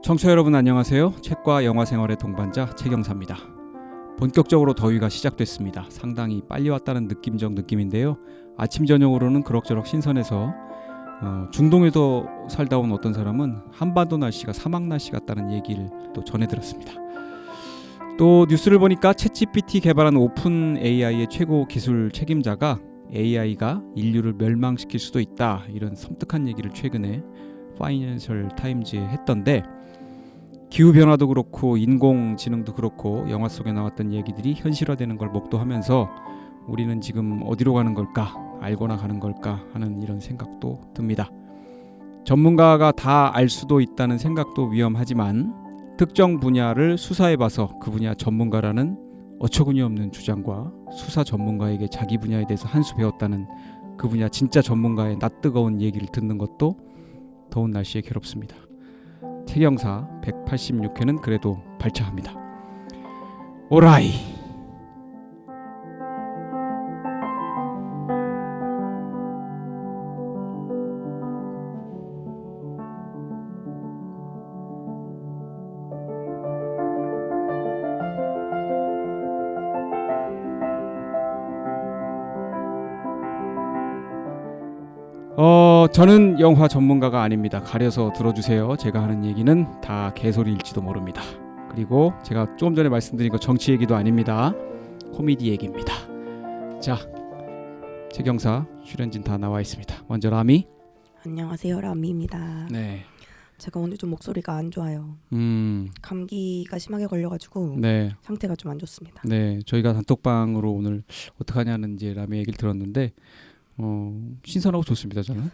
청취자 여러분 안녕하세요. 책과 영화 생활의 동반자 최경사입니다. 본격적으로 더위가 시작됐습니다. 상당히 빨리 왔다는 느낌인데요. 아침 저녁으로는 그럭저럭 신선해서 중동에도 살다 온 어떤 사람은 한반도 날씨가 사막 날씨 같다는 얘기를 또 전해 들었습니다. 또 뉴스를 보니까 챗GPT 개발한 오픈 AI의 최고 기술 책임자가 AI가 인류를 멸망시킬 수도 있다, 이런 섬뜩한 얘기를 최근에 파이낸셜 타임즈에 했던데, 기후변화도 그렇고 인공지능도 그렇고 영화 속에 나왔던 얘기들이 현실화되는 걸 목도하면서 우리는 지금 어디로 가는 걸까, 알거나 가는 걸까 하는 이런 생각도 듭니다. 전문가가 다 알 수도 있다는 생각도 위험하지만, 특정 분야를 수사해봐서 그 분야 전문가라는 어처구니 없는 주장과 수사 전문가에게 자기 분야에 대해서 한 수 배웠다는 그 분야 진짜 전문가의 낯뜨거운 얘기를 듣는 것도 더운 날씨에 괴롭습니다. 태경사 186회는 그래도 발차합니다. 오라이. 저는 영화 전문가가 아닙니다. 가려서 들어주세요. 제가 하는 얘기는 다 개소리일지도 모릅니다. 그리고 제가 조금 전에 말씀드린 거 정치 얘기도 아닙니다. 코미디 얘기입니다. 자, 최경사 출연진 다 나와 있습니다. 먼저 라미. 안녕하세요, 라미입니다. 네. 제가 오늘 좀 목소리가 안 좋아요. 감기가 심하게 걸려가지고 네. 상태가 좀 안 좋습니다. 네, 저희가 단톡방으로 오늘 어떡하냐는 이제 라미 얘기를 들었는데 신선하고 좋습니다, 저는.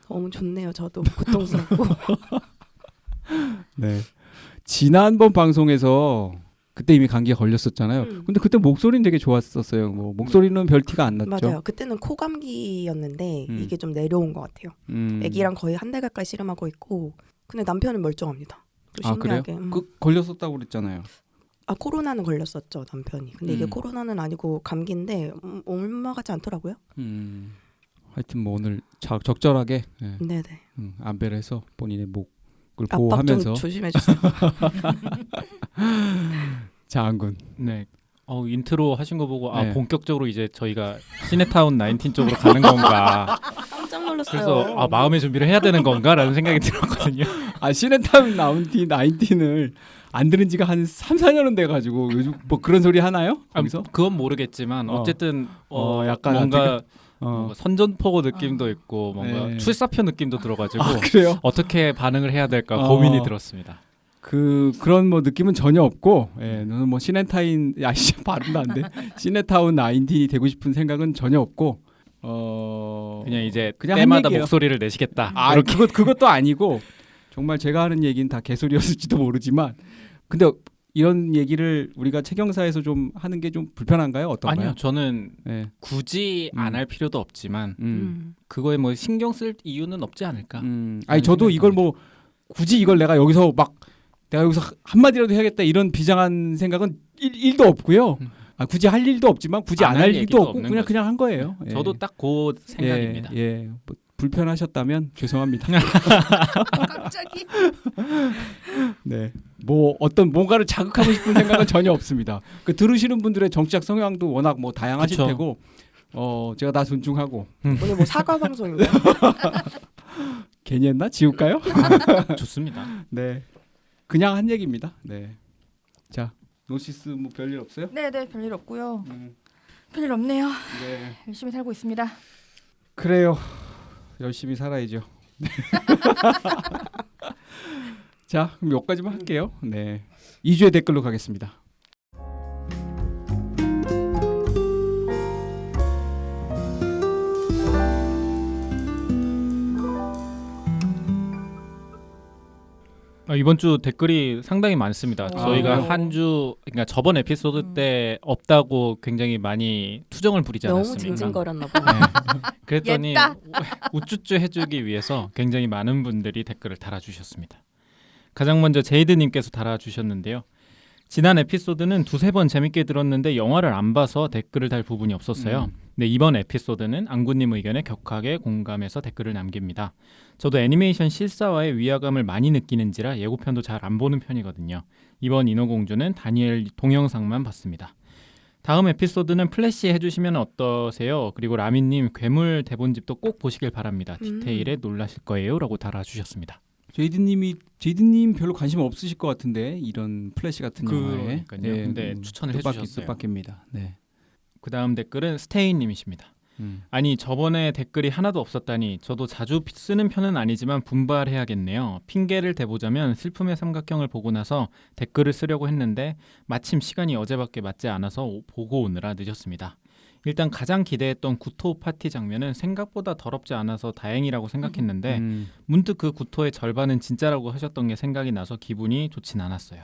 너무 좋네요. 저도 고통스럽고. 네. 지난번 방송에서 그때 이미 감기에 걸렸었잖아요. 근데 그때 목소리는 되게 좋았었어요. 뭐 목소리는 별 티가 안 났죠. 맞아요. 그때는 코감기였는데 이게 좀 내려온 것 같아요. 아기랑 거의 한 달 가까이 씨름하고 있고, 근데 남편은 멀쩡합니다. 또 신기하게. 그래요? 걸렸었다고 그랬잖아요. 코로나는 걸렸었죠, 남편이. 근데 이게 코로나는 아니고 감기인데 옮아가지 않더라고요. 하여튼 뭐 오늘 적절하게 네네. 안배를 해서 본인의 목을 압박 보호하면서 좀 조심해 주세요. 장군. 네. 인트로 하신 거 보고 네. 본격적으로 이제 저희가 시네타운 19 쪽으로 가는 건가. 깜짝 놀랐어요. 그래서 마음의 준비를 해야 되는 건가라는 생각이 들었거든요. 시네타운 19을 안 들은 지가 한 3, 4년은 돼가지고 요즘 뭐 그런 소리 하나요? 거기서? 그건 모르겠지만 어쨌든 약간 뭔가 선전포고 느낌도 있고 뭔가 네. 출사표 느낌도 들어가지고 그래요? 어떻게 반응을 해야 될까 고민이 들었습니다. 그런 뭐 느낌은 전혀 없고, 저는 뭐 시네타운 발음도 안 돼. 시네타운 19이 되고 싶은 생각은 전혀 없고, 그냥 이제 그냥 때마다 목소리를 내시겠다. 그것도 아니고 정말 제가 하는 얘기는 다 개소리였을지도 모르지만, 근데 이런 얘기를 우리가 책경사에서 좀 하는 게 좀 불편한가요? 어떤가요? 아니요, 저는 네. 굳이 안 할 필요도 없지만 그거에 뭐 신경 쓸 이유는 없지 않을까. 아니 저도 이걸 뭐 굳이 이걸 내가 여기서 한마디라도 해야겠다 이런 비장한 생각은 1도 없고요. 굳이 할 일도 없지만 굳이 안 할 일도 없고 그냥 한 거예요. 저도 딱 그 생각입니다. 뭐 불편하셨다면 죄송합니다. 갑자기. 네. 뭐 뭔가를 자극하고 싶은 생각은 전혀 없습니다. 들으시는 분들의 정치적 성향도 워낙 뭐 다양하실 그쵸. 테고, 제가 다 존중하고. 오늘 뭐 사과 방송인가요? 괜히 했나? 지울까요? 좋습니다. 네. 그냥 한 얘기입니다. 네. 자, 노시스 뭐 별일 없어요? 네네, 별일 없고요. 별일 없네요. 네. 열심히 살고 있습니다. 그래요. 열심히 살아야죠. 자, 그럼 여기까지만 할게요. 네. 2주의 댓글로 가겠습니다. 이번 주 댓글이 상당히 많습니다. 저희가 그래요? 한 주, 그러니까 저번 에피소드 때 없다고 굉장히 많이 투정을 부리지 너무 않았습니까? 징징거렸나 봐. 네. 그랬더니 옅다. 우쭈쭈 해주기 위해서 굉장히 많은 분들이 댓글을 달아주셨습니다. 가장 먼저 제이드님께서 달아주셨는데요. 지난 에피소드는 두세 번 재밌게 들었는데 영화를 안 봐서 댓글을 달 부분이 없었어요. 네, 이번 에피소드는 안구님 의견에 격하게 공감해서 댓글을 남깁니다. 저도 애니메이션 실사화의 위화감을 많이 느끼는지라 예고편도 잘 안 보는 편이거든요. 이번 인어공주는 다니엘 동영상만 봤습니다. 다음 에피소드는 플래시 해주시면 어떠세요? 그리고 라미님 괴물 대본집도 꼭 보시길 바랍니다. 디테일에 놀라실 거예요 라고 달아주셨습니다. 제이드님 별로 관심 없으실 것 같은데 이런 플래시 같은 영화에. 그러니까요. 근데 추천을 해주셨어요. 뜻밖입니다. 네. 그 다음 댓글은 스테이님이십니다. 아니 저번에 댓글이 하나도 없었다니 저도 자주 쓰는 편은 아니지만 분발해야겠네요. 핑계를 대보자면 슬픔의 삼각형을 보고 나서 댓글을 쓰려고 했는데 마침 시간이 어제밖에 맞지 않아서 보고 오느라 늦었습니다. 일단 가장 기대했던 구토 파티 장면은 생각보다 더럽지 않아서 다행이라고 생각했는데 문득 그 구토의 절반은 진짜라고 하셨던 게 생각이 나서 기분이 좋진 않았어요.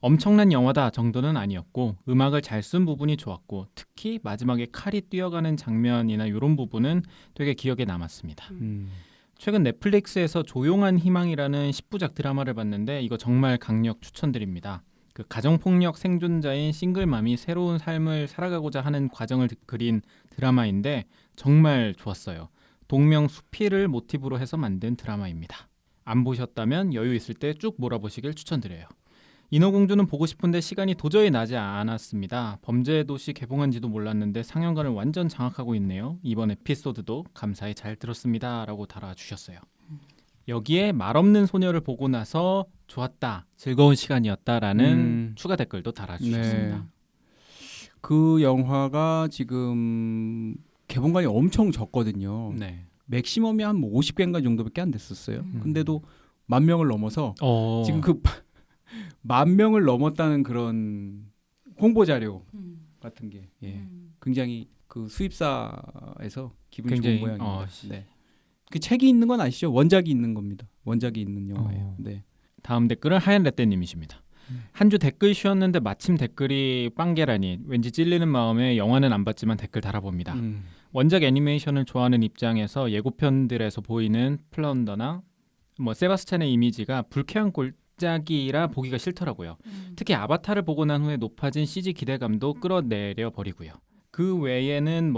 엄청난 영화다 정도는 아니었고 음악을 잘 쓴 부분이 좋았고 특히 마지막에 칼이 뛰어가는 장면이나 이런 부분은 되게 기억에 남았습니다. 최근 넷플릭스에서 조용한 희망이라는 10부작 드라마를 봤는데 이거 정말 강력 추천드립니다. 그 가정폭력 생존자인 싱글맘이 새로운 삶을 살아가고자 하는 과정을 그린 드라마인데 정말 좋았어요. 동명 수피를 모티브로 해서 만든 드라마입니다. 안 보셨다면 여유 있을 때 쭉 몰아보시길 추천드려요. 인어공주는 보고 싶은데 시간이 도저히 나지 않았습니다. 범죄도시 개봉한지도 몰랐는데 상영관을 완전 장악하고 있네요. 이번 에피소드도 감사히 잘 들었습니다 라고 달아주셨어요. 여기에 말없는 소녀를 보고 나서 좋았다, 즐거운 시간이었다라는 추가 댓글도 달아주셨습니다. 네. 그 영화가 지금 개봉관이 엄청 적거든요. 네. 맥시멈이 한 50개인가 정도밖에 안 됐었어요. 근데도 10,000명을 넘어서 지금 그 10,000명을 넘었다는 그런 홍보 자료 같은 게 굉장히 그 수입사에서 기분이 굉장히, 좋은 모양입니다. 네. 그 책이 있는 건 아시죠? 원작이 있는 겁니다. 원작이 있는 영화예요. 네. 다음 댓글은 하얀 라떼님이십니다. 한 주 댓글 쉬었는데 마침 댓글이 빵개라니 왠지 찔리는 마음에 영화는 안 봤지만 댓글 달아봅니다. 원작 애니메이션을 좋아하는 입장에서 예고편들에서 보이는 플런더나 세바스찬의 이미지가 불쾌한 꼴짝이라 보기가 싫더라고요. 특히 아바타를 보고 난 후에 높아진 CG 기대감도 끌어내려 버리고요. 그 외에는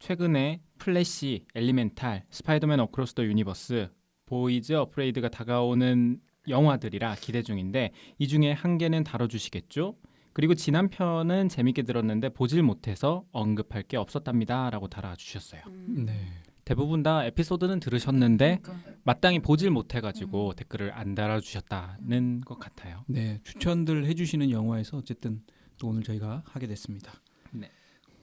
최근에 플래시, 엘리멘탈, 스파이더맨 어크로스 더 유니버스, 보이즈 어프레이드가 다가오는 영화들이라 기대 중인데 이 중에 한 개는 다뤄주시겠죠? 그리고 지난 편은 재밌게 들었는데 보질 못해서 언급할 게 없었답니다 라고 달아주셨어요. 네. 대부분 다 에피소드는 들으셨는데 마땅히 보질 못해가지고 댓글을 안 달아주셨다는 것 같아요. 네, 추천들 해주시는 영화에서 어쨌든 또 오늘 저희가 하게 됐습니다. 네.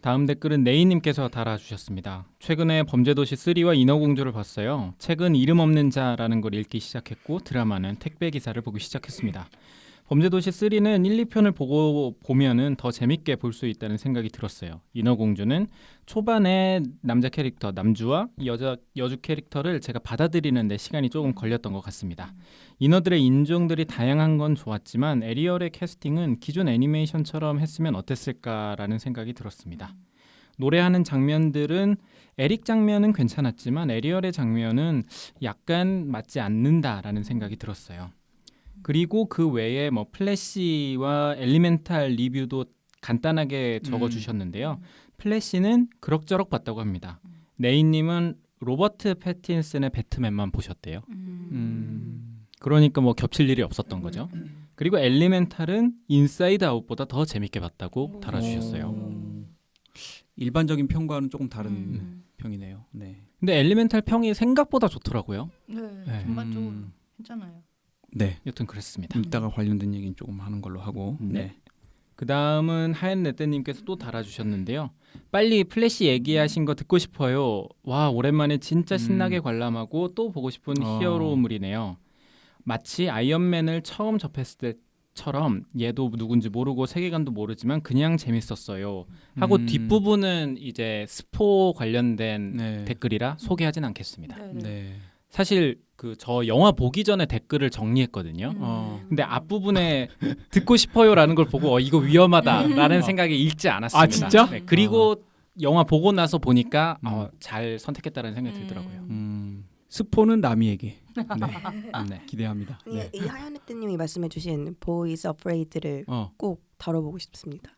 다음 댓글은 네이님께서 달아주셨습니다. 최근에 범죄도시 3와 인어공주를 봤어요. 책은 이름 없는 자라는 걸 읽기 시작했고 드라마는 택배 기사를 보기 시작했습니다. 범죄도시 3는 1, 2편을 보면은 더 재밌게 볼 수 있다는 생각이 들었어요. 인어공주는 초반에 남자 캐릭터 남주와 여주 캐릭터를 제가 받아들이는데 시간이 조금 걸렸던 것 같습니다. 인어들의 인종들이 다양한 건 좋았지만 에리얼의 캐스팅은 기존 애니메이션처럼 했으면 어땠을까라는 생각이 들었습니다. 노래하는 장면들은 에릭 장면은 괜찮았지만 에리얼의 장면은 약간 맞지 않는다라는 생각이 들었어요. 그리고 그 외에 플래시와 엘리멘탈 리뷰도 간단하게 적어주셨는데요. 플래시는 그럭저럭 봤다고 합니다. 네이님은 로버트 패틴슨의 배트맨만 보셨대요. 그러니까 겹칠 일이 없었던 거죠. 그리고 엘리멘탈은 인사이드 아웃보다 더 재밌게 봤다고 달아주셨어요. 일반적인 평과는 조금 다른 평이네요. 네. 근데 엘리멘탈 평이 생각보다 좋더라고요. 네, 전반적으로 괜찮아요. 네. 여튼 그랬습니다. 이따가 관련된 얘기는 조금 하는 걸로 하고. 네. 그 다음은 하얀 레떼님께서 또 달아주셨는데요. 빨리 플래시 얘기하신 거 듣고 싶어요. 와, 오랜만에 진짜 신나게 관람하고 또 보고 싶은 히어로물이네요. 마치 아이언맨을 처음 접했을 때처럼 얘도 누군지 모르고 세계관도 모르지만 그냥 재밌었어요. 하고 뒷부분은 이제 스포 관련된 댓글이라 소개하진 않겠습니다. 네. 사실 저 영화 보기 전에 댓글을 정리했거든요. 근데 앞부분에 듣고 싶어요라는 걸 보고 이거 위험하다라는 생각이 읽지 않았습니다. 아 진짜? 네, 그리고 영화 보고 나서 보니까 잘 선택했다는 생각이 들더라고요. 스포는 라미에게 네. 기대합니다. 네. 이 하얀네트님이 말씀해주신 Boys Afraid를 꼭 다뤄보고 싶습니다.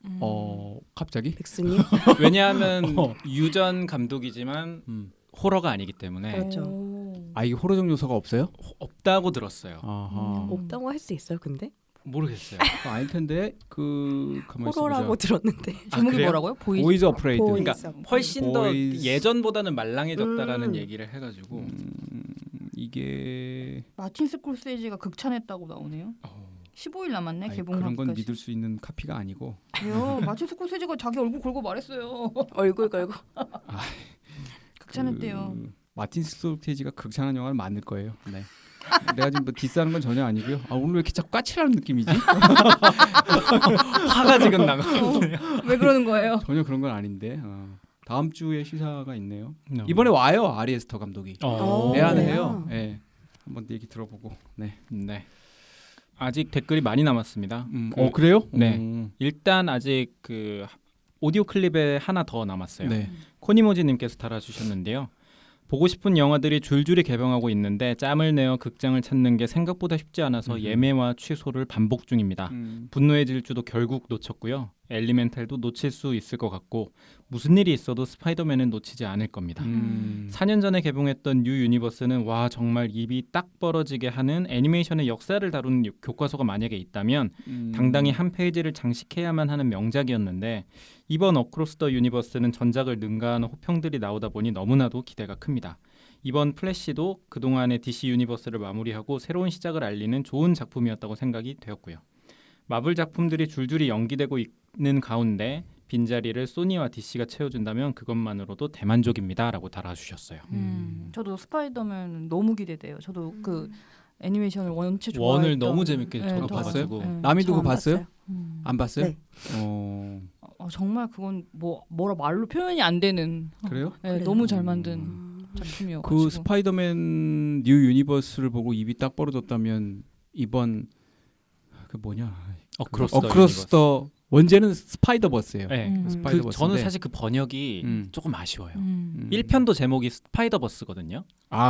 갑자기? 백스님? 왜냐하면 유전 감독이지만 호러가 아니기 때문에 그렇죠. 이게 호러적 요소가 없어요? 없다고 들었어요. 없다고 할 수 있어요, 근데? 모르겠어요. 아닐 텐데 가만히 호러라고 들었는데. 제목이 그래요? 뭐라고요? 보이즈 어프레이드. 그러니까 훨씬 더 보이즈. 예전보다는 말랑해졌다라는 얘기를 해가지고 이게 마틴 스콜세지가 극찬했다고 나오네요. 15일 남았네 개봉하기까지. 그런 건 믿을 수 있는 카피가 아니고. 왜요? 마틴 스콜세지가 자기 얼굴 걸고 말했어요. 얼굴 걸고. 극찬했대요. 마틴 스콜세지가 극찬한 영화를 만들 거예요. 네. 내가 지금 뭐 디스하는 건 전혀 아니고요. 오늘 왜 이렇게 자꾸 까칠한 느낌이지? 화가 지금 나가요. 왜 그러는 거예요? 전혀 그런 건 아닌데. 다음 주에 시사가 있네요. No. 이번에 와요. 아리 에스터 감독이. 내한을 그래요? 해요. 네. 한번 얘기 들어보고. 네. 네. 아직 댓글이 많이 남았습니다. 그래요? 네. 일단 아직 그 오디오 클립에 하나 더 남았어요. 네. 코니모지님께서 달아주셨는데요. 보고 싶은 영화들이 줄줄이 개봉하고 있는데 짬을 내어 극장을 찾는 게 생각보다 쉽지 않아서 예매와 취소를 반복 중입니다. 분노의 질주도 결국 놓쳤고요. 엘리멘탈도 놓칠 수 있을 것 같고 무슨 일이 있어도 스파이더맨은 놓치지 않을 겁니다. 4년 전에 개봉했던 뉴 유니버스는 와 정말 입이 딱 벌어지게 하는 애니메이션의 역사를 다루는 교과서가 만약에 있다면 당당히 한 페이지를 장식해야만 하는 명작이었는데 이번 어크로스 더 유니버스는 전작을 능가하는 호평들이 나오다 보니 너무나도 기대가 큽니다. 이번 플래시도 그동안의 DC 유니버스를 마무리하고 새로운 시작을 알리는 좋은 작품이었다고 생각이 되었고요. 마블 작품들이 줄줄이 연기되고 있는 가운데 빈자리를 소니와 DC가 채워준다면 그것만으로도 대만족입니다라고 달아주셨어요. 저도 스파이더맨 너무 기대돼요. 저도 그 애니메이션을 원체 좋아했던 원을 너무 재밌게 저도 봤어요? 봐가지고 남이도 그거 안 봤어요? 안 봤어요? 네. 정말 그건 뭐라 말로 표현이 안 되는 그래요? 네, 그래요? 너무 잘 만든 작품이어가지고 그 스파이더맨 뉴 유니버스를 보고 입이 딱 벌어졌다면 이번 그 뭐냐 어크로스 더 원제는 스파이더버스예요. 네. 스파이더버스인데 저는 사실 그 번역이 조금 아쉬워요. 1편도 제목이 스파이더버스거든요.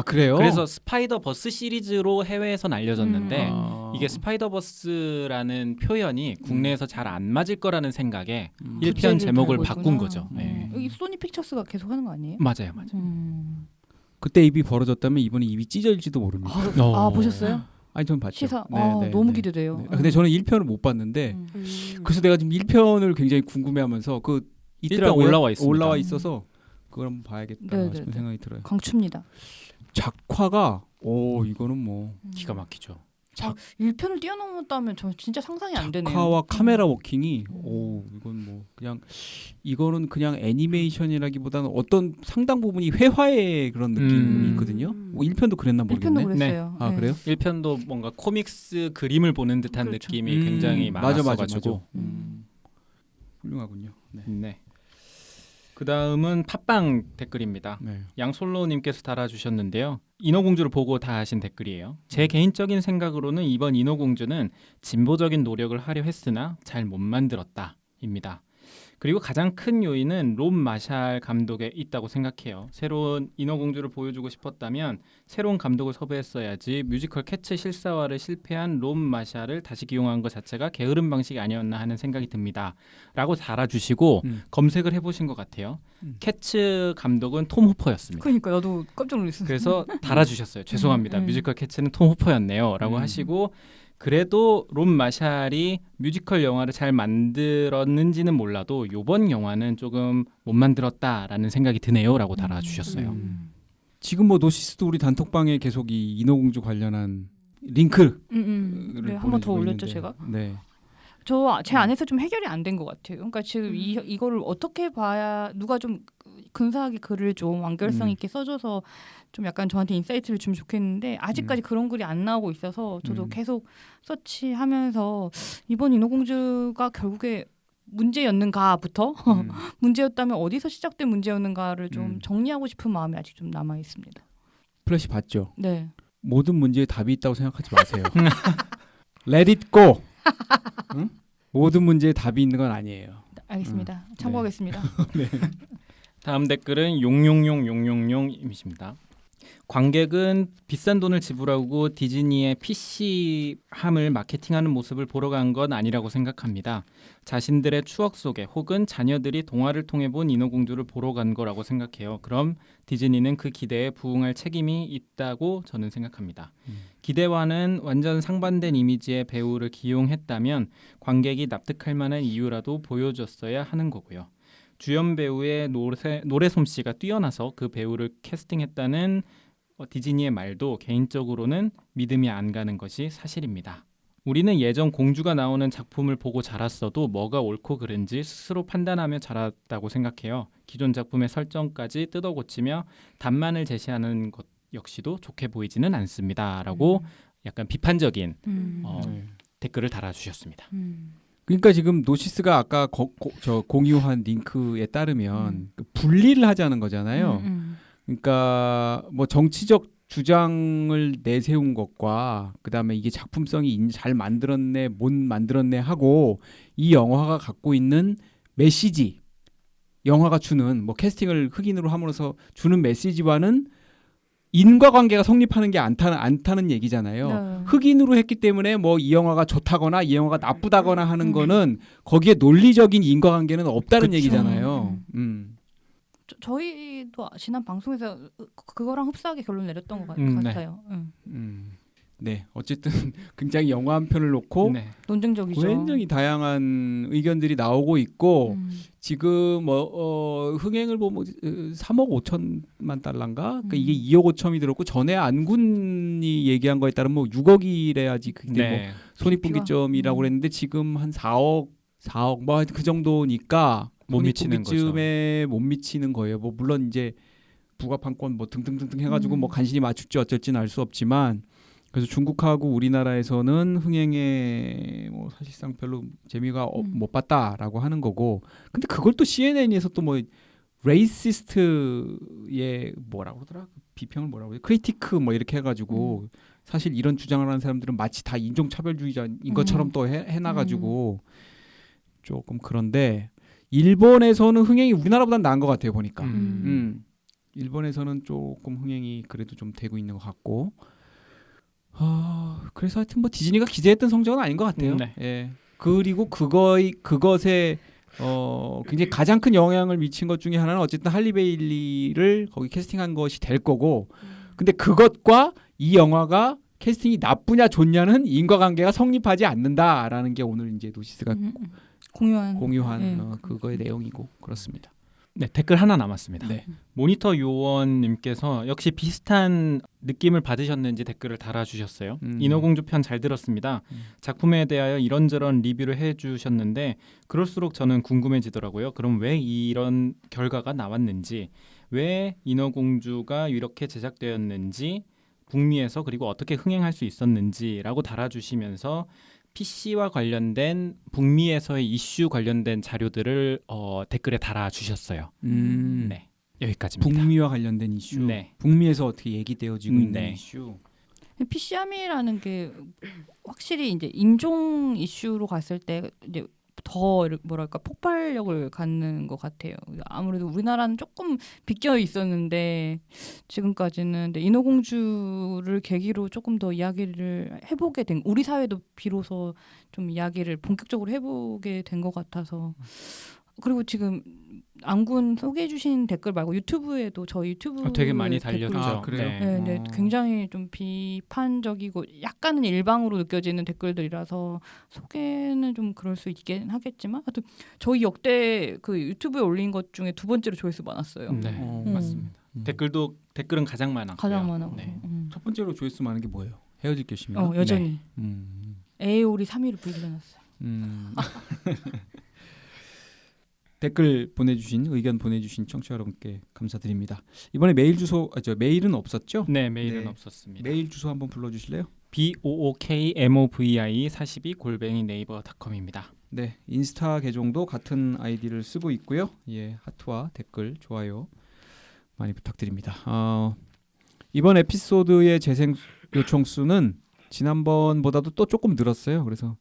그래요? 그래서 스파이더버스 시리즈로 해외에선 알려졌는데 이게 스파이더버스라는 표현이 국내에서 잘 안 맞을 거라는 생각에 1편 제목을 바꾼 거죠. 네. 여기 소니 픽처스가 계속 하는 거 아니에요? 맞아요. 그때 입이 벌어졌다면 이번에 입이 찢어질지도 모릅니다. 보셨어요? 아니 전 봤죠. 시사 네, 너무 기대돼요. 근데 저는 1편을 못 봤는데 그래서 내가 지금 1편을 굉장히 궁금해하면서 그 있더라고요. 올라와 있어서 그걸 한번 봐야겠다 싶은 생각이 들어요. 강추입니다. 작화가 이거는 뭐 기가 막히죠. 1편을 뛰어넘었다면 저 진짜 상상이 안 되네요. 작화와 카메라 워킹이 이건 뭐 그냥 이거는 그냥 애니메이션이라기보다는 어떤 상당 부분이 회화의 그런 느낌이 있거든요. 1편도 그랬나 모르겠네. 1편도 그랬어요. 네. 그래요? 1편도 뭔가 코믹스 그림을 보는 듯한 그렇죠. 느낌이 굉장히 많았어가지고 훌륭하군요. 네. 그 다음은 팟빵 댓글입니다. 네. 양솔로님께서 달아주셨는데요. 인어공주를 보고 다 하신 댓글이에요. 제 개인적인 생각으로는 이번 인어공주는 진보적인 노력을 하려 했으나 잘 못 만들었다입니다. 그리고 가장 큰 요인은 롬 마샬 감독에 있다고 생각해요. 새로운 인어공주를 보여주고 싶었다면 새로운 감독을 섭외했어야지 뮤지컬 캐츠 실사화를 실패한 롬 마샬을 다시 기용한 것 자체가 게으른 방식이 아니었나 하는 생각이 듭니다. 라고 달아주시고 검색을 해보신 것 같아요. 캐츠 감독은 톰 호퍼였습니다. 그러니까 나도 깜짝 놀랐어요. 그래서 달아주셨어요. 죄송합니다. 뮤지컬 캐츠는 톰 호퍼였네요. 라고 하시고 그래도 롬 마샬이 뮤지컬 영화를 잘 만들었는지는 몰라도 이번 영화는 조금 못 만들었다라는 생각이 드네요. 라고 달아주셨어요. 지금 뭐 노시스도 우리 단톡방에 계속 이 인어공주 관련한 링크를 네, 한 번 더 올렸죠 제가. 네. 제 안에서 좀 해결이 안 된 것 같아요. 그러니까 지금 이거를 어떻게 봐야 누가 좀 근사하게 글을 좀 완결성 있게 써줘서 좀 약간 저한테 인사이트를 주면 좋겠는데 아직까지 그런 글이 안 나오고 있어서 저도 계속 서치하면서 이번 인어공주가 결국에 문제였는가부터 문제였다면 어디서 시작된 문제였는가를 좀 정리하고 싶은 마음이 아직 좀 남아 있습니다. 플래시 봤죠? 네. 모든 문제에 답이 있다고 생각하지 마세요. Let it go. 응? 모든 문제에 답이 있는 건 아니에요. 알겠습니다. 참고하겠습니다. 네. 다음 댓글은 용용용용용용입니다. 관객은 비싼 돈을 지불하고 디즈니의 PC함을 마케팅하는 모습을 보러 간 건 아니라고 생각합니다. 자신들의 추억 속에 혹은 자녀들이 동화를 통해 본 인어공주를 보러 간 거라고 생각해요. 그럼 디즈니는 그 기대에 부응할 책임이 있다고 저는 생각합니다. 기대와는 완전 상반된 이미지의 배우를 기용했다면 관객이 납득할 만한 이유라도 보여줬어야 하는 거고요. 주연 배우의 노래 솜씨가 뛰어나서 그 배우를 캐스팅했다는 디즈니의 말도 개인적으로는 믿음이 안 가는 것이 사실입니다. 우리는 예전 공주가 나오는 작품을 보고 자랐어도 뭐가 옳고 그른지 스스로 판단하며 자랐다고 생각해요. 기존 작품의 설정까지 뜯어고치며 답만을 제시하는 것 역시도 좋게 보이지는 않습니다. 라고 약간 비판적인 댓글을 달아주셨습니다. 그러니까 지금 노시스가 아까 저 공유한 링크에 따르면 그 분리를 하자는 거잖아요. 그러니까 뭐 정치적 주장을 내세운 것과 그다음에 이게 작품성이 잘 만들었네 못 만들었네 하고 이 영화가 갖고 있는 메시지, 영화가 주는 뭐 캐스팅을 흑인으로 함으로써 주는 메시지와는 인과관계가 성립하는 게 않다는 얘기잖아요. 네. 흑인으로 했기 때문에 뭐 이 영화가 좋다거나 이 영화가 나쁘다거나 하는 거는 거기에 논리적인 인과관계는 없다는 그쵸. 얘기잖아요. 저희도 지난 방송에서 그거랑 흡사하게 결론 내렸던 것 네. 같아요. 네, 어쨌든 굉장히 영화 한 편을 놓고 네. 논쟁적이죠. 굉장히 다양한 의견들이 나오고 있고 지금 흥행을 보면 3억 5천만 달러인가? 그러니까 이게 2억 5천이 들었고 전에 안군이 얘기한 거에 따르면 뭐 6억이래야지 그게 네. 뭐 손익분기점이라고 그랬는데 지금 한 4억 뭐 그 정도니까 못 미치는 거죠. 손익분기점에 못 미치는 거예요. 뭐 물론 이제 부가판권 뭐 등등등등 해가지고 뭐 간신히 맞출지 어쩔지는 알 수 없지만 그래서 중국하고 우리나라에서는 흥행에 뭐 사실상 별로 재미가 못 봤다라고 하는 거고, 근데 그걸 또 CNN에서 또 뭐 레이시스트의 뭐라고 그러더라, 비평을 뭐라고 그래, 크리티크 뭐 이렇게 해가지고 사실 이런 주장을 하는 사람들은 마치 다 인종차별주의자인 것처럼 또 해놔가지고 조금 그런데 일본에서는 흥행이 우리나라보다는 나은 것 같아요 보니까. 일본에서는 조금 흥행이 그래도 좀 되고 있는 것 같고. 그래서 하여튼 뭐 디즈니가 기대했던 성적은 아닌 것 같아요. 네. 예. 그리고 그것에 굉장히 가장 큰 영향을 미친 것 중에 하나는 어쨌든 할리베일리를 거기 캐스팅한 것이 될 거고, 근데 그것과 이 영화가 캐스팅이 나쁘냐 좋냐는 인과관계가 성립하지 않는다라는 게 오늘 이제 노시스가 공유한 그거의 내용이고 그렇습니다. 네, 댓글 하나 남았습니다. 네. 모니터 요원님께서 역시 비슷한 느낌을 받으셨는지 댓글을 달아주셨어요. 인어공주 편 잘 들었습니다. 작품에 대하여 이런저런 리뷰를 해주셨는데 그럴수록 저는 궁금해지더라고요. 그럼 왜 이런 결과가 나왔는지, 왜 인어공주가 이렇게 제작되었는지, 북미에서 그리고 어떻게 흥행할 수 있었는지라고 달아주시면서 PC와 관련된 북미에서의 이슈 관련된 자료들을 댓글에 달아주셨어요. 네, 여기까지입니다. 북미와 관련된 이슈. 네. 북미에서 어떻게 얘기되어지고 있는 네. 이슈. PC함이라는 게 확실히 이제 인종 이슈로 갔을 때 이제 더 뭐랄까 폭발력을 갖는 것 같아요. 아무래도 우리나라는 조금 비껴 있었는데 지금까지는 인어공주를 계기로 조금 더 이야기를 해보게 된, 우리 사회도 비로소 좀 이야기를 본격적으로 해보게 된 것 같아서. 그리고 지금 안군 소개해 주신 댓글 말고 유튜브에도 저희 유튜브 되게 많이 댓글 달렸죠. 그래요? 네, 굉장히 좀 비판적이고 약간은 일방으로 느껴지는 댓글들이라서 소개는 좀 그럴 수 있긴 하겠지만, 하여튼 저희 역대 그 유튜브에 올린 것 중에 두 번째로 조회수 많았어요. 네, 맞습니다. 댓글은 가장 많았고요. 가장 많았고. 네. 첫 번째로 조회수 많은 게 뭐예요? 헤어질 결심이요? 여전히. 네. 에이오리 3위를 불러놨어요. 댓글 보내주신, 의견 보내주신 청취자 여러분께 감사드립니다. 이번에 메일 주소, 메일은 없었죠? 네, 메일은 네. 없었습니다. 메일 주소 한번 불러주실래요? bookmovi42@naver.com입니다. 네, 인스타 계정도 같은 아이디를 쓰고 있고요. 예, 하트와 댓글, 좋아요 많이 부탁드립니다. 이번 에피소드의 재생 요청 수는 지난번보다도 또 조금 늘었어요. 그래서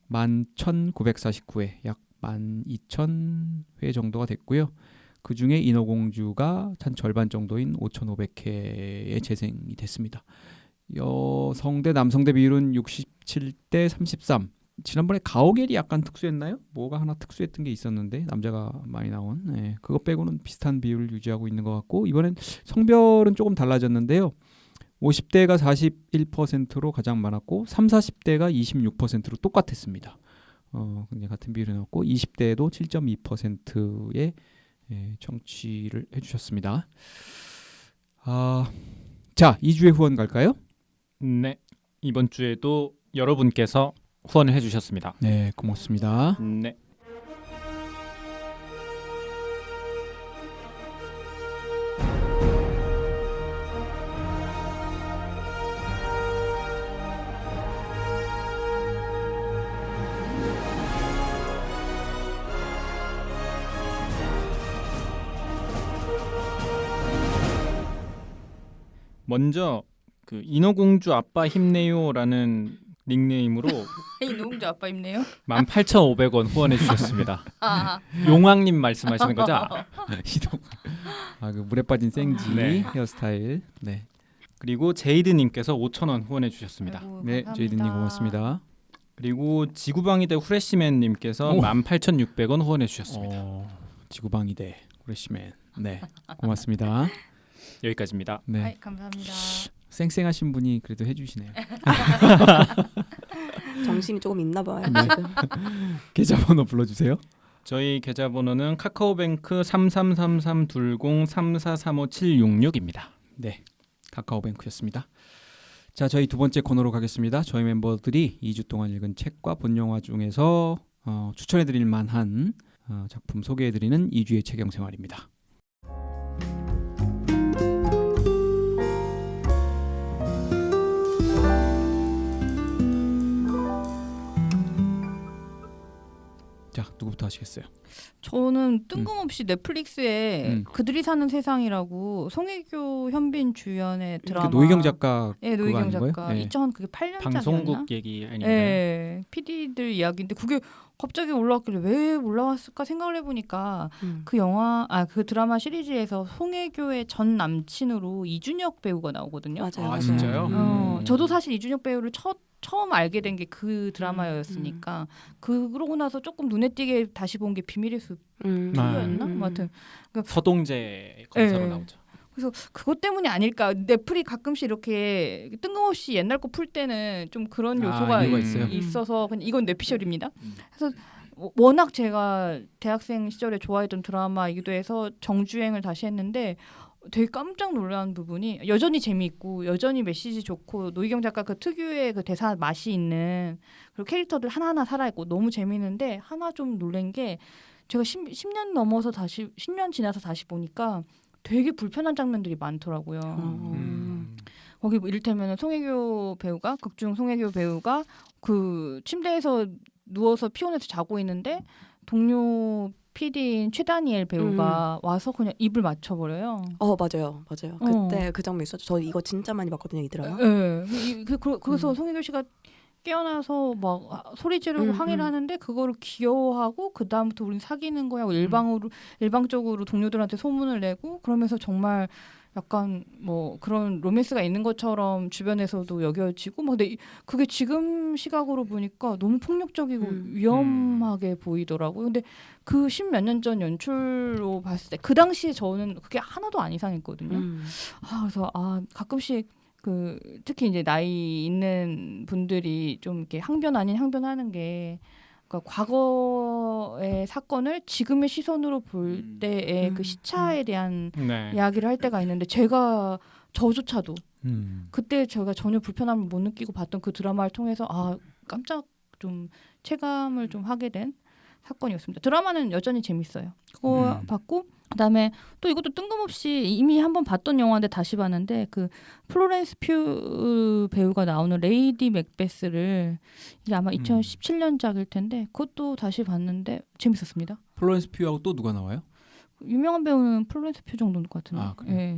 11,949회, 약 12,000회 정도가 됐고요. 그 중에 인어공주가 한 절반 정도인 5,500회에 재생이 됐습니다. 여성 대 남성 대 비율은 67대 33. 지난번에 가오갤이 약간 특수했나요? 뭐가 하나 특수했던 게 있었는데 남자가 많이 나온. 네, 그거 빼고는 비슷한 비율을 유지하고 있는 것 같고 이번엔 성별은 조금 달라졌는데요. 50대가 41%로 가장 많았고 30, 40대가 26%로 똑같았습니다. 굉장히 같은 비율이 나왔고 20대도 7.2%의 청취를 해주셨습니다. 자, 2주의 후원 갈까요? 네, 이번 주에도 여러분께서 후원을 해주셨습니다. 네, 고맙습니다. 네. 먼저 그 인어공주 아빠 힘내요라는 닉네임으로 인어공주 아빠 힘내요? 18,500원 후원해 주셨습니다. 용왕님 말씀하시는 거죠? 그 물에 빠진 생지 네. 헤어스타일. 네. 그리고 제이드님께서 5,000원 후원해 주셨습니다. 아이고, 네, 감사합니다. 제이드님 고맙습니다. 그리고 지구방위대 후레시맨님께서 18,600원 후원해 주셨습니다. 지구방위대 후레시맨. 네, 고맙습니다. 여기까지입니다. 네, 아이, 감사합니다. 쌩쌩하신 분이 그래도 해주시네요. 정신이 조금 있나 봐요. 네. 지금. 계좌번호 불러주세요. 저희 계좌번호는 카카오뱅크 33332034357666입니다. 네, 카카오뱅크였습니다. 자, 저희 두 번째 코너로 가겠습니다. 저희 멤버들이 2주 동안 읽은 책과 본 영화 중에서 추천해드릴 만한 작품 소개해드리는 2주의 책영생활입니다. 자, 누구부터 하시겠어요? 저는 뜬금없이 넷플릭스에 그들이 사는 세상이라고 송혜교, 현빈 주연의 드라마. 노희경 작가 네, 그거 노희경 아닌 거예요? 작가. 네. 2008년작이었나? 방송국 얘기 아닌가요? 네, PD들 이야기인데 그게 갑자기 올라왔길래 왜 올라왔을까 생각을 해보니까 그 드라마 시리즈에서 송혜교의 전 남친으로 이준혁 배우가 나오거든요. 맞아요. 아, 맞아요. 진짜요? 저도 사실 이준혁 배우를 처음 알게 된 게 그 드라마였으니까 그러고 나서 조금 눈에 띄게 다시 본 게 비밀의 숲이었나? 아무튼 서동재 검사로 네. 나오죠. 그래서 그것 때문이 아닐까. 넷플이 가끔씩 이렇게 뜬금없이 옛날 거 풀 때는 좀 그런 요소가 이유가 있어요? 있어서 그냥 이건 뇌피셜입니다. 그래서 워낙 제가 대학생 시절에 좋아했던 드라마이기도 해서 정주행을 다시 했는데 되게 깜짝 놀란 부분이 여전히 재미있고 여전히 메시지 좋고 노희경 작가 그 특유의 그 대사 맛이 있는 그리고 캐릭터들 하나하나 살아있고 너무 재미있는데 하나 좀 놀란 게 제가 10년 넘어서 10년 지나서 다시 보니까 되게 불편한 장면들이 많더라고요. 거기 뭐 이를테면 송혜교 배우가 극중 송혜교 배우가 그 침대에서 누워서 피곤해서 자고 있는데 동료 PD인 최다니엘 배우가 와서 그냥 입을 맞춰버려요. 맞아요. 그때 그 장면 있었죠. 저 이거 진짜 많이 봤거든요, 이 드라마. 네. 그래서 송혜교 씨가 깨어나서 막 소리 지르고 항의를 하는데 그거를 귀여워하고 그 다음부터 우린 사귀는 거야. 일방적으로 동료들한테 소문을 내고 그러면서 정말 약간 뭐 그런 로맨스가 있는 것처럼 주변에서도 여겨지고 막 근데 그게 지금 시각으로 보니까 너무 폭력적이고 위험하게 보이더라고요. 근데 그 10몇 년 전 연출로 봤을 때 그 당시에 저는 그게 하나도 안 이상했거든요. 그래서 가끔씩 그 특히 이제 나이 있는 분들이 좀 이렇게 항변 아닌 항변하는 게 그러니까 과거의 사건을 지금의 시선으로 볼 때의 그 시차에 대한 이야기를 할 때가 있는데 저조차도 그때 제가 전혀 불편함을 못 느끼고 봤던 그 드라마를 통해서 깜짝 좀 체감을 좀 하게 된 사건이었습니다. 드라마는 여전히 재밌어요. 그거 봤고 그다음에 또 이것도 뜬금없이 이미 한번 봤던 영화인데 다시 봤는데 그 플로렌스 퓨 배우가 나오는 레이디 맥베스를 이게 아마 2017년작일 텐데 그것도 다시 봤는데 재밌었습니다. 플로렌스 퓨하고 또 누가 나와요? 유명한 배우는 플로렌스 퓨 정도인 것 같은데. 그래요? 예.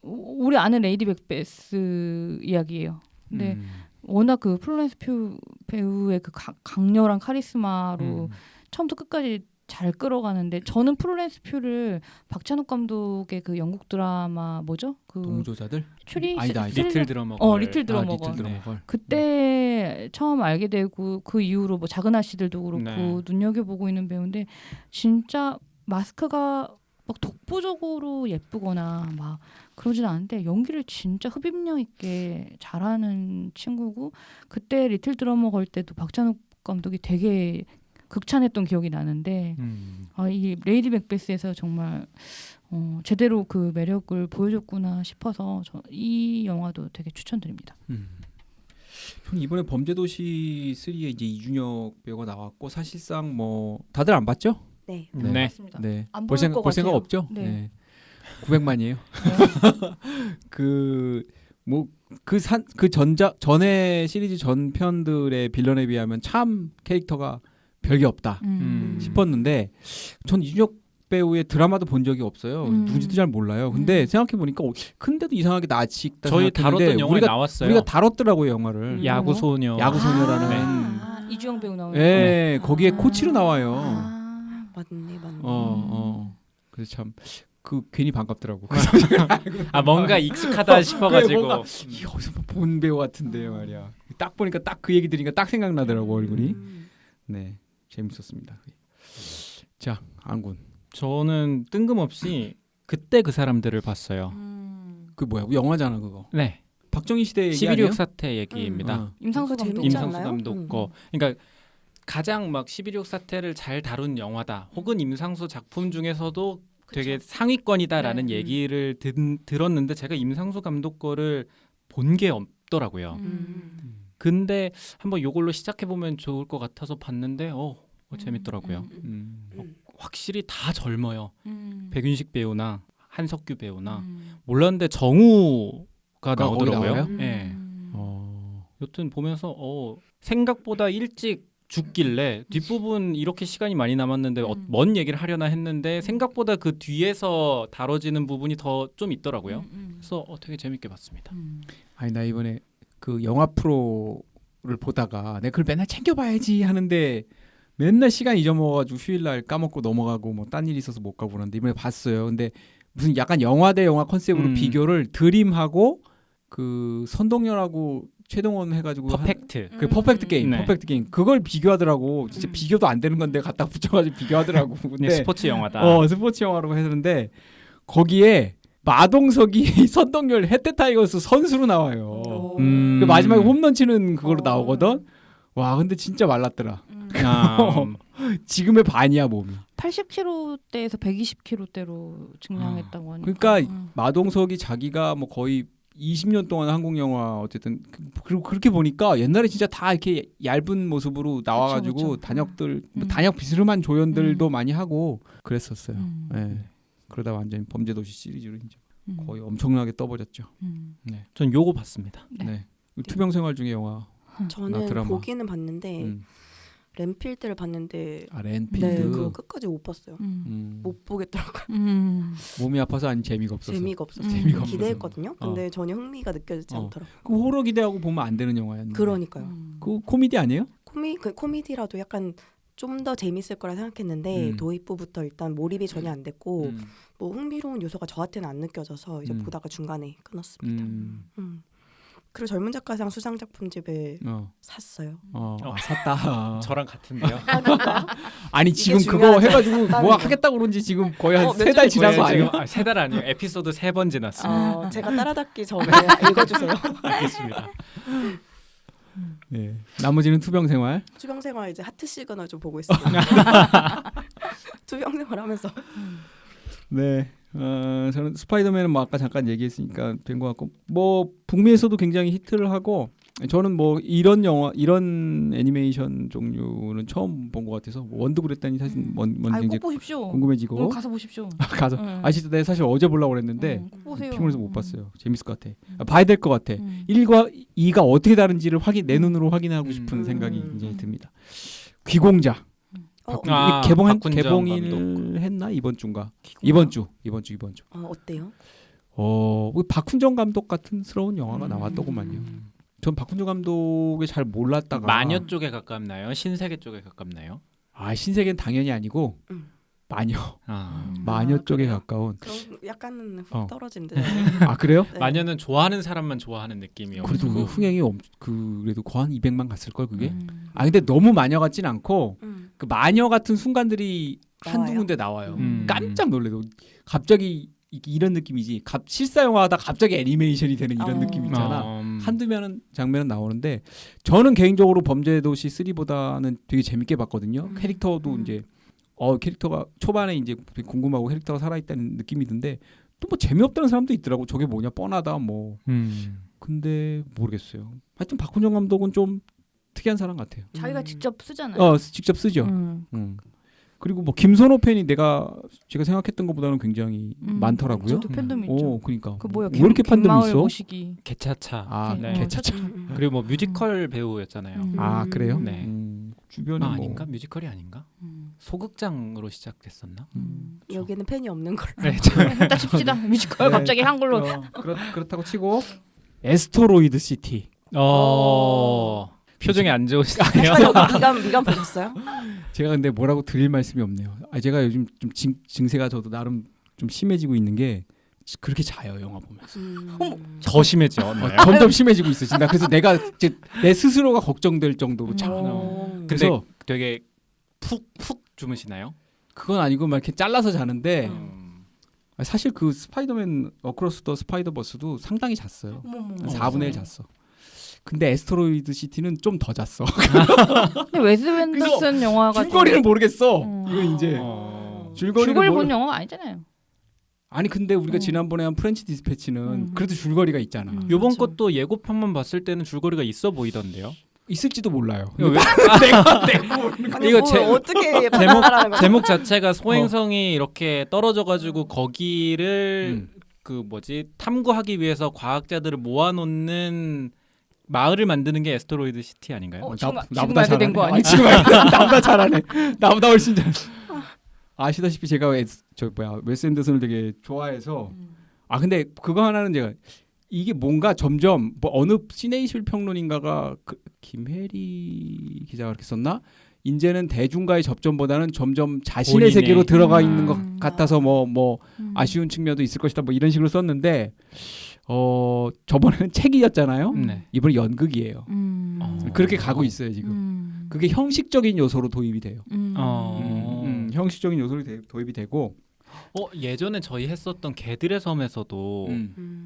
우리 아는 레이디 맥베스 이야기예요. 근데 워낙 그 플로렌스 퓨 배우의 그 강렬한 카리스마로 처음부터 끝까지 잘 끌어가는데 저는 플로렌스 퓨를 박찬욱 감독의 그 영국 드라마 뭐죠? 그 동조자들? 추리 아니다. 리틀 드러머. 리틀 드러머걸. 리틀 드러머걸. 그때 처음 알게 되고 그 이후로 뭐 작은 아씨들도 그렇고 네. 눈여겨보고 있는 배우인데 진짜 마스크가 막 독보적으로 예쁘거나 막 그러진 않은데 연기를 진짜 흡입력 있게 잘하는 친구고 그때 리틀 드러머 걸 때도 박찬욱 감독이 되게 극찬했던 기억이 나는데 이 레이디 맥베스에서 정말 제대로 그 매력을 보여줬구나 싶어서 이 영화도 되게 추천드립니다. 저는 이번에 범죄도시 3에 이제 이준혁 배우가 나왔고 사실상 뭐 다들 안 봤죠? 네. 네. 네. 맞습니다. 네. 안 볼 볼 생각, 것 볼 생각 같아요. 없죠? 네. 900만이에요. 전에 시리즈 전편들의 빌런에 비하면 참 캐릭터가 별게 없다 싶었는데 전 이준혁 배우의 드라마도 본 적이 없어요. 누군지도 잘 몰라요. 근데 생각해 보니까 근데도 이상하게 낯이 익다 저희 생각했는데 다뤘던 영화에 나왔어요. 우리가 다뤘더라고요 영화를. 야구소녀. 야구소녀라는. 이주영 배우 나오는. 예, 거기에 코치로 나와요. 맞네. 그래서 참 그 괜히 반갑더라고. 뭔가 익숙하다 싶어가지고. 뭔가 어디서 본 배우 같은데 말이야. 딱 보니까 딱 그 얘기 들으니까 딱 생각나더라고 얼굴이. 네, 재밌었습니다. 자, 안군. 저는 뜬금없이 그때 그 사람들을 봤어요. 그 뭐야? 영화잖아 그거. 네. 박정희 시대 얘기 11.6 아니에요? 사태 얘기입니다. 어. 임상수 그거 감독. 재밌지 임상수 않나요? 감독 거. 그러니까 가장 막 11.6 사태를 잘 다룬 영화다. 혹은 임상수 작품 중에서도 되게 상위권이다라는 네. 얘기를 들었는데 제가 임상수 감독 거를 본 게 없더라고요. 근데 한번 요걸로 시작해 보면 좋을 것 같아서 봤는데 재밌더라고요. 확실히 다 젊어요. 백윤식 배우나 한석규 배우나 몰랐는데 정우가 나오더라고요. 나와요? 네. 여튼 보면서 생각보다 일찍 죽길래 뒷부분 이렇게 시간이 많이 남았는데 뭔 얘기를 하려나 했는데 생각보다 그 뒤에서 다뤄지는 부분이 더 좀 있더라고요. 그래서 되게 재밌게 봤습니다. 아니 나 이번에 그 영화 프로를 보다가 내가 그걸 맨날 챙겨봐야지 하는데 맨날 시간 잊어먹어가지고 휴일날 까먹고 넘어가고 뭐 딴 일 있어서 못 가고 그러는데 이번에 봤어요. 근데 무슨 약간 영화 대 영화 컨셉으로 비교를 드림하고 그 선동열하고 최동원 해가지고 퍼펙트. 그 퍼펙트 게임, 네. 퍼펙트 게임 그걸 비교하더라고. 진짜 비교도 안 되는 건데 갖다 붙여가지고 비교하더라고. 근데 스포츠 영화다. 스포츠 영화라고 했는데 거기에 마동석이 선동열 햇대 타이거스 선수로 나와요. 그 마지막에 홈런 치는 그거로 나오거든. 와 근데 진짜 말랐더라. 지금의 반이야 몸이. 80kg대에서 120kg대로 증량했다고 하니까. 그러니까 마동석이 자기가 뭐 거의 20년 동안 한국 영화 어쨌든 그리고 그렇게 보니까 옛날에 진짜 다 이렇게 얇은 모습으로 나와가지고 그쵸. 단역들 단역 비스름한 조연들도 많이 하고 그랬었어요. 네. 그러다 완전히 범죄도시 시리즈로 이제 거의 엄청나게 떠버렸죠. 네. 전 요거 봤습니다. 네. 투병생활 중에 영화. 저는 드라마. 보기는 봤는데 렌필드를 봤는데 렌필드. 네, 그거 끝까지 못 봤어요. 못 보겠더라고요. 몸이 아파서 아니 재미가 없어서. 재미가 없어서 재미가 없어서. 기대했거든요. 근데 전혀 흥미가 느껴지지 않더라고요. 그 호러 기대하고 보면 안 되는 영화였는데. 그러니까요. 그 코미디 아니에요? 코미디라도 약간 좀 더 재밌을 거라 생각했는데 도입부부터 일단 몰입이 전혀 안 됐고 뭐 흥미로운 요소가 저한테는 안 느껴져서 이제 보다가 중간에 끊었습니다. 그리고 젊은 작가상 수상 작품집을 샀어요. 샀다. 저랑 같은데요. 아니 지금 이게 그거 중요하지. 해가지고 뭐 하겠다고 그런지 지금 거의 한 3달 지난 거 아니에요? 3달 아니에요. 에피소드 3번 지났어요. 제가 따라잡기 전에 읽어주세요. 알겠습니다. 네. 나머지는 투병생활. 투병생활 이제 하트 시그널 좀 보고 있어요. 투병생활 하면서. 네. 저는 스파이더맨은 뭐 아까 잠깐 얘기했으니까 된 것 같고 뭐 북미에서도 굉장히 히트를 하고 저는 뭐 이런 영화 이런 애니메이션 종류는 처음 본 것 같아서 원도 그랬다니 사실 뭔지 꼭 보십시오. 궁금해지고 가서 보십시오. 가서 진짜 내가 사실 어제 보려고 그랬는데 꼭 보세요. 피곤해서 못 봤어요. 재밌을 것 같아. 봐야 될 것 같아. 1과 2가 어떻게 다른지를 내 눈으로 확인하고 싶은 생각이 굉장히 듭니다. 귀공자. 개봉일 했나 이번 주인가? 이번 주. 어때요? 박훈정 감독 같은스러운 영화가 나왔더구만요. 전 박훈정 감독을 잘 몰랐다가 마녀 쪽에 가깝나요? 신세계 쪽에 가깝나요? 아 신세계는 당연히 아니고 마녀 마녀 쪽에 그래요? 가까운. 그럼 약간은 어. 떨어진데. 아 그래요? 네. 마녀는 좋아하는 사람만 좋아하는 느낌이요. 그래도 그 고 흥행이 그래도 거의 한 200만 갔을 걸 그게. 아 근데 너무 마녀 같진 않고 그 마녀 같은 순간들이 한두 나와요? 군데 나와요. 음. 깜짝 놀래도 갑자기 이런 느낌이지. 실사 영화하다 갑자기 애니메이션이 되는 이런 느낌 있잖아. 한두 장면은 나오는데 저는 개인적으로 범죄도시 3보다는 되게 재밌게 봤거든요. 캐릭터도 이제 캐릭터가 초반에 이제 되게 궁금하고 캐릭터가 살아있다는 느낌이 드는데 또 뭐 재미없다는 사람도 있더라고. 저게 뭐냐 뻔하다 뭐. 근데 모르겠어요. 하여튼 박훈정 감독은 좀 특이한 사람 같아요. 자기가 직접 쓰잖아요. 직접 쓰죠. 그리고 뭐 김선호 팬이 제가 생각했던 것보다는 굉장히 많더라고요. 저도 팬덤 있죠. 그러니까. 그 뭐야? 왜 이렇게 팬덤이 갯마을 있어? 모시기. 개차차. 아, 네. 개차차. 그리고 뭐 뮤지컬 배우였잖아요. 아, 그래요? 네. 주변에 뭐 아닌가? 뮤지컬이 아닌가? 소극장으로 시작됐었나? 여기는 팬이 없는 걸로. 네. 일단 칩시다. 뮤지컬 네. 갑자기 한글로. 그렇다고 치고 에스토로이드 시티. 표정이 안 좋으시네요. 미간 보셨어요? 제가 근데 뭐라고 드릴 말씀이 없네요. 제가 요즘 좀 증세가 저도 나름 좀 심해지고 있는 게 그렇게 자요 영화 보면서. 더 심해졌나요? 점점 심해지고 있어. 진짜 그래서 내가 이제 내 스스로가 걱정될 정도로 자. 근데 그래서 되게 푹 주무시나요? 그건 아니고 막 이렇게 잘라서 자는데 사실 그 스파이더맨 어크로스 더 스파이더버스도 상당히 잤어요. 4분의 1 잤어. 근데 에스토로이드 시티는 좀 더 잤어. 근데 웨스 앤더슨 영화가 줄거리를 모르겠어. 이거 이제 줄거리 본 영화가 아니잖아요. 아니 근데 우리가 지난번에 한 프렌치 디스패치는 그래도 줄거리가 있잖아. 요번 것도 예고편만 봤을 때는 줄거리가 있어 보이던데요. 있을지도 몰라요. 아니, 이거 어떻게 판단하라는 거야? 제목 자체가 소행성이 이렇게 떨어져가지고 거기를 그 탐구하기 위해서 과학자들을 모아놓는 마을을 만드는 게 에스토로이드 시티 아닌가요? 지금 알게 된 거 아니야? 지금 나보다 잘하네. 나보다 훨씬 잘. 아시다시피 제가 웨스 앤더슨을 되게 좋아해서 근데 그거 하나는 제가 이게 뭔가 점점 어느 시네이실 평론인가가 김혜리 기자가 그렇게 썼나? 이제는 대중과의 접점보다는 점점 자신의 본인의. 세계로 들어가 있는 것 같아서 아쉬운 측면도 있을 것이다 이런 식으로 썼는데 저번에는 책이었잖아요. 이번에 연극이에요. 그렇게 가고 있어요 지금. 그게 형식적인 요소로 도입이 돼요. 형식적인 요소로 도입이 되고 예전에 저희 했었던 개들의 섬에서도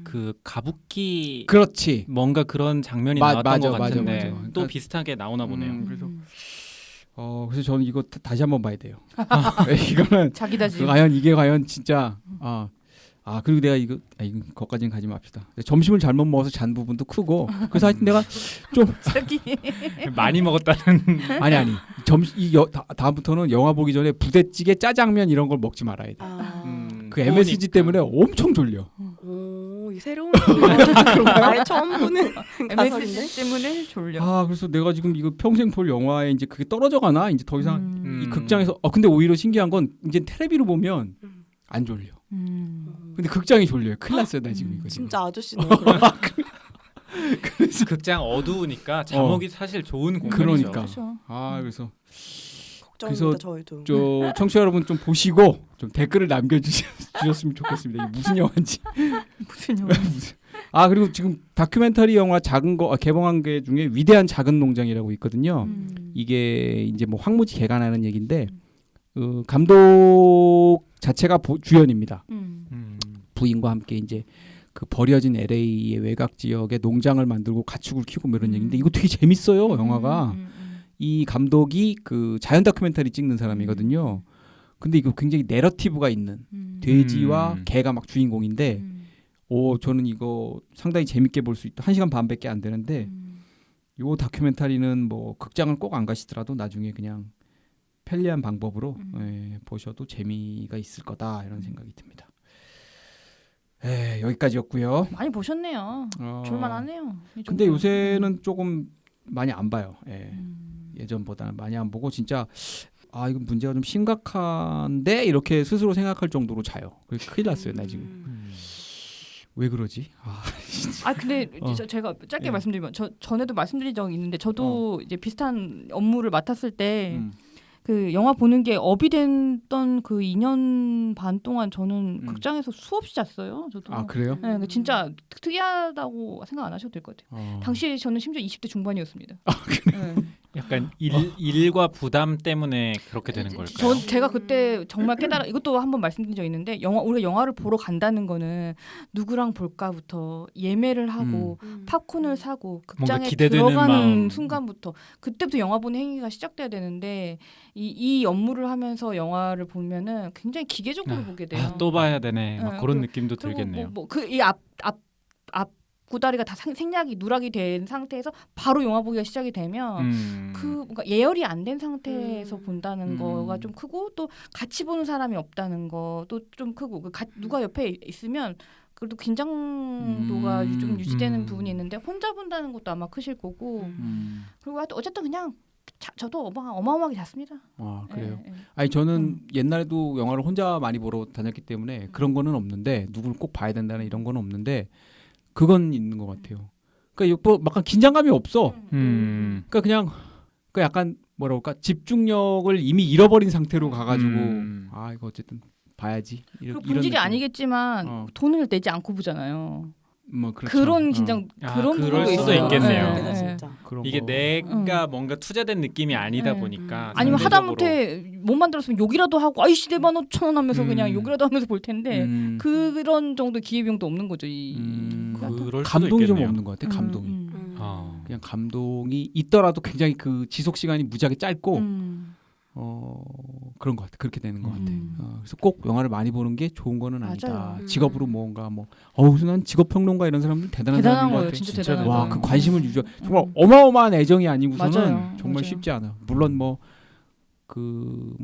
그 가부키 그렇지. 뭔가 그런 장면이 나왔던 것 같은데 맞아. 또 비슷하게 나오나 보네요. 그래서 저는 이거 다시 한번 봐야 돼요. 이거는 자기다 지금. 이게 과연 진짜 그리고 내가 이거 거기까지는 가지 맙시다. 점심을 잘못 먹어서 잔 부분도 크고 그래서 하여튼 내가 좀 많이 먹었다는 아니 다음부터는 영화 보기 전에 부대찌개 짜장면 이런 걸 먹지 말아야 돼. 그 MSG 때문에 엄청 졸려. 이 새로운 나의 처음 보는 가설인데. MSG 때문에 졸려. 그래서 내가 지금 이거 평생 볼 영화에 이제 그게 떨어져 가나? 이제 더 이상 이 극장에서 근데 오히려 신기한 건 이제 텔레비로 보면 안 졸려. 근데 극장이 졸려요. 큰일 났어요, 나 지금 이거. 진짜 아저씨네. 그래서 극장 어두우니까 자목이 사실 좋은 공간이죠. 그러니까. 그래서 걱정입니다. 저희도. 저 청취자 여러분 좀 보시고 좀 댓글을 남겨주셨으면 좋겠습니다. 이게 무슨 영화인지. 무슨 영화? 그리고 지금 다큐멘터리 영화 작은 거 개봉한 게 중에 위대한 작은 농장이라고 있거든요. 이게 이제 황무지 개간하는 얘기인데 감독 자체가 주연입니다. 부인과 함께 이제 그 버려진 LA의 외곽 지역에 농장을 만들고 가축을 키우고 이런 얘기인데 이거 되게 재밌어요. 영화가. 이 감독이 그 자연 다큐멘터리 찍는 사람이거든요. 근데 이거 굉장히 내러티브가 있는 돼지와 개가 막 주인공인데 저는 이거 상당히 재밌게 볼 수 있다. 1시간 반밖에 안 되는데 요 다큐멘터리는 극장을 꼭 안 가시더라도 나중에 그냥 편리한 방법으로 보셔도 재미가 있을 거다 이런 생각이 듭니다. 여기까지였고요. 많이 보셨네요. 줄만하네요. 근데 요새는 조금 많이 안 봐요. 예전보다는 많이 안 보고 진짜 이거 문제가 좀 심각한데 이렇게 스스로 생각할 정도로 자요. 큰일 났어요, 나 지금. 왜 그러지? 근데 제가 짧게 말씀드리면 전에도 말씀드린 적이 있는데 저도 이제 비슷한 업무를 맡았을 때 그 영화 보는 게 업이 됐던 그 2년 반 동안 저는 극장에서 수없이 잤어요. 저도. 아 그래요? 네, 진짜 특이하다고 생각 안 하셔도 될 것 같아요. 당시에 저는 심지어 20대 중반이었습니다. 아 그래요? 네. 약간 일과 부담 때문에 그렇게 되는 걸까요? 제가 그때 정말 깨달아 이것도 한번 말씀드린 적 있는데 우리가 영화를 보러 간다는 거는 누구랑 볼까부터 예매를 하고 팝콘을 사고 극장에 기대되는 들어가는 마음. 순간부터 그때부터 영화 보는 행위가 시작돼야 되는데 이 업무를 하면서 영화를 보면은 굉장히 기계적으로 보게 돼요. 또 봐야 되네. 막 네, 그런 느낌도 그리고 들겠네요. 이 앞 구다리가 다 생략이 누락이 된 상태에서 바로 영화 보기가 시작이 되면 그 뭔가 예열이 안 된 상태에서 본다는 거가 좀 크고 또 같이 보는 사람이 없다는 것도 좀 크고 누가 옆에 있으면 그래도 긴장도가 좀 유지되는 부분이 있는데 혼자 본다는 것도 아마 크실 거고 그리고 어쨌든 그냥 저도 어마어마하게 잤습니다. 아 그래요? 예, 예. 아니 저는 옛날에도 영화를 혼자 많이 보러 다녔기 때문에 그런 거는 없는데 누구를 꼭 봐야 된다는 이런 건 없는데 그건 있는 것 같아요. 그러니까 뭐 약간 긴장감이 없어. 그러니까 그냥 그 약간 뭐라 그럴까 집중력을 이미 잃어버린 상태로 가가지고 아 이거 어쨌든 봐야지. 그리고 본질이 느낌. 아니겠지만 돈을 내지 않고 보잖아요. 뭐 그렇죠. 그런 긴장 그런 그럴 부분도 수도 있어요. 있겠네요. 네, 네. 진짜. 그런 이게 거. 내가 뭔가 투자된 느낌이 아니다 보니까 아니면 상대적으로 하다못해 못 만들었으면 욕이라도 하고 아이씨 45,000원 하면서 그냥 욕이라도 하면서 볼 텐데 그런 정도 기회비용도 없는 거죠. 그럴 수도 감동이 좀 있겠네요. 없는 것 같아. 감동이. 아. 그냥 감동이 있더라도 굉장히 그 지속 시간이 무지하게 짧고 그런 것 같아. 그렇게 되는 것 같아. 그래서 꼭 영화를 많이 보는 게 좋은 거는 아니다. 맞아요. 직업으로 뭔가 난 직업 평론가 이런 사람들 대단한 사람인 것 거예요. 같아. 진짜 대단한 와, 거예요. 그 관심을 유지. 정말 어마어마한 애정이 아니고서는 맞아요. 정말 맞아요. 쉽지 않아. 물론 뭐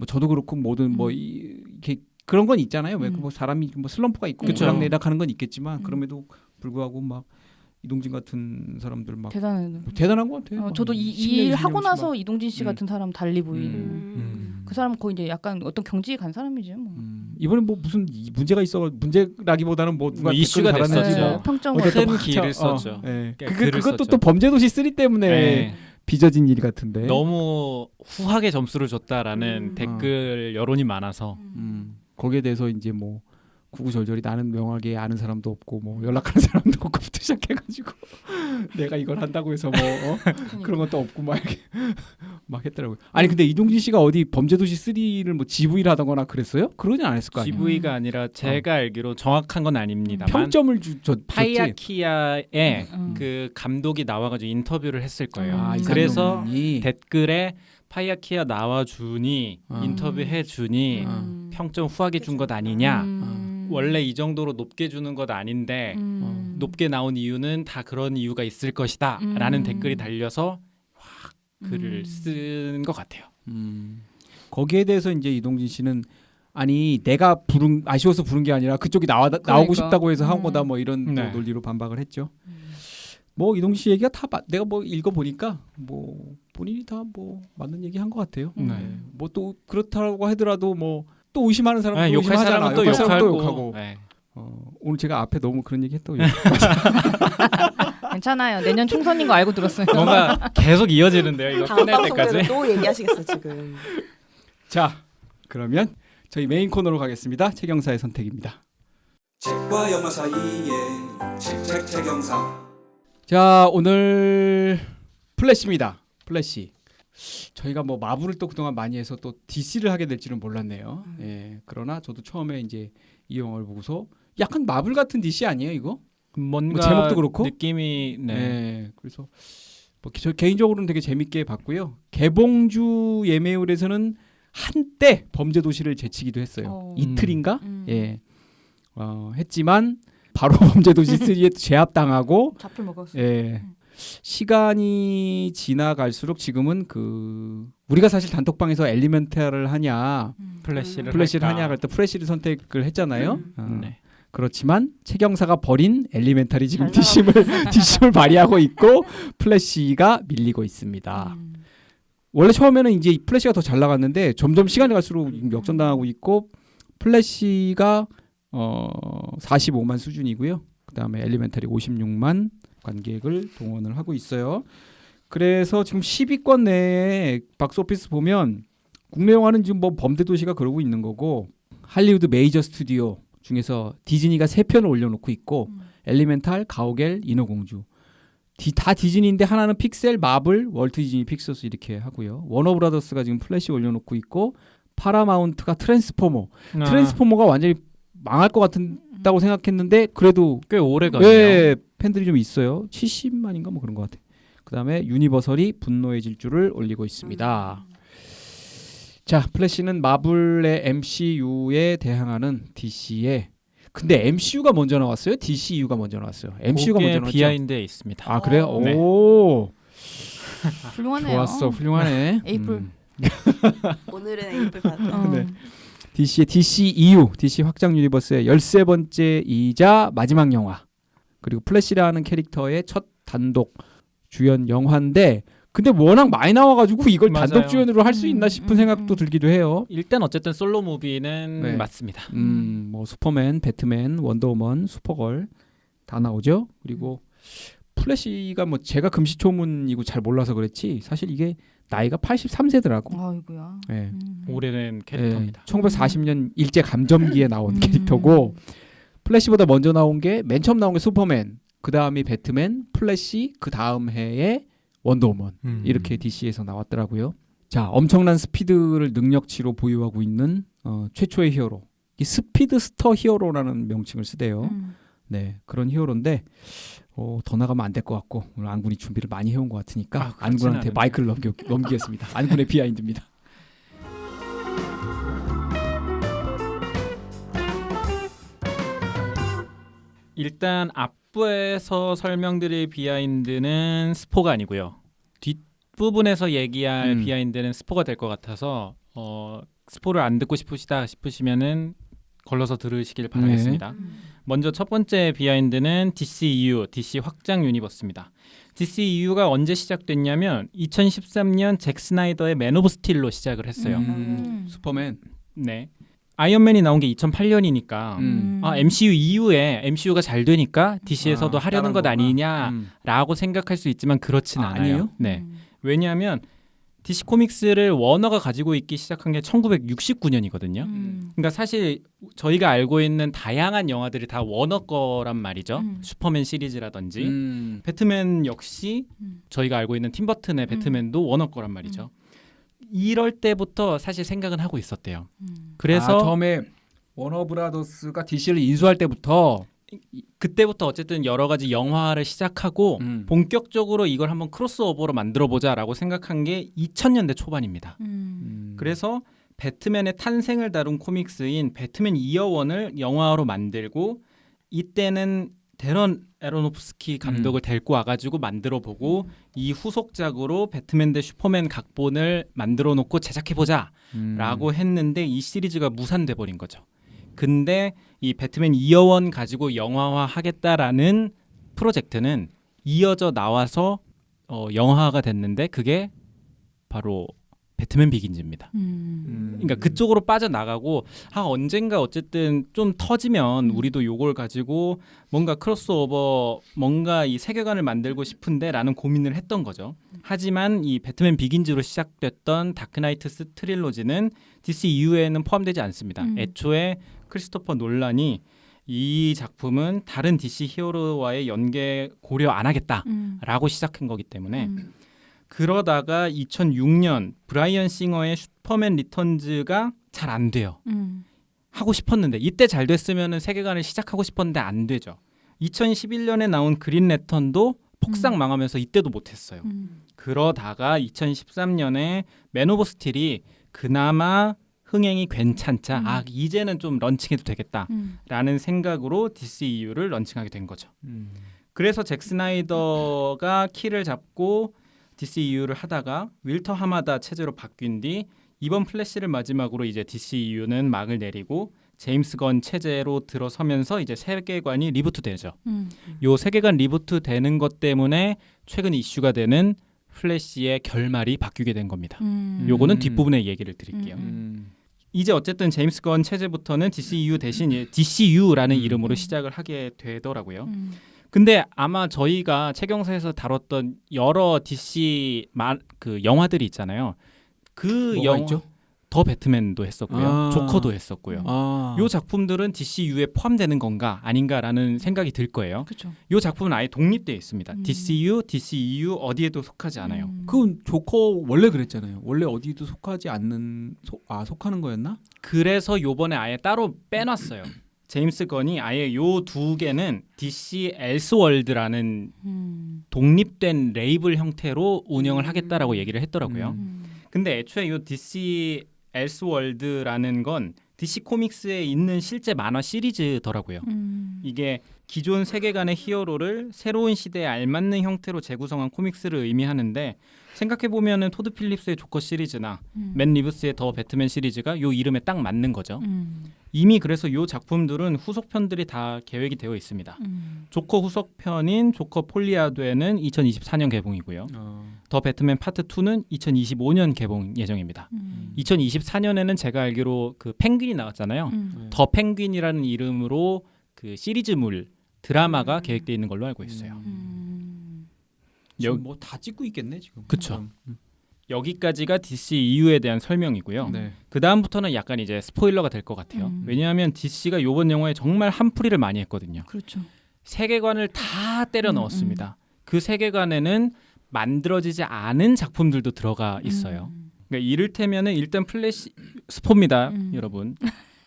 저도 그렇고 모든 이렇게 그런 건 있잖아요. 왜 뭐 사람이 뭐 슬럼프가 있고 그쵸. 오락내락하는 건 있겠지만 그럼에도 불구하고 막 이동진 같은 사람들 막 대단한 것 같아요. 저도 이 10년, 일 20년 하고 나서 막. 이동진 씨 같은 사람 달리 보이는 그 사람 거의 이제 약간 어떤 경지에 간 사람이죠. 뭐. 이번에 뭐 무슨 문제가 있어 문제라기보다는 뭐 누가 뭐 이슈가 댓글 달았는지 됐었죠. 뭐 평점을 어쨌든 큰 막 기회를 썼죠. 예. 글을 그것도 썼죠. 또 범죄도시 3 때문에 네. 빚어진 일 같은데. 너무 후하게 점수를 줬다라는 댓글 여론이 많아서 거기에 대해서 이제 뭐 구구절절히 나는 명확하게 아는 사람도 없고 뭐 연락하는 사람도 없고부터 시작해가지고 내가 이걸 한다고 해서 뭐 그런 것도 없고 막 이렇게 막 했더라고요. 아니 근데 이동진 씨가 어디 범죄도시 3를 뭐 GV를 하던거나 그랬어요? 그러진 않았을 거 아니에요. GV가 아니라 제가 알기로 정확한 건 아닙니다만 평점을 줬지. 파이아키아의 그 감독이 나와가지고 인터뷰를 했을 거예요. 아, 이 그래서 감독이? 댓글에 파이아키아 나와주니 인터뷰해주니 평점 후하게 준 것 아니냐. 원래 이 정도로 높게 주는 것 아닌데 높게 나온 이유는 다 그런 이유가 있을 것이다 라는 댓글이 달려서 확 글을 쓴 것 같아요. 거기에 대해서 이제 이동진 씨는 아니 내가 아쉬워서 부른 게 아니라 그쪽이 나오고 싶다고 해서 한 거다 뭐 이런 또 네. 논리로 반박을 했죠. 뭐 이동진 씨 얘기가 다 내가 뭐 읽어보니까 뭐 본인이 다 뭐 맞는 얘기 한 것 같아요. 뭐 또 그렇다고 하더라도 뭐 또 의심하는 사람은 또 욕할 의심하잖아. 사람은 또 욕할 사람은 또 욕하고. 네. 오늘 제가 앞에 너무 그런 얘기 했다고 괜찮아요. 내년 총선인 거 알고 들었어요. 뭔가 계속 이어지는데요. 이거 다음 끝날 방송 때는 때까지. 또 얘기하시겠어 지금. 자 그러면 저희 메인 코너로 가겠습니다. 최경사의 선택입니다. 책과 영화 사이에 책영사. 자 오늘 플래시입니다. 플래시. 저희가 뭐 마블을 또 그동안 많이 해서 또 DC를 하게 될지는 몰랐네요. 예, 그러나 저도 처음에 이제 이 영화를 보고서 약간 마블 같은 DC 아니에요 이거? 뭔가 뭐 제목도 그렇고 느낌이 네. 그래서 뭐 저 개인적으로는 되게 재밌게 봤고요. 개봉주 예매율에서는 한때 범죄도시를 제치기도 했어요. 이틀인가? 예, 했지만 바로 범죄도시 3에 제압당하고 잡힐 먹었어요. 예. 시간이 지나갈수록 지금은 우리가 사실 단톡방에서 엘리멘탈을 하냐 플래시를 하냐 할 때 플래시를 선택을 했잖아요. 네. 그렇지만 최경사가 버린 엘리멘탈이 지금 뒷심을 발휘하고 있고 플래시가 밀리고 있습니다. 원래 처음에는 이제 플래시가 더 잘 나갔는데 점점 시간이 갈수록 역전당하고 있고 플래시가 45만 수준이고요. 그다음에 엘리멘탈이 56만 관객을 동원을 하고 있어요. 그래서 지금 10위권 내에 박스오피스 보면 국내 영화는 지금 뭐 범죄도시가 그러고 있는 거고 할리우드 메이저 스튜디오 중에서 디즈니가 3편을 올려놓고 있고 엘리멘탈, 가오갤, 인어공주 다 디즈니인데 하나는 픽셀, 마블, 월트 디즈니 픽처스 이렇게 하고요. 워너브라더스가 지금 플래시 올려놓고 있고 파라마운트가 트랜스포머가 완전히 망할 것 같다고 생각했는데 그래도 꽤 오래 가네요. 예, 팬들이 좀 있어요. 70만인가 뭐 그런 것 같아. 그다음에 유니버설이 분노의 질주를 올리고 있습니다. 자, 플래시는 마블의 MCU에 대항하는 DC의 근데 MCU가 먼저 나왔어요? DCU가 먼저 나왔어요? MCU가 먼저 나왔죠? 비하인드에 있습니다. 아 그래요? 네. 오 훌륭하네요. 좋았어, 훌륭하네. 에이플. 오늘은 에이플 받았다. 네. DC의 DCEU, DC 확장 유니버스의 13번째이자 마지막 영화. 그리고 플래시라는 캐릭터의 첫 단독 주연 영화인데 근데 워낙 많이 나와가지고 이걸 맞아요. 단독 주연으로 할 수 있나 싶은 생각도 들기도 해요. 일단 어쨌든 솔로 무비는 네. 맞습니다. 뭐 슈퍼맨, 배트맨, 원더우먼, 슈퍼걸 다 나오죠. 그리고 플래시가 뭐 제가 금시초문이고 잘 몰라서 그랬지 사실 이게 나이가 83세더라고. 아이고야. 네. 오래된 캐릭터입니다. 1940년 일제 감점기에 나온 캐릭터고 플래시보다 먼저 나온 게 맨 처음 나온 게 슈퍼맨, 그 다음이 배트맨, 플래시, 그 다음 해에 원더우먼 이렇게 DC에서 나왔더라고요. 자, 엄청난 스피드를 능력치로 보유하고 있는 최초의 히어로. 이 스피드스터 히어로라는 명칭을 쓰대요. 네, 그런 히어로인데 더 나가면 안 될 것 같고 오늘 안군이 준비를 많이 해온 것 같으니까 안군한테 않은데. 마이크를 넘기겠습니다. 안군의 비하인드입니다. 일단 앞부에서 설명드릴 비하인드는 스포가 아니고요. 뒷부분에서 얘기할 비하인드는 스포가 될 것 같아서 스포를 안 듣고 싶으시면은 걸러서 들으시길 바라겠습니다. 먼저 첫 번째 비하인드는 DCEU, DC 확장 유니버스입니다. DCEU가 언제 시작됐냐면 2013년 잭 스나이더의 맨 오브 스틸로 시작을 했어요. 슈퍼맨. 네. 아이언맨이 나온 게 2008년이니까 MCU 이후에 MCU가 잘 되니까 DC에서도 하려는 것 아니냐라고 생각할 수 있지만 그렇진 않아요. 아니에요? 네. 왜냐하면 DC 코믹스를 워너가 가지고 있기 시작한 게 1969년이거든요. 그러니까 사실 저희가 알고 있는 다양한 영화들이 다 워너 거란 말이죠. 슈퍼맨 시리즈라든지 배트맨 역시 저희가 알고 있는 팀 버튼의 배트맨도 워너 거란 말이죠. 이럴 때부터 사실 생각은 하고 있었대요. 그래서 처음에 워너브라더스가 DC를 인수할 때부터 그때부터 어쨌든 여러 가지 영화를 시작하고 본격적으로 이걸 한번 크로스오버로 만들어보자라고 생각한 게 2000년대 초반입니다. 그래서 배트맨의 탄생을 다룬 코믹스인 배트맨 이어원을 영화로 만들고 이때는 데런 에로노프스키 감독을 데리고 와가지고 만들어보고 이 후속작으로 배트맨 대 슈퍼맨 각본을 만들어놓고 제작해보자라고 했는데 이 시리즈가 무산돼 버린 거죠. 근데 이 배트맨 이어원 가지고 영화화 하겠다라는 프로젝트는 이어져 나와서 영화가 됐는데 그게 바로 배트맨 비긴즈입니다. 그러니까 그쪽으로 빠져나가고 언젠가 어쨌든 좀 터지면 우리도 요걸 가지고 뭔가 크로스오버 뭔가 이 세계관을 만들고 싶은데 라는 고민을 했던 거죠. 하지만 이 배트맨 비긴즈로 시작됐던 다크나이트 트릴로지는 DC 이후에는 포함되지 않습니다. 애초에 크리스토퍼 놀란이 이 작품은 다른 DC 히어로와의 연계 고려 안 하겠다라고 시작한 거기 때문에 그러다가 2006년 브라이언 싱어의 슈퍼맨 리턴즈가 잘 안 돼요. 하고 싶었는데 이때 잘 됐으면 세계관을 시작하고 싶었는데 안 되죠. 2011년에 나온 그린 랜턴도 폭삭 망하면서 이때도 못했어요. 그러다가 2013년에 맨 오브 스틸이 그나마 흥행이 괜찮자 이제는 좀 런칭해도 되겠다라는 생각으로 DCEU를 런칭하게 된 거죠. 그래서 잭 스나이더가 키를 잡고 DCEU를 하다가 윌터 하마다 체제로 바뀐 뒤 이번 플래시를 마지막으로 이제 DCEU는 막을 내리고 제임스 건 체제로 들어서면서 이제 세계관이 리부트되죠. 요 세계관 리부트되는 것 때문에 최근 이슈가 되는 플래시의 결말이 바뀌게 된 겁니다. 요거는 뒷부분에 얘기를 드릴게요. 이제 어쨌든 제임스 건 체제부터는 DCU 대신 DCU라는 이름으로 시작을 하게 되더라고요. 근데 아마 저희가 채경사에서 다뤘던 여러 DC 그 영화들이 있잖아요. 그 뭐가 있죠? 더 배트맨도 했었고요. 조커도 했었고요. 요 작품들은 DCU에 포함되는 건가 아닌가라는 생각이 들 거예요. 그렇죠. 요 작품은 아예 독립되어 있습니다. DCU, DCEU 어디에도 속하지 않아요. 그건 조커 원래 그랬잖아요. 원래 어디도 속하지 않는 속하는 거였나? 그래서 요번에 아예 따로 빼놨어요. 제임스 건이 아예 요 두 개는 DC 엘스월드라는 독립된 레이블 형태로 운영을 하겠다라고 얘기를 했더라고요. 근데 애초에 요 DC 엘스월드라는 건 DC 코믹스에 있는 실제 만화 시리즈더라고요. 이게 기존 세계관의 히어로를 새로운 시대에 알맞는 형태로 재구성한 코믹스를 의미하는데 생각해보면은 토드 필립스의 조커 시리즈나 맨 리브스의 더 배트맨 시리즈가 요 이름에 딱 맞는 거죠. 이미 그래서 요 작품들은 후속편들이 다 계획이 되어 있습니다. 조커 후속편인 조커 폴리아드에는 2024년 개봉이고요. 더 배트맨 파트 2는 2025년 개봉 예정입니다. 2024년에는 제가 알기로 그 펭귄이 나왔잖아요. 더 펭귄이라는 이름으로 그 시리즈물 드라마가 계획되어 있는 걸로 알고 있어요. 지금 뭐 다 찍고 있겠네 지금. 그쵸. 여기까지가 DCEU에 대한 설명이고요. 네. 그 다음부터는 약간 이제 스포일러가 될 것 같아요. 왜냐하면 DC가 이번 영화에 정말 한풀이를 많이 했거든요. 그렇죠. 세계관을 다 때려 넣었습니다. 그 세계관에는 만들어지지 않은 작품들도 들어가 있어요. 그러니까 이를테면은 일단 플래시 스포입니다, 여러분.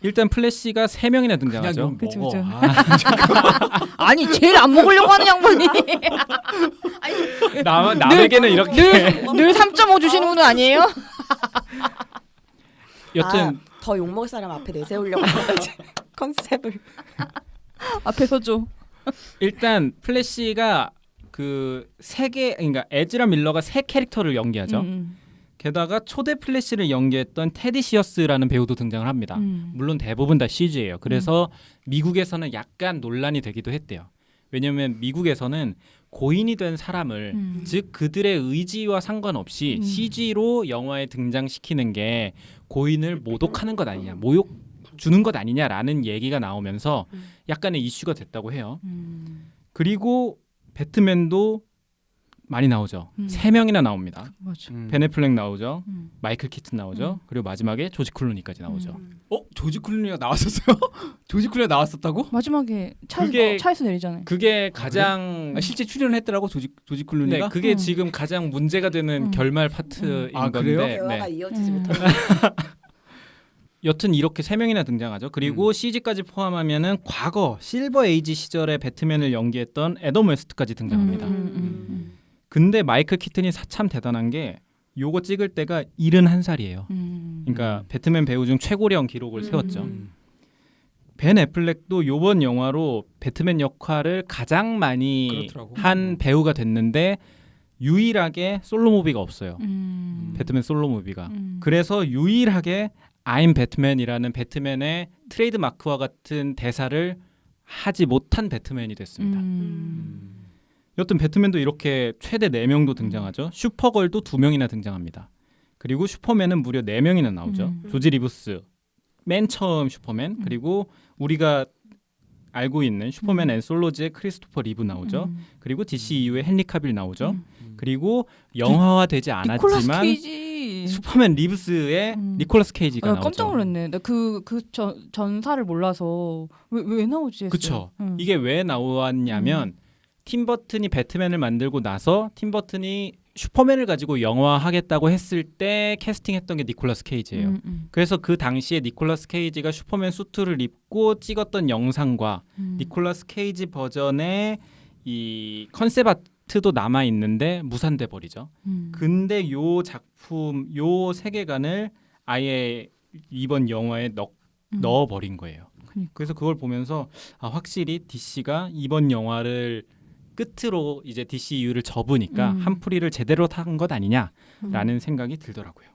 일단 플래시가 3명이나 등장하죠. 그쵸, 먹어. 그쵸. 아니 제일 안 먹으려고 하는 양반이 남에게는 이렇게 늘 3.5 주시는 분은 아니에요? 여튼 더 욕먹을 사람 앞에 내세우려고 하는 거지. 컨셉을. 앞에 서줘. 일단 플래시가 그 그러니까 에즈라 밀러가 3캐릭터를 연기하죠. 게다가 초대 플래시를 연기했던 테디 시어스라는 배우도 등장을 합니다. 물론 대부분 다 CG예요. 그래서 미국에서는 약간 논란이 되기도 했대요. 왜냐하면 미국에서는 고인이 된 사람을 즉 그들의 의지와 상관없이 CG로 영화에 등장시키는 게 고인을 모독하는 것 아니냐, 모욕 주는 것 아니냐라는 얘기가 나오면서 약간의 이슈가 됐다고 해요. 그리고 배트맨도 많이 나오죠. 3명이나 나옵니다. 맞아. 벤 애플렉 나오죠. 마이클 키튼 나오죠. 그리고 마지막에 조지 클루니까지 나오죠. 조지 클루니가 나왔었어요? 조지 클루니가 나왔었다고? 마지막에 그게- 차에서 내리잖아요. 그게 가장 실제 출연을 했더라고 조지 클루니가? 네, 그게 지금 가장 문제가 되는 결말 파트인 아, 건데 그래요? 대화가 네. 이어지지 못하는. 여튼 이렇게 3명이나 등장하죠. 그리고 CG까지 포함하면은 과거 실버 에이지 시절에 배트맨을 연기했던 애덤 웨스트까지 등장합니다. 근데 마이클 키튼이 참 대단한 게 요거 찍을 때가 71살이에요. 그러니까 배트맨 배우 중 최고령 기록을 세웠죠. 벤 애플렉도 요번 영화로 배트맨 역할을 가장 많이 그렇더라고. 한 배우가 됐는데 유일하게 솔로 무비가 없어요. 배트맨 솔로 무비가. 그래서 유일하게 I'm Batman이라는 배트맨의 트레이드 마크와 같은 대사를 하지 못한 배트맨이 됐습니다. 여튼 배트맨도 이렇게 최대 4명도 등장하죠. 슈퍼걸도 2명이나 등장합니다. 그리고 슈퍼맨은 무려 4명이나 나오죠. 조지 리브스, 맨 처음 슈퍼맨, 그리고 우리가 알고 있는 슈퍼맨 앤솔로지의 크리스토퍼 리브 나오죠. 그리고 DCEU의 헨리 카빌 나오죠. 그리고 영화화되지 니콜라스 않았지만 케이지. 슈퍼맨 리브스의 니콜라스 케이지가 나오죠. 깜짝 놀랐네. 나 그 전사를 몰라서 왜 나오지 했어요. 그쵸. 이게 왜 나왔냐면 팀 버튼이 배트맨을 만들고 나서 팀 버튼이 슈퍼맨을 가지고 영화하겠다고 했을 때 캐스팅했던 게 니콜라스 케이지예요. 그래서 그 당시에 니콜라스 케이지가 슈퍼맨 수트를 입고 찍었던 영상과 니콜라스 케이지 버전의 이 컨셉 아트도 남아 있는데 무산돼 버리죠. 근데 요 작품, 요 세계관을 아예 이번 영화에 넣어 버린 거예요. 그래서 그걸 보면서 확실히 DC가 이번 영화를 끝으로 이제 DCU를 접으니까 한풀이를 제대로 탄 것 아니냐라는 생각이 들더라고요.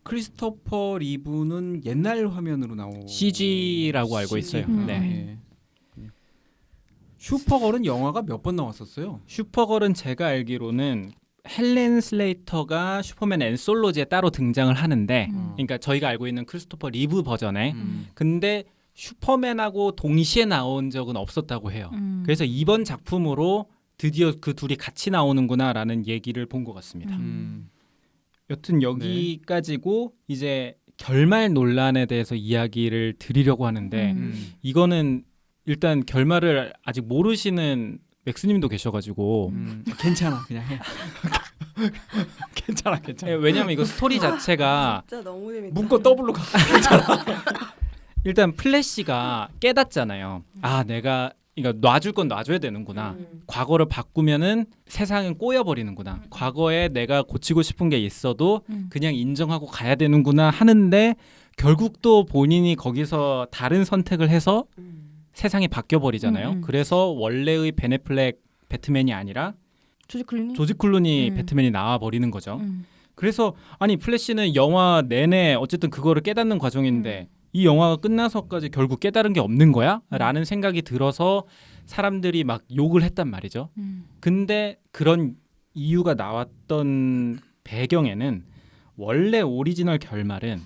크리스토퍼 리브는 옛날 화면으로 CG라고 알고 있어요. 네. 슈퍼걸은 영화가 몇 번 나왔었어요? 슈퍼걸은 제가 알기로는 헬렌 슬레이터가 슈퍼맨 앤솔로지에 따로 등장을 하는데 그러니까 저희가 알고 있는 크리스토퍼 리브 버전에 근데 슈퍼맨하고 동시에 나온 적은 없었다고 해요. 그래서 이번 작품으로 드디어 그 둘이 같이 나오는구나라는 얘기를 본 것 같습니다. 여튼 여기까지고 이제 결말 논란에 대해서 이야기를 드리려고 하는데 이거는 일단 결말을 아직 모르시는 맥스님도 계셔가지고 괜찮아 그냥 해. 괜찮아. 왜냐면 이거 스토리 자체가 진짜 너무 재밌다. 문고 더블로 가. 일단 플래시가 깨닫잖아요. 아 내가 이거 놔줄 건 놔줘야 되는구나. 과거를 바꾸면은 세상은 꼬여버리는구나. 과거에 내가 고치고 싶은 게 있어도 그냥 인정하고 가야 되는구나 하는데 결국 또 본인이 거기서 다른 선택을 해서 세상이 바뀌어버리잖아요. 그래서 원래의 벤 애플렉 배트맨이 아니라 조지 클루니 배트맨이 나와버리는 거죠. 그래서 아니 플래시는 영화 내내 어쨌든 그거를 깨닫는 과정인데 이 영화가 끝나서까지 결국 깨달은 게 없는 거야? 라는 생각이 들어서 사람들이 막 욕을 했단 말이죠. 근데 그런 이유가 나왔던 배경에는 원래 오리지널 결말은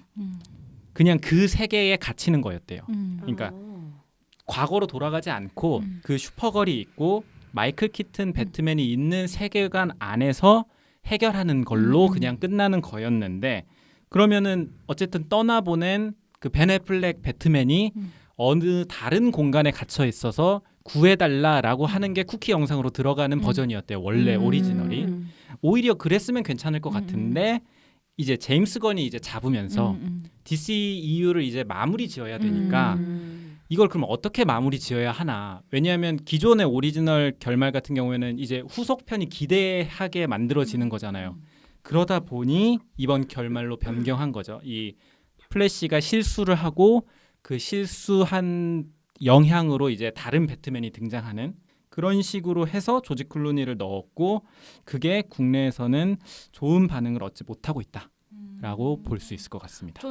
그냥 그 세계에 갇히는 거였대요. 그러니까 과거로 돌아가지 않고 그 슈퍼걸이 있고 마이클 키튼 배트맨이 있는 세계관 안에서 해결하는 걸로 그냥 끝나는 거였는데 그러면은 어쨌든 떠나보낸 그 벤 애플렉 배트맨이 어느 다른 공간에 갇혀 있어서 구해달라라고 하는 게 쿠키 영상으로 들어가는 버전이었대요. 원래 오리지널이. 오히려 그랬으면 괜찮을 것 같은데 이제 제임스 건이 이제 잡으면서 DCEU를 이제 마무리 지어야 되니까 이걸 그럼 어떻게 마무리 지어야 하나. 왜냐하면 기존의 오리지널 결말 같은 경우에는 이제 후속편이 기대하게 만들어지는 거잖아요. 그러다 보니 이번 결말로 변경한 거죠. 이 플래시가 실수를 하고 그 실수한 영향으로 이제 다른 배트맨이 등장하는 그런 식으로 해서 조지 클루니를 넣었고 그게 국내에서는 좋은 반응을 얻지 못하고 있다라고 볼 수 있을 것 같습니다.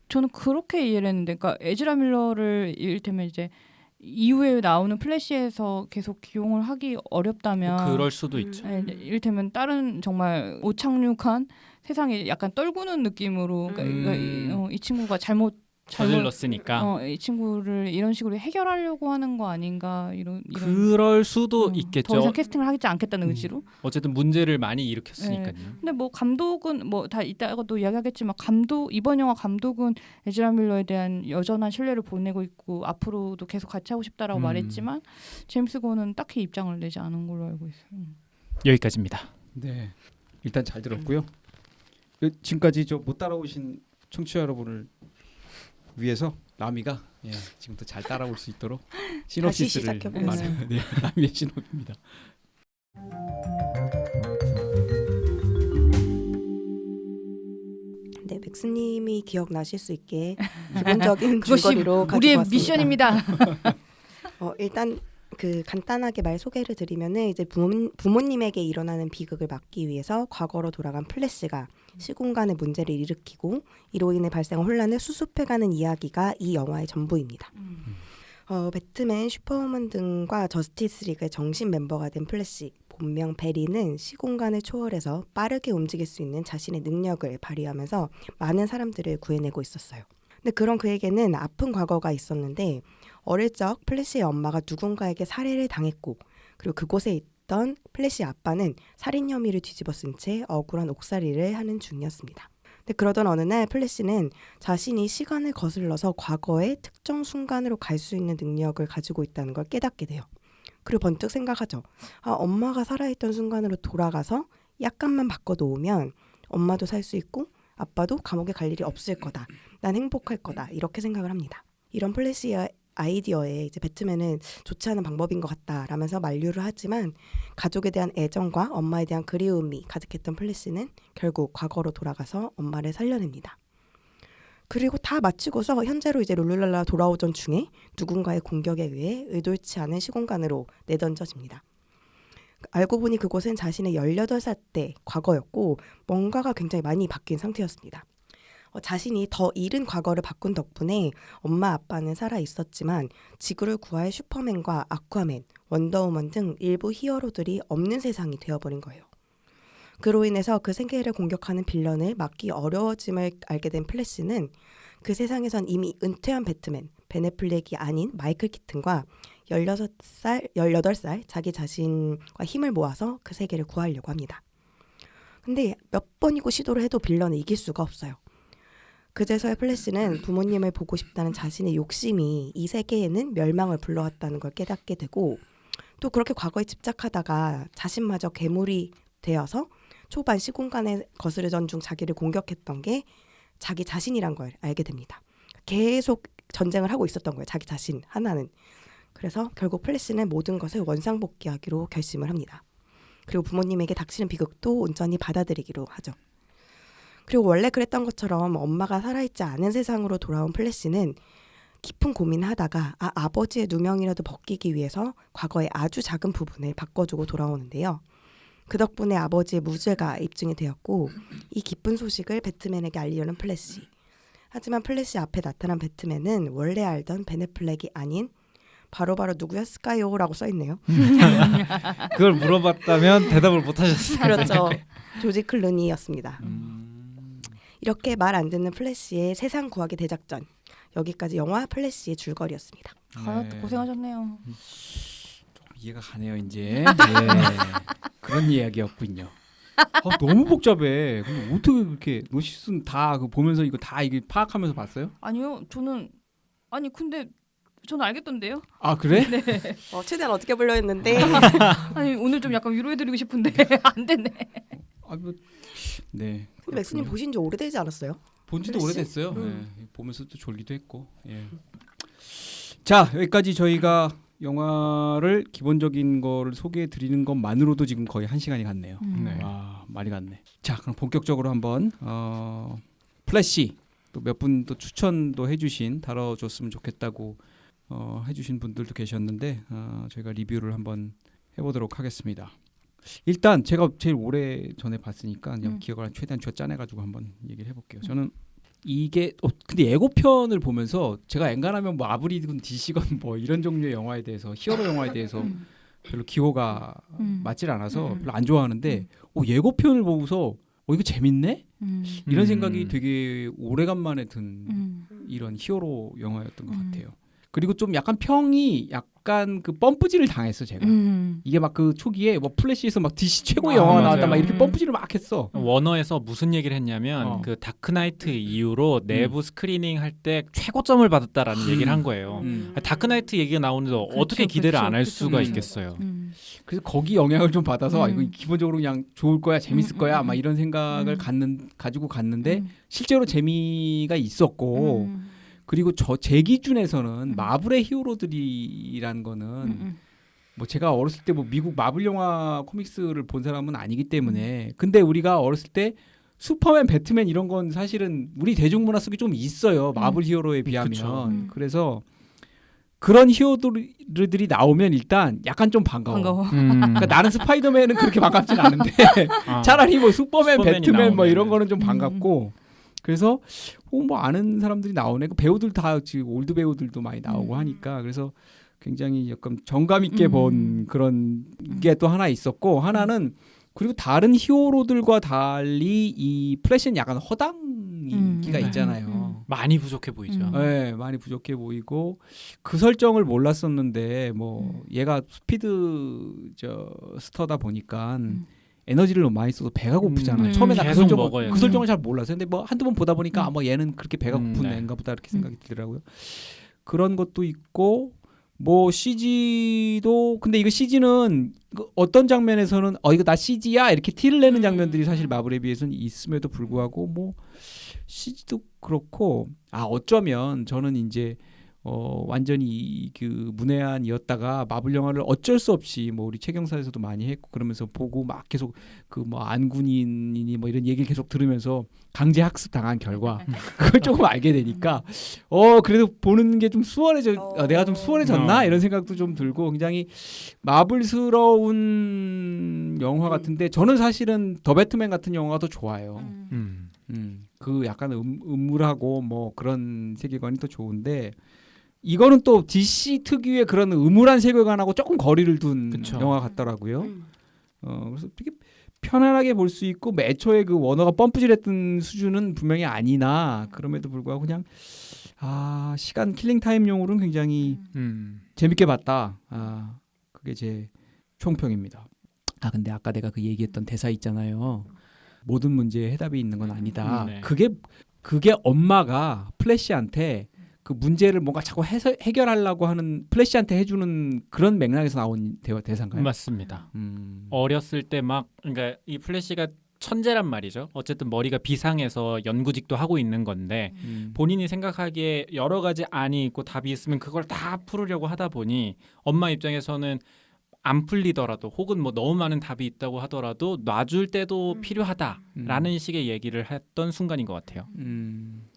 저는 그렇게 이해를 했는데, 그러니까 에즈라 밀러를 이를테면 이제 이후에 나오는 플래시에서 계속 기용을 하기 어렵다면 그럴 수도 있죠. 네, 이를테면 다른 정말 오착륙한 세상에 약간 떨구는 느낌으로 그러니까 이 친구가 잘못 저질렀으니까 이 친구를 이런 식으로 해결하려고 하는 거 아닌가 이런 그럴 수도 있겠죠. 더 이상 캐스팅을 하지 않겠다는 의지로. 어쨌든 문제를 많이 일으켰으니까요. 근데 뭐 감독은 뭐 다 이따가도 이야기하겠지만 이번 영화 감독은 에즈라 밀러에 대한 여전한 신뢰를 보내고 있고 앞으로도 계속 같이 하고 싶다라고 말했지만 제임스 건은 딱히 입장을 내지 않은 걸로 알고 있어요. 여기까지입니다. 네, 일단 잘 들었고요. 지금까지 저 못 따라오신 청취자 여러분을 위해서 라미가 지금부터 잘 따라올 수 있도록 시놉시스를 시작해보겠습니다. 네, 라미의 시놉입니다. 네, 맥스님이 기억나실 수 있게 기본적인 그것이 줄거리로 가지고 우리의 왔습니다. 미션입니다. 일단 그 간단하게 말 소개를 드리면은 이제 부모님에게 일어나는 비극을 막기 위해서 과거로 돌아간 플래시가 시공간의 문제를 일으키고 이로 인해 발생한 혼란을 수습해가는 이야기가 이 영화의 전부입니다. 배트맨, 슈퍼우먼 등과 저스티스 리그의 정신 멤버가 된 플래시, 본명 베리는 시공간을 초월해서 빠르게 움직일 수 있는 자신의 능력을 발휘하면서 많은 사람들을 구해내고 있었어요. 근데 그런 그에게는 아픈 과거가 있었는데 어릴 적 플래시의 엄마가 누군가에게 살해를 당했고 그리고 그곳에 있던 플래시 아빠는 살인 혐의를 뒤집어 쓴 채 억울한 옥살이를 하는 중이었습니다. 근데 그러던 어느 날 플래시는 자신이 시간을 거슬러서 과거의 특정 순간으로 갈 수 있는 능력을 가지고 있다는 걸 깨닫게 돼요. 그리고 번뜩 생각하죠. 엄마가 살아있던 순간으로 돌아가서 약간만 바꿔놓으면 엄마도 살 수 있고 아빠도 감옥에 갈 일이 없을 거다. 난 행복할 거다. 이렇게 생각을 합니다. 이런 플래시의 아이디어에 이제 배트맨은 좋지 않은 방법인 것 같다라면서 만류를 하지만 가족에 대한 애정과 엄마에 대한 그리움이 가득했던 플래시는 결국 과거로 돌아가서 엄마를 살려냅니다. 그리고 다 마치고서 현재로 이제 룰루랄라 돌아오던 중에 누군가의 공격에 의해 의도치 않은 시공간으로 내던져집니다. 알고 보니 그곳은 자신의 18살 때 과거였고 뭔가가 굉장히 많이 바뀐 상태였습니다. 자신이 더 이른 과거를 바꾼 덕분에 엄마 아빠는 살아 있었지만 지구를 구할 슈퍼맨과 아쿠아맨, 원더우먼 등 일부 히어로들이 없는 세상이 되어버린 거예요. 그로 인해서 그 세계를 공격하는 빌런을 막기 어려워짐을 알게 된 플래시는 그 세상에선 이미 은퇴한 배트맨, 벤 애플렉이 아닌 마이클 키튼과 18살 자기 자신과 힘을 모아서 그 세계를 구하려고 합니다. 근데 몇 번이고 시도를 해도 빌런을 이길 수가 없어요. 그제서야 플래시는 부모님을 보고 싶다는 자신의 욕심이 이 세계에는 멸망을 불러왔다는 걸 깨닫게 되고 또 그렇게 과거에 집착하다가 자신마저 괴물이 되어서 초반 시공간에 거스르던 중 자기를 공격했던 게 자기 자신이란 걸 알게 됩니다. 계속 전쟁을 하고 있었던 거예요. 자기 자신 하나는. 그래서 결국 플래시는 모든 것을 원상복귀하기로 결심을 합니다. 그리고 부모님에게 닥치는 비극도 온전히 받아들이기로 하죠. 그리고 원래 그랬던 것처럼 엄마가 살아있지 않은 세상으로 돌아온 플래시는 깊은 고민을 하다가 아버지의 누명이라도 벗기기 위해서 과거의 아주 작은 부분을 바꿔주고 돌아오는데요. 그 덕분에 아버지의 무죄가 입증이 되었고 이 기쁜 소식을 배트맨에게 알리려는 플래시. 하지만 플래시 앞에 나타난 배트맨은 원래 알던 벤 애플렉이 아닌 바로 누구였을까요? 라고 써있네요. 그걸 물어봤다면 대답을 못 하셨어요. 그렇죠. 조지 클루니였습니다. 이렇게 말 안 듣는 플래시의 세상 구하기 대작전. 여기까지 영화 플래시의 줄거리였습니다. 네. 고생하셨네요. 좀 이해가 가네요 이제. 그런 이야기였군요. 너무 복잡해. 근데 어떻게 그렇게 노시스는 다 보면서 이거 다 이게 파악하면서 봤어요? 아니요, 근데 저는 알겠던데요. 아 그래? 네. 최대한 어떻게 보려 했는데 아니 오늘 좀 약간 위로해드리고 싶은데 안 되네. 네. 맥스님 보신 지 오래되지 않았어요? 본지도 플래시? 오래됐어요. 네. 보면서 또 졸기도 했고. 예. 자 여기까지 저희가 영화를 기본적인 거를 소개해 드리는 것만으로도 지금 거의 1시간이 갔네요. 네. 와 많이 갔네. 자 그럼 본격적으로 한번 플래시 또 몇 분 또 추천도 해주신 다뤄줬으면 좋겠다고 해주신 분들도 계셨는데 저희가 리뷰를 한번 해보도록 하겠습니다. 일단 제가 제일 오래 전에 봤으니까 그냥 기억을 최대한 짜내가지고 한번 얘기를 해볼게요. 저는 이게 근데 예고편을 보면서 제가 엔간하면 뭐 마블이건 DC건 뭐 이런 종류의 영화에 대해서 히어로 영화에 대해서 별로 기호가 맞질 않아서 별로 안 좋아하는데 예고편을 보고서 이거 재밌네? 이런 생각이 되게 오래간만에 든 이런 히어로 영화였던 것 같아요. 그리고 좀 약간 평이 약간 그 펌프질을 당했어 제가. 이게 막 그 초기에 뭐 플래시에서 막 DC 최고의 영화가 나왔다 막 이렇게 펌프질을 막 했어. 워너에서 무슨 얘기를 했냐면 그 다크나이트 이후로 내부 스크리닝 할 때 최고점을 받았다라는 얘기를 한 거예요. 다크나이트 얘기가 나오는데 어떻게 기대를 안 할 수가 있겠어요. 그래서 거기 영향을 좀 받아서 이거 기본적으로 그냥 좋을 거야 재밌을 거야 막 이런 생각을 가지고 갔는데 실제로 재미가 있었고 그리고 제 기준에서는 마블의 히어로들이라는 거는 뭐 제가 어렸을 때 뭐 미국 마블 영화 코믹스를 본 사람은 아니기 때문에 근데 우리가 어렸을 때 슈퍼맨, 배트맨 이런 건 사실은 우리 대중문화 속에 좀 있어요. 마블 히어로에 비하면. 그래서 그런 히어로들이 나오면 일단 약간 좀 반가워. 그러니까 나는 스파이더맨은 그렇게 반갑진 않은데 차라리 뭐 슈퍼맨, 배트맨 뭐 이런 거는 좀 반갑고 그래서 뭐 아는 사람들이 나오네. 그 배우들 다 지금 올드 배우들도 많이 나오고 하니까 그래서 굉장히 약간 정감 있게 본 그런 게 또 하나 있었고 하나는 그리고 다른 히어로들과 달리 이 플래시는 약간 허당기가 있잖아요. 많이 부족해 보이죠. 네, 많이 부족해 보이고 그 설정을 몰랐었는데 뭐 얘가 스피드 스터다 보니까 에너지를 너무 많이 써서 배가 고프잖아요. 처음에 나 그 설정을 잘 몰랐어요. 근데 뭐 한두 번 보다 보니까 뭐 얘는 그렇게 배가 고픈 애인가 보다 이렇게 생각이 들더라고요. 그런 것도 있고 뭐 CG도 근데 이거 CG는 어떤 장면에서는 이거 나 CG야 이렇게 티를 내는 장면들이 사실 마블에 비해서는 있음에도 불구하고 뭐 CG도 그렇고 어쩌면 저는 이제 완전히 그 문외한이었다가 마블 영화를 어쩔 수 없이 뭐 우리 최경사에서도 많이 했고 그러면서 보고 막 계속 그 뭐 안군인이니 뭐 이런 얘기를 계속 들으면서 강제 학습 당한 결과 그걸 조금 알게 되니까 그래도 보는 게 좀 내가 좀 수월해졌나 이런 생각도 좀 들고 굉장히 마블스러운 영화 같은데 저는 사실은 더 배트맨 같은 영화가 더 좋아요. 그 약간 음울하고 뭐 그런 세계관이 더 좋은데 이거는 또 DC 특유의 그런 음울한 세계관하고 조금 거리를 둔 영화 같더라고요. 그래서 되게 편안하게 볼 수 있고 애초에 그 워너가 펌프질했던 수준은 분명히 아니나 그럼에도 불구하고 그냥 시간 킬링 타임용으로는 굉장히 재밌게 봤다. 그게 제 총평입니다. 근데 아까 내가 그 얘기했던 대사 있잖아요. 모든 문제에 해답이 있는 건 아니다. 그게 그게 엄마가 플래시한테 그 문제를 뭔가 자꾸 해결하려고 하는 플래시한테 해주는 그런 맥락에서 나온 대사인가요? 맞습니다. 어렸을 때 막 그러니까 이 플래시가 천재란 말이죠. 어쨌든 머리가 비상해서 연구직도 하고 있는 건데 본인이 생각하기에 여러 가지 안이 있고 답이 있으면 그걸 다 풀으려고 하다 보니 엄마 입장에서는 안 풀리더라도 혹은 뭐 너무 많은 답이 있다고 하더라도 놔줄 때도 필요하다라는 식의 얘기를 했던 순간인 것 같아요.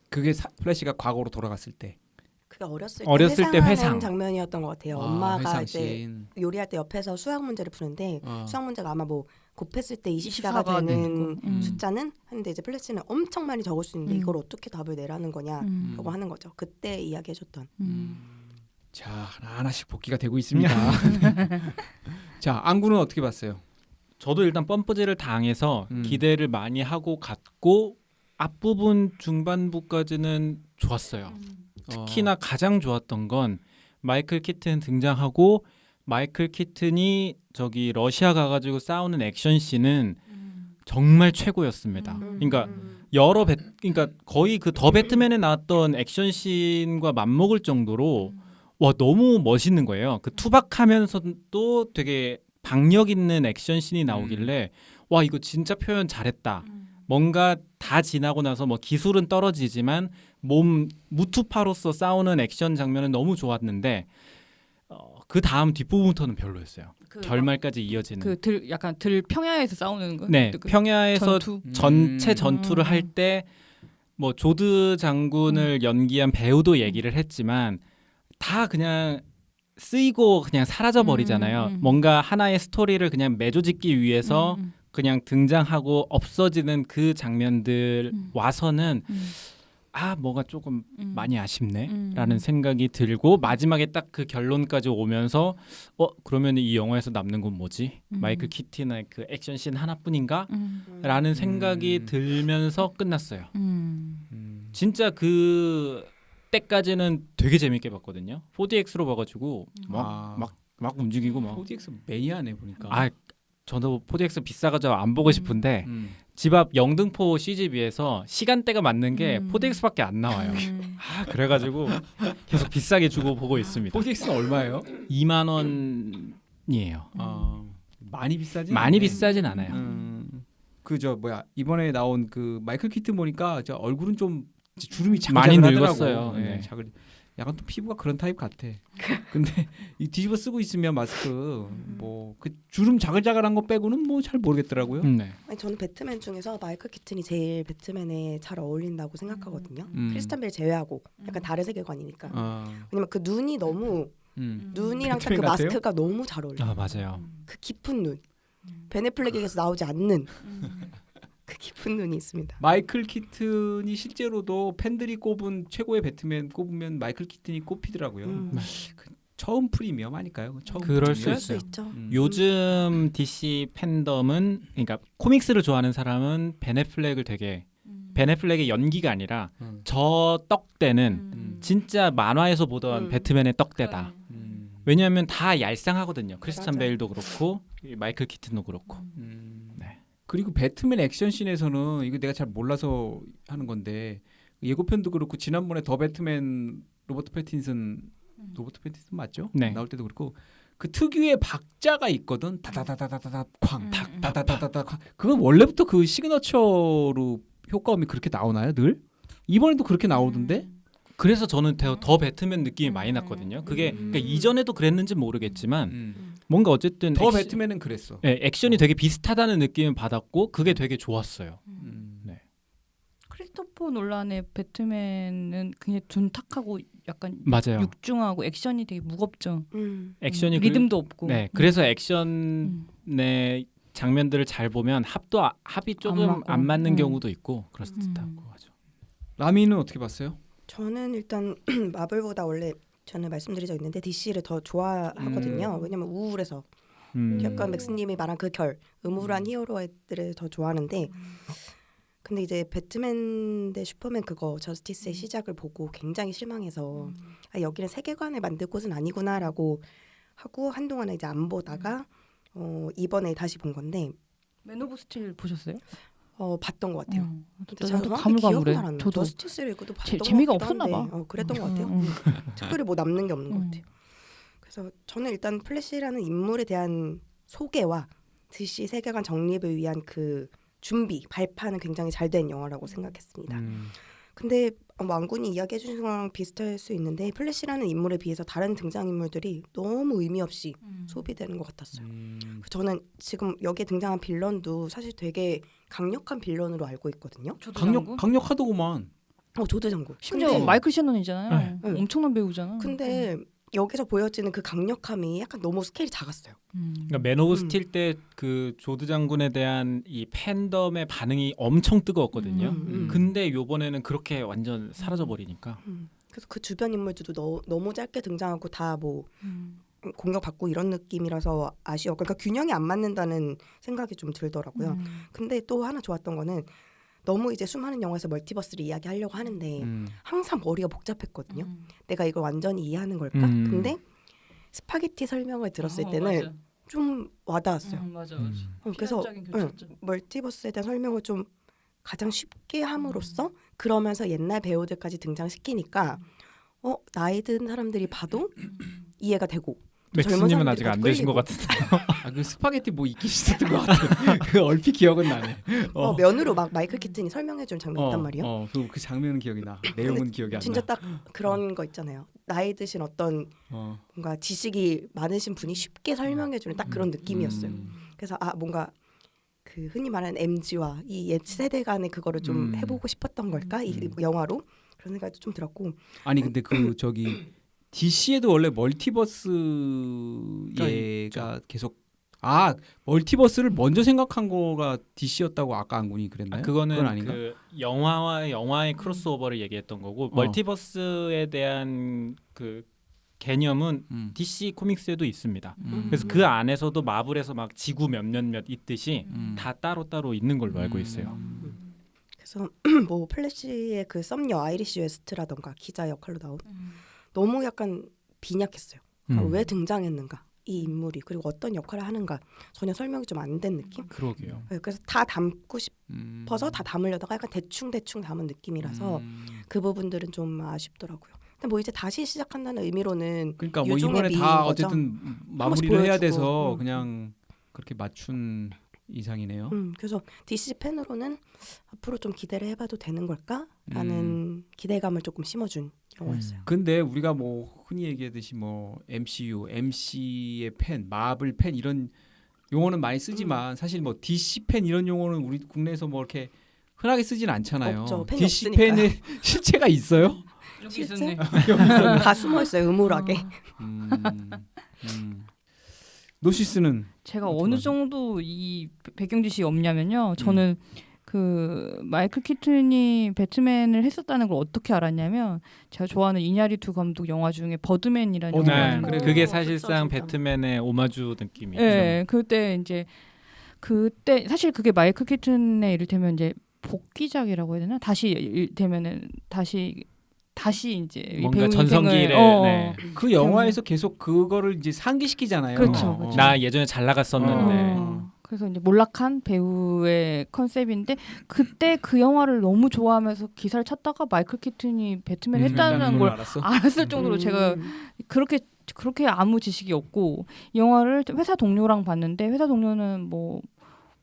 그게 플래시가 과거로 돌아갔을 때. 그게 어렸을 때 때 회상. 회상하는 장면이었던 것 같아요. 엄마가 이제 회상씬. 요리할 때 옆에서 수학 문제를 푸는데 수학 문제가 아마 뭐 곱했을 때 24가 24가 되는 되는 숫자는 했는데 이제 플래시는 엄청 많이 적을 수 있는데 이걸 어떻게 답을 내라는 거냐라고 하는 거죠. 그때 이야기해줬던. 자, 하나씩 복귀가 되고 있습니다. 자, 안구는 어떻게 봤어요? 저도 일단 펌프질을 당해서 기대를 많이 하고 갔고 앞부분 중반부까지는 좋았어요. 특히나 가장 좋았던 건 마이클 키튼 등장하고 마이클 키튼이 저기 러시아 가가지고 싸우는 액션씬은 정말 최고였습니다. 그러니까 그러니까 거의 그 더 배트맨에 나왔던 액션씬과 맞먹을 정도로 와 너무 멋있는 거예요. 그 투박하면서도 되게 박력 있는 액션씬이 나오길래 와 이거 진짜 표현 잘했다. 뭔가 다 지나고 나서 뭐 기술은 떨어지지만 몸 무투파로서 싸우는 액션 장면은 너무 좋았는데 그 다음 뒷부분부터는 별로였어요. 결말까지 이어지는. 약간 들 평야에서 싸우는 거. 네, 평야에서 전체 음. 전투를 할 때 뭐 조드 장군을 연기한 배우도 얘기를 했지만 다 그냥 쓰이고 그냥 사라져 버리잖아요. 뭔가 하나의 스토리를 그냥 매조짓기 위해서 그냥 등장하고 없어지는 그 장면들 와서는 아 뭐가 조금 많이 아쉽네라는 생각이 들고 마지막에 딱 그 결론까지 오면서 그러면 이 영화에서 남는 건 뭐지? 마이클 키튼의 그 액션씬 하나뿐인가? 라는 생각이 들면서 끝났어요. 진짜 그 때까지는 되게 재밌게 봤거든요. 4DX로 봐가지고 막 움직이고 막 4DX 매니아네 보니까. 아 저도 4DX 비싸가지고 안 보고 싶은데 집 앞 영등포 CGV에서 시간대가 맞는 게 4DX밖에 안 나와요. 그래가지고 계속 비싸게 주고 보고 있습니다. 4DX는 얼마예요? 2만 원이에요. 많이 비싸지? 많이 비싸진 않아요. 그저 뭐야 이번에 나온 그 마이클 키튼 보니까 저 얼굴은 좀 주름이 많이 자글자글하더라고. 늙었어요. 네, 네. 약간 또 피부가 그런 타입 같아. 근데 이 뒤집어 쓰고 있으면 마스크 뭐 그 주름 자글자글한 거 빼고는 뭐 잘 모르겠더라고요. 네. 아니, 저는 배트맨 중에서 마이클 키튼이 제일 배트맨에 잘 어울린다고 생각하거든요. 크리스탄 벨 제외하고 약간 다른 세계관이니까. 왜냐면 그 눈이 너무 눈이랑 딱 그 배트맨 같아요? 마스크가 너무 잘 어울려. 요 맞아요. 그 깊은 눈. 베네플렉에게서 나오지 않는 그 깊은 눈이 있습니다. 마이클 키튼이 실제로도 팬들이 꼽은 최고의 배트맨 꼽으면 마이클 키튼이 꼽히더라고요. 처음 프리미엄 아닐까요? 처음 그럴 수 그럴 있어요. 수 있죠. 요즘 DC 팬덤은 그러니까 코믹스를 좋아하는 사람은 베네플렉을 되게 베네플렉의 연기가 아니라 저 떡대는 진짜 만화에서 보던 배트맨의 떡대다. 왜냐하면 다 얄쌍하거든요. 크리스찬 맞아. 베일도 그렇고 마이클 키튼도 그렇고. 네. 그리고 배트맨 액션씬에서는 이거 내가 잘 몰라서 하는 건데 예고편도 그렇고 지난번에 더 배트맨 로버트 패틴슨 맞죠? 네. 나올 때도 그렇고 그 특유의 박자가 있거든. 다다다다다다 쾅, 다다다다다 쾅. 그건 원래부터 그 시그너처로 효과음이 그렇게 나오나요? 늘? 이번에도 그렇게 나오던데? 그래서 저는 더 배트맨 느낌이 많이 났거든요. 그게 그러니까 이전에도 그랬는지 모르겠지만 뭔가 어쨌든 더 배트맨은 그랬어. 네, 액션이 되게 비슷하다는 느낌을 받았고 그게 되게 좋았어요. 네. 크리스토퍼 놀란의 배트맨은 굉장히 둔탁하고 약간 맞아요. 육중하고 액션이 되게 무겁죠. 액션이 리듬도 없고. 네, 그래서 액션의 장면들을 잘 보면 합이 조금 안 맞는 경우도 있고 그렇다고 하죠. 라미는 어떻게 봤어요? 저는 일단 마블보다 원래 저는 말씀드린 적 있는데 DC를 더 좋아하거든요. 왜냐면 우울해서 약간 맥스님이 말한 그 음울한 히어로들을 더 좋아하는데 근데 이제 배트맨 대 슈퍼맨 그거 저스티스의 시작을 보고 굉장히 실망해서 여기는 세계관을 만들 곳은 아니구나라고 하고 한동안은 이제 안 보다가 이번에 다시 본 건데 맨 오브 스틸 보셨어요? 봤던 것 같아요. 근데 저도 정확히 가물가물해. 기억은 안 나요. 저도 저스티스 리그도 봤던 것 재미가 같기도 없었나 한데, 봐. 그랬던 것 같아요. 특별히 뭐 남는 게 없는 것 같아요. 그래서 저는 일단 플래시라는 인물에 대한 소개와 DC 세계관 정립을 위한 그 준비, 발판은 굉장히 잘 된 영화라고 생각했습니다. 근데 왕군이 이야기해 주신 거랑 비슷할 수 있는데 플래시라는 인물에 비해서 다른 등장인물들이 너무 의미 없이 소비되는 것 같았어요. 저는 지금 여기에 등장한 빌런도 사실 되게 강력한 빌런으로 알고 있거든요. 강력하더구만. 조드 장군. 심지어 근데- 마이클 셰넌이잖아요. 네. 엄청난 배우잖아. 근데 여기서 보여지는 그 강력함이 약간 너무 스케일이 작았어요. 그러니까 맨 오브 스틸 때 그 조드 장군에 대한 이 팬덤의 반응이 엄청 뜨거웠거든요. 근데 요번에는 그렇게 완전 사라져 버리니까. 그래서 그 주변 인물들도 너무 짧게 등장하고 다 뭐 공격받고 이런 느낌이라서 아쉬워. 그러니까 균형이 안 맞는다는 생각이 좀 들더라고요. 근데 또 하나 좋았던 거는 너무 이제 수많은 영화에서 멀티버스를 이야기하려고 하는데 항상 머리가 복잡했거든요. 내가 이걸 완전히 이해하는 걸까? 근데 스파게티 설명을 들었을 때는 맞아. 좀 와닿았어요. 맞아. 그래서 멀티버스에 대한 설명을 좀 가장 쉽게 함으로써 그러면서 옛날 배우들까지 등장시키니까 나이 든 사람들이 봐도 이해가 되고 또 젊은 맥스님은 사람들이 아직 안 봐도 되신 것 끌리고. 같은데. 그 스파게티 뭐 있긴 있었던 것 같아. 그 얼핏 기억은 나네. 면으로 막 마이클 키튼이 설명해주는 장면이 있단 말이에요. 그 장면은 기억이 나. 내용은 기억이 안 나. 진짜 딱 그런 거 있잖아요. 나이 드신 어떤 뭔가 지식이 많으신 분이 쉽게 설명해주는 딱 그런 느낌이었어요. 그래서 뭔가 그 흔히 말하는 MG와 이 옛 세대 간의 그거를 좀 해보고 싶었던 걸까? 이 영화로 그런 생각도 좀 들었고. 아니 근데 그 저기 DC에도 원래 멀티버스 얘가 계속 멀티버스를 먼저 생각한 거가 DC였다고 아까 안군이 그랬나요? 그거는 그건 아닌가? 그 영화와 영화의 크로스오버를 얘기했던 거고 멀티버스에 대한 그 개념은 DC 코믹스에도 있습니다. 그래서 그 안에서도 마블에서 막 지구 몇몇 있듯이 다 따로따로 있는 걸로 알고 있어요. 그래서 뭐 플래시의 그 썸녀 아이리시 웨스트라던가 기자 역할로 나온 너무 약간 빈약했어요. 그러니까 왜 등장했는가 이 인물이 그리고 어떤 역할을 하는가 전혀 설명이 좀 안 된 느낌. 그러게요. 그래서 다 담고 싶어서 다 담으려다가 약간 대충 담은 느낌이라서 그 부분들은 좀 아쉽더라고요. 근데 뭐 이제 다시 시작한다는 의미로는 그러니까 뭐 유종의 이번에 미인 다 거죠. 어쨌든 마무리를 해야 보여주고. 돼서 그냥 그렇게 맞춘 이상이네요. 그래서 DC 팬으로는 앞으로 좀 기대를 해봐도 되는 걸까라는 기대감을 조금 심어준 영화였어요. 근데 우리가 뭐 흔히 얘기하듯이 뭐 MCU, MC의 팬, 마블 팬 이런 용어는 많이 쓰지만 사실 뭐 DC 팬 이런 용어는 우리 국내에서 뭐 이렇게 흔하게 쓰진 않잖아요. 없죠. 팬이 DC 없으니까요. 팬의 실체가 있어요? 여기 실제? 있었네. 다 숨어 있어요. 음울하게. 노시스는 제가 어떻게 어느 봐요? 정도 이 배경 지식이 없냐면요. 저는 그 마이클 키튼이 배트맨을 했었다는 걸 어떻게 알았냐면 제가 좋아하는 이냐리투 감독 영화 중에 버드맨이라는 네, 영화가 네, 있는데 그게 진짜, 사실상 진짜. 배트맨의 오마주 느낌이죠. 네, 그때 사실 그게 마이클 키튼의 이를테면 이제 복귀작이라고 해야 되나? 다시 이를테면은 다시 이제 이 뭔가 배우 전성기를 인생을 네. 그 영화에서 계속 그거를 이제 상기시키잖아요. 그렇죠, 그렇죠. 나 예전에 잘 나갔었는데 그래서 이제 몰락한 배우의 컨셉인데 그때 그 영화를 너무 좋아하면서 기사를 찾다가 마이클 키튼이 배트맨 했다는 걸 알았어. 알았을 정도로 제가 그렇게 아무 지식이 없고 이 영화를 회사 동료랑 봤는데 회사 동료는 뭐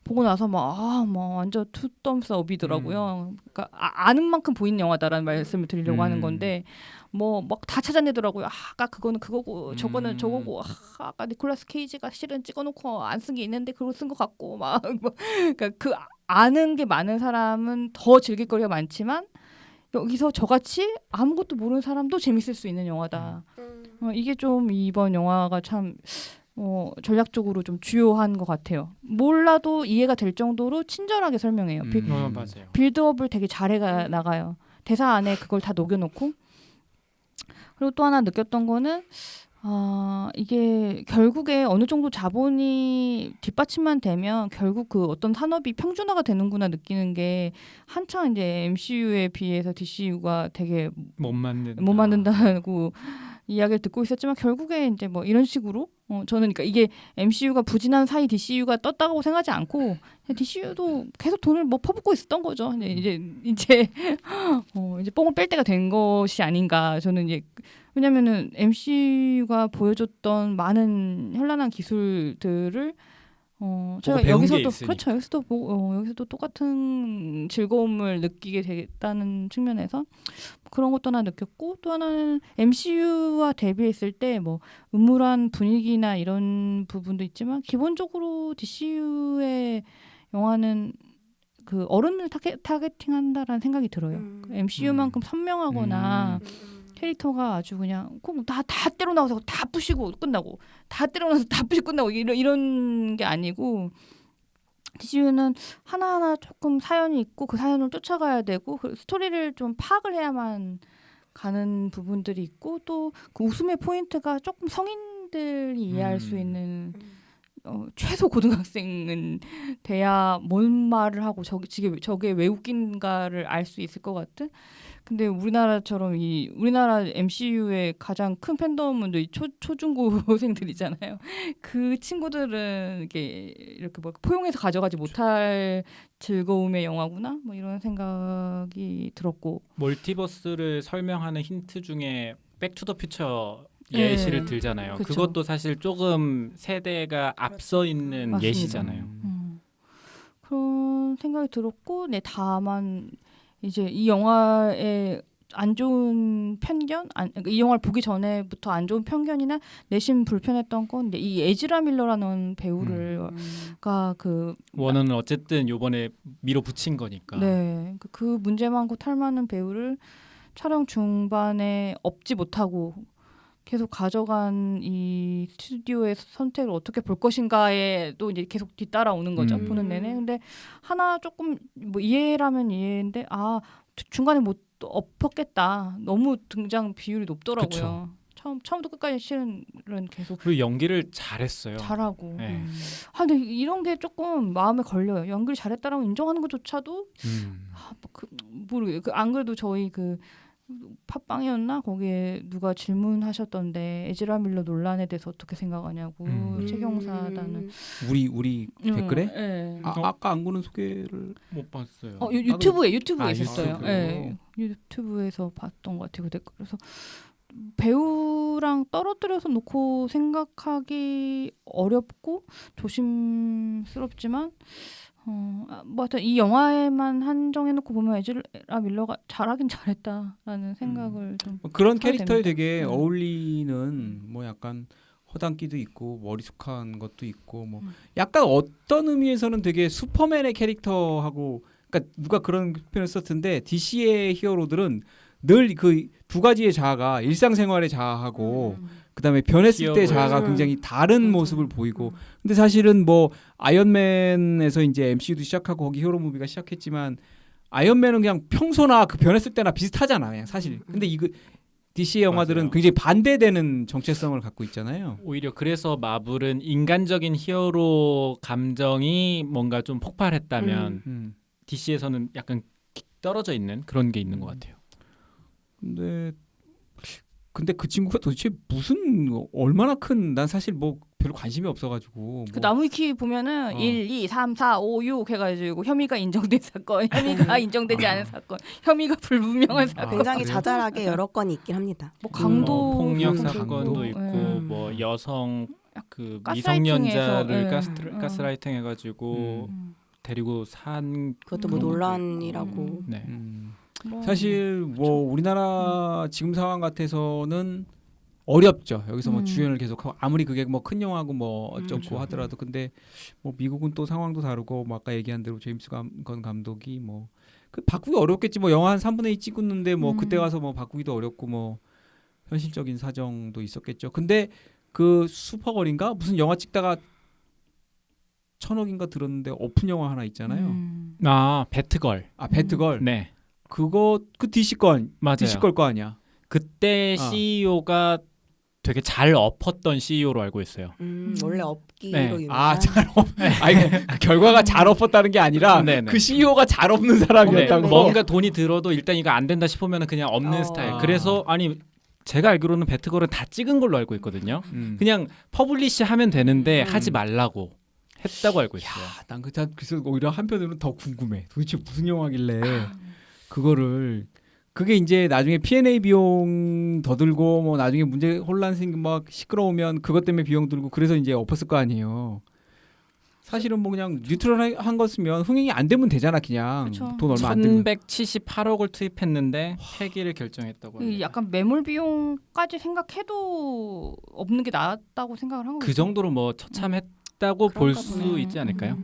보고 나서 막 완전 투덤스 업이더라고요. 그러니까 아는 만큼 보이는 영화다라는 말씀을 드리려고 하는 건데 뭐 막 다 찾아내더라고요. 아까 그거는 그거고 저거는 저거고 아까 니콜라스 케이지가 실은 찍어놓고 안 쓴 게 있는데 그걸 쓴 것 같고 막 그러니까 그 아는 게 많은 사람은 더 즐길 거리가 많지만 여기서 저같이 아무것도 모르는 사람도 재밌을 수 있는 영화다. 이게 좀 이번 영화가 참 전략적으로 좀 주요한 것 같아요. 몰라도 이해가 될 정도로 친절하게 설명해요. 맞아요. 빌드업을 되게 잘해 나가요. 대사 안에 그걸 다 녹여놓고. 그리고 또 하나 느꼈던 거는 이게 결국에 어느 정도 자본이 뒷받침만 되면 결국 그 어떤 산업이 평준화가 되는구나 느끼는 게 한창 이제 MCU에 비해서 DCU가 되게 못 만든다. 못 만든다고 이야기를 듣고 있었지만 결국에 이제 뭐 이런 식으로 저는 그러니까 이게 MCU가 부진한 사이 DCU가 떴다고 생각하지 않고 DCU도 계속 돈을 뭐 퍼붓고 있었던 거죠. 이제 이제 뽕을 뺄 때가 된 것이 아닌가. 저는 이제 왜냐면은 MCU가 보여줬던 많은 현란한 기술들을 제가 배운 게 여기서도 있으니까. 그렇죠. 여기서도 똑같은 즐거움을 느끼게 되겠다는 측면에서 그런 것도 하나 느꼈고 또 하나는 MCU와 대비했을 때 뭐 음울한 분위기나 이런 부분도 있지만 기본적으로 DCU의 영화는 그 어른을 타겟팅한다라는 생각이 들어요. MCU만큼 선명하거나 캐릭터가 아주 그냥 다 때려 넣어서 다 부시고 끝나고 다 때려 넣어서 다 부시고 끝나고 이런 게 아니고 DCU는 하나하나 조금 사연이 있고 그 사연을 쫓아가야 되고 그 스토리를 좀 파악을 해야만 가는 부분들이 있고 또 그 웃음의 포인트가 조금 성인들이 이해할 수 있는 최소 고등학생은 돼야 뭔 말을 하고 저게 왜 웃긴가를 알 수 있을 것 같은. 근데 우리나라처럼 우리나라 MCU의 가장 큰 팬덤은 이 초중고생들이잖아요. 그 친구들은 이렇게 뭐 포용해서 가져가지 못할 즐거움의 영화구나. 뭐 이런 생각이 들었고. 멀티버스를 설명하는 힌트 중에 백투더퓨처 예시를 들잖아요. 그쵸. 그것도 사실 조금 세대가 앞서 있는 맞습니다. 예시잖아요. 그런 생각이 들었고, 다만 이제 이 영화의 안 좋은 편견, 이 영화를 보기 전에부터 안 좋은 편견이나 내심 불편했던 건 이 에즈라 밀러라는 배우가 원은 어쨌든 요번에 밀어붙인 거니까. 네, 그 문제 많고 탈 많은 배우를 촬영 중반에 업지 못하고 계속 가져간 이 스튜디오의 선택을 어떻게 볼 것인가에도 이제 계속 뒤따라오는 거죠. 보는 내내. 근데 하나 조금 뭐 이해라면 이해인데 중간에 못 엎었겠다. 너무 등장 비율이 높더라고요. 처음부터 끝까지 실은 계속 그리고 연기를 잘했어요. 잘하고. 네. 근데 이런 게 조금 마음에 걸려요. 연기를 잘했다라고 인정하는 것조차도 모르겠어요. 안 그래도 저희 팟빵이었나? 거기에 누가 질문하셨던데 에즈라 밀러 논란에 대해서 어떻게 생각하냐고 최경사다는 우리 댓글에 네. 아까 안구는 소개를 못 봤어요. 유튜브에 있었어요. 유튜브요? 네. 유튜브에서 봤던 것 같아요. 그 댓글. 그래서 배우랑 떨어뜨려서 놓고 생각하기 어렵고 조심스럽지만 뭐 하여튼 이 영화에만 한정해놓고 보면 에즈라 밀러가 잘하긴 잘했다라는 생각을 좀 그런 하게 캐릭터에 됩니다. 되게 어울리는 뭐 약간 허당기도 있고 머리숙한 것도 있고 뭐 약간 어떤 의미에서는 되게 슈퍼맨의 캐릭터하고 그러니까 누가 그런 표현을 썼던데 DC의 히어로들은 늘 그 두 가지의 자아가 일상생활의 자아하고 그다음에 변했을 때 자아가 굉장히 다른 모습을 보이고 근데 사실은 뭐 아이언맨에서 이제 MCU도 시작하고 거기 히어로 무비가 시작했지만 아이언맨은 그냥 평소나 그 변했을 때나 비슷하잖아 그냥 사실. 근데 DC의 영화들은 맞아요. 굉장히 반대되는 정체성을 갖고 있잖아요. 오히려 그래서 마블은 인간적인 히어로 감정이 뭔가 좀 폭발했다면 DC에서는 약간 떨어져 있는 그런 게 있는 것 같아요. 근데 그 친구가 도대체 얼마나 난 사실 뭐 별로 관심이 없어가지고 그 나무위키 보면은 1, 2, 3, 4, 5, 6 해가지고 혐의가 인정된 사건, 혐의가 인정되지 않은 사건, 혐의가 불분명한 사건. 굉장히 그래요? 자잘하게 여러 건이 있긴 합니다. 뭐 강도 폭력 부분도 사건도 있고 예. 뭐 여성 가스라이팅에서, 미성년자를 예. 가스라이팅 해가지고 데리고 산 그것도 뭐 그런 논란이라고. 네. 뭐, 사실 뭐 우리나라 지금 상황 같아서는 어렵죠. 여기서 뭐 주연을 계속하고 아무리 그게 뭐 큰 영화고 뭐 어쩌고 하더라도 근데 뭐 미국은 또 상황도 다르고 뭐 아까 얘기한 대로 제임스 건 감독이 뭐 바꾸기 어렵겠지. 뭐 영화 한 3분의 2 찍었는데 뭐 그때 가서 뭐 바꾸기도 어렵고 뭐 현실적인 사정도 있었겠죠. 근데 그 슈퍼걸인가 무슨 영화 찍다가 1,000억인가 들었는데 오픈 영화 하나 있잖아요. 배트걸. 배트걸. 네. 그거 DC 걸. 맞아요. DC 걸 거 아니야. 그때 CEO가 되게 잘 엎었던 CEO로 알고 있어요. 원래 업기로 네. 유명한. 결과가 잘 엎었다는 게 아니라 네네. 그 CEO가 잘 엎는 사람이었다고. 네. 뭔가 돈이 들어도 일단 이거 안 된다 싶으면 그냥 없는 스타일. 그래서 제가 알기로는 배트걸은 다 찍은 걸로 알고 있거든요. 그냥 퍼블리시 하면 되는데 하지 말라고 했다고 알고 있어요. 난 그래서 오히려 한편으로는 더 궁금해. 도대체 무슨 영화길래 그거를 그게 이제 나중에 P&A 비용 더 들고 뭐 나중에 문제 혼란 생기고 막 시끄러우면 그것 때문에 비용 들고 그래서 이제 엎었을 거 아니에요. 사실은 뭐 그냥 뉴트럴한 거쓰면 흥행이 안 되면 되잖아 그냥. 그쵸. 돈 얼마 안 들면. 1178억을 투입했는데 폐기를 결정했다고 합니다. 약간 매몰 비용까지 생각해도 없는 게 낫다고 생각을 한 거죠. 그 정도로 뭐 처참했다고 볼 그런가 수 보네. 있지 않을까요?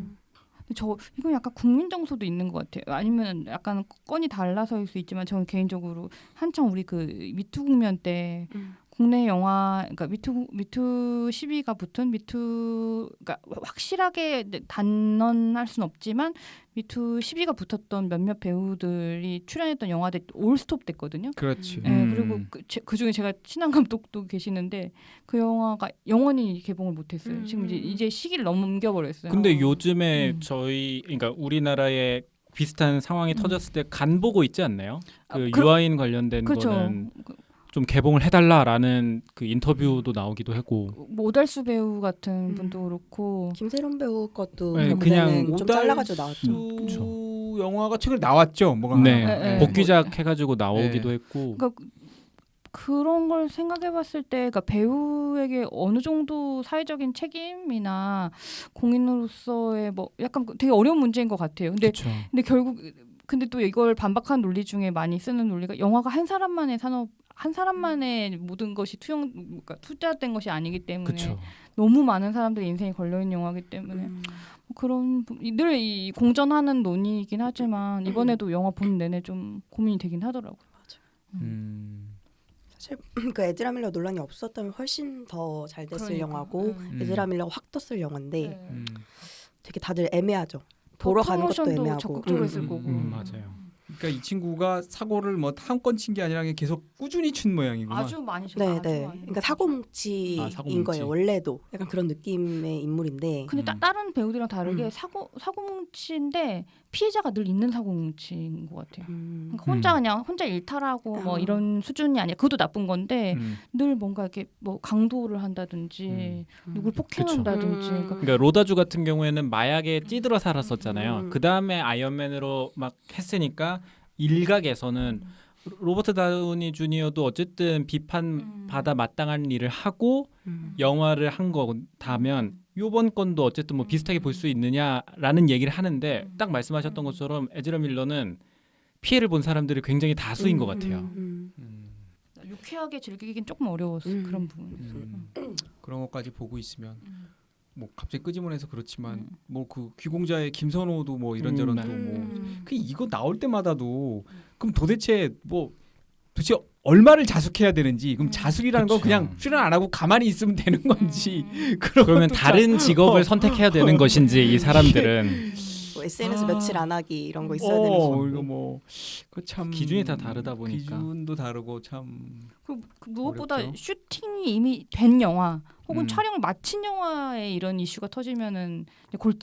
근데 이건 약간 국민 정서도 있는 것 같아요. 아니면 약간 건이 달라서일 수 있지만 저는 개인적으로 한창 우리 그 미투 국면 때 국내 영화 그러니까 미투 시비가 붙은 그러니까 확실하게 단언할 수는 없지만 미투 시비가 붙었던 몇몇 배우들이 출연했던 영화들 올스톱 됐거든요. 그렇지. 네, 그리고 그 중에 제가 친한 감독도 계시는데 그 영화가 영원히 개봉을 못했어요. 지금 이제 시기를 넘겨버렸어요. 근데 요즘에 저희 그러니까 우리나라에 비슷한 상황이 터졌을 때 간 보고 있지 않나요? 그 유아인 관련된 그렇죠. 거는 좀 개봉을 해달라라는 그 인터뷰도 나오기도 하고. 뭐 오달수 배우 같은 분도 그렇고 김세론 배우 것도 네, 그냥 그냥 좀 잘라가지고 나왔죠. 수 영화가 최근에 나왔죠. 뭐가 네, 네. 복귀작 해가지고 나오기도 했고. 그러니까 그런 걸 생각해봤을 때 그러니까 배우에게 어느 정도 사회적인 책임이나 공인으로서의 뭐 약간 되게 어려운 문제인 것 같아요. 근데 그쵸. 결국 근데 또 이걸 반박한 논리 중에 많이 쓰는 논리가 영화가 한 사람만의 산업 한 사람만의 모든 것이 그러니까 투자된 것이 아니기 때문에 그쵸. 너무 많은 사람들의 인생이 걸려있는 영화이기 때문에 뭐 그런 늘 이 공전하는 논의이긴 하지만 이번에도 영화 보는 내내 좀 고민이 되긴 하더라고요. 맞아. 사실 그 에즈라 밀러 논란이 없었다면 훨씬 더 잘 됐을 그러니까. 영화고 에즈라 밀러가 확 떴을 영화인데 네. 되게 다들 애매하죠. 보러 가는 것도 프로모션도 애매하고. 적극적으로 했을 거고. 맞아요. 그러니까 이 친구가 사고를 뭐 한 건 친 게 아니라 그냥 계속 꾸준히 친 모양이구나. 아주 많이 줬 네, 네. 그러니까 사고뭉치인 사고뭉치. 거예요. 원래도 약간 그런 느낌의 인물인데. 근데 다른 배우들이랑 다르게 사고뭉치인데 피해자가 늘 있는 사고뭉치인 것 같아요. 그러니까 혼자 일탈하고 뭐 이런 수준이 아니라 그것도 나쁜 건데 늘 뭔가 이렇게 뭐 강도를 한다든지 누굴 폭행한다든지 그러니까 로다주 같은 경우에는 마약에 찌들어 살았었잖아요. 그 다음에 아이언맨으로 막 했으니까 일각에서는 로버트 다우니 주니어도 어쨌든 비판 받아 마땅한 일을 하고 영화를 한 거다면 요번 건도 어쨌든 뭐 비슷하게 볼 수 있느냐라는 얘기를 하는데 딱 말씀하셨던 것처럼 에즈라 밀러는 피해를 본 사람들이 굉장히 다수인 것 같아요. 유쾌하게 즐기긴 조금 어려웠어요. 그런 부분에서. 그런 것까지 보고 있으면 뭐 갑자기 끄집어내서 그렇지만 뭐 그 귀공자의 김선호도 뭐 이런저런 또 뭐 그 이거 나올 때마다도 그럼 도대체 얼마를 자숙해야 되는지 그럼 자숙이라는 건 그냥 출연 안 하고 가만히 있으면 되는 건지 그러면 다른 직업을 선택해야 되는 것인지 이 사람들은 뭐 SNS 며칠 안 하기 이런 거 있어야 되는 거. 이거 뭐 그 참 기준이 다 다르다 보니까 기준도 다르고 참 그 무엇보다 어렵죠. 슈팅이 이미 된 영화 혹은 촬영을 마친 영화에 이런 이슈가 터지면은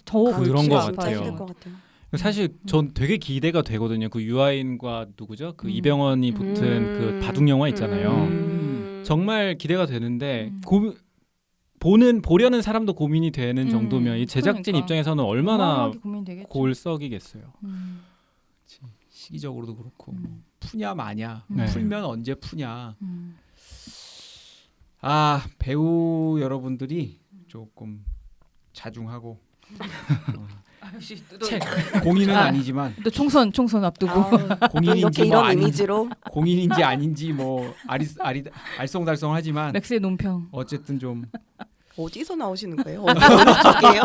더 그런 것 진짜 같아요. 힘들 것 같아요. 사실 전 되게 기대가 되거든요. 그 유아인과 누구죠? 그 이병헌이 붙은 그 바둑 영화 있잖아요. 정말 기대가 되는데 보려는 사람도 고민이 되는 정도면 이 제작진 그러니까. 입장에서는 얼마나 어마어마하게 고민되겠죠. 골썩이겠어요. 시기적으로도 그렇고 뭐 푸냐 마냐 네. 풀면 언제 푸냐 배우 여러분들이 조금 자중하고 공인은 아니지만 또 총선 앞두고 이렇게 공인인지 뭐 이런 아닌지 이미지로 공인인지 아닌지 뭐 알쏭달쏭하지만 렉스의 논평. 어쨌든 좀 어디서 나오시는 거예요? 어느 쪽이에요?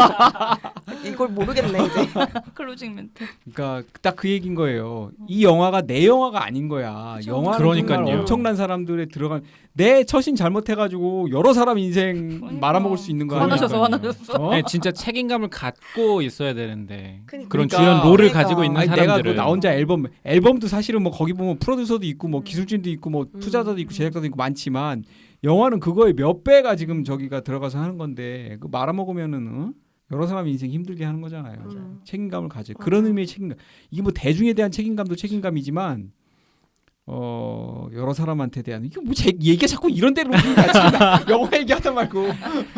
이걸 모르겠네 이제. 클로징 멘트. 그러니까 딱 그 얘기인 거예요. 이 영화가 내 영화가 아닌 거야. 영화는 그러니까요. 정말 엄청난 사람들의 들어간 내 처신 잘못해가지고 여러 사람 인생 그러니까. 말아먹을 수 있는 거 아니야? 화나셨어. 네, 진짜 책임감을 갖고 있어야 되는데 그러니까. 그런 주연 롤을 그러니까. 가지고 있는 아니 내가 사람들은 뭐 나 혼자 앨범도 사실은 뭐 거기 보면 프로듀서도 있고 뭐 기술진도 있고 뭐 투자자도 있고 제작자도 있고 많지만 영화는 그거의 몇 배가 지금 저기가 들어가서 하는 건데 그 말아먹으면은 여러 사람 인생 힘들게 하는 거잖아요. 책임감을 가져. 그런 의미의 책임감. 이게 뭐 대중에 대한 책임감도 책임감이지만 여러 사람한테 대한 이게 뭐 제 얘기가 자꾸 이런 데로 오니까 영화 얘기하다 말고.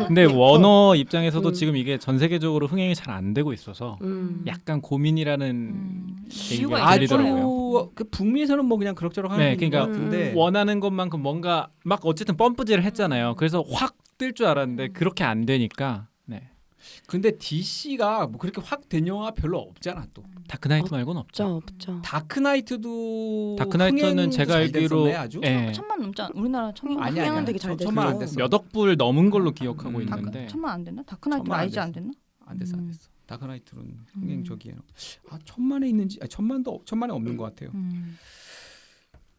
근데 워너 입장에서도 음. 지금 이게 전 세계적으로 흥행이 잘 안 되고 있어서 약간 고민이라는 이유가 얘기가 들리더라고요. 아주 그 북미에서는 뭐 그냥 그럭저럭 하는 네, 얘기인 것 그러니까 같은데 원하는 것만큼 뭔가 막 어쨌든 펌프질을 했잖아요. 그래서 확 뜰 줄 알았는데 그렇게 안 되니까. 네. 근데 DC가 뭐 그렇게 확 된 영화 별로 없잖아 또. 다크나이트 말고는 없죠. 없죠. 다크나이트도 다크나이트는 흥행도 제가 잘 알기로 됐었네, 아주. 예, 천만 넘지 않? 우리나라 천만 아니야, 흥행은 아니야. 되게 잘 천만 안 됐죠. 됐어. 몇 억불 넘은 걸로 기억하고 음. 있는데 천만 안 됐나? 다크나이트 천만 안 라이즈 됐어. 안 됐나? 안 됐어. 다크나이트는 흥행적이에요. 천만에 있는지 천만에 없는 것 같아요.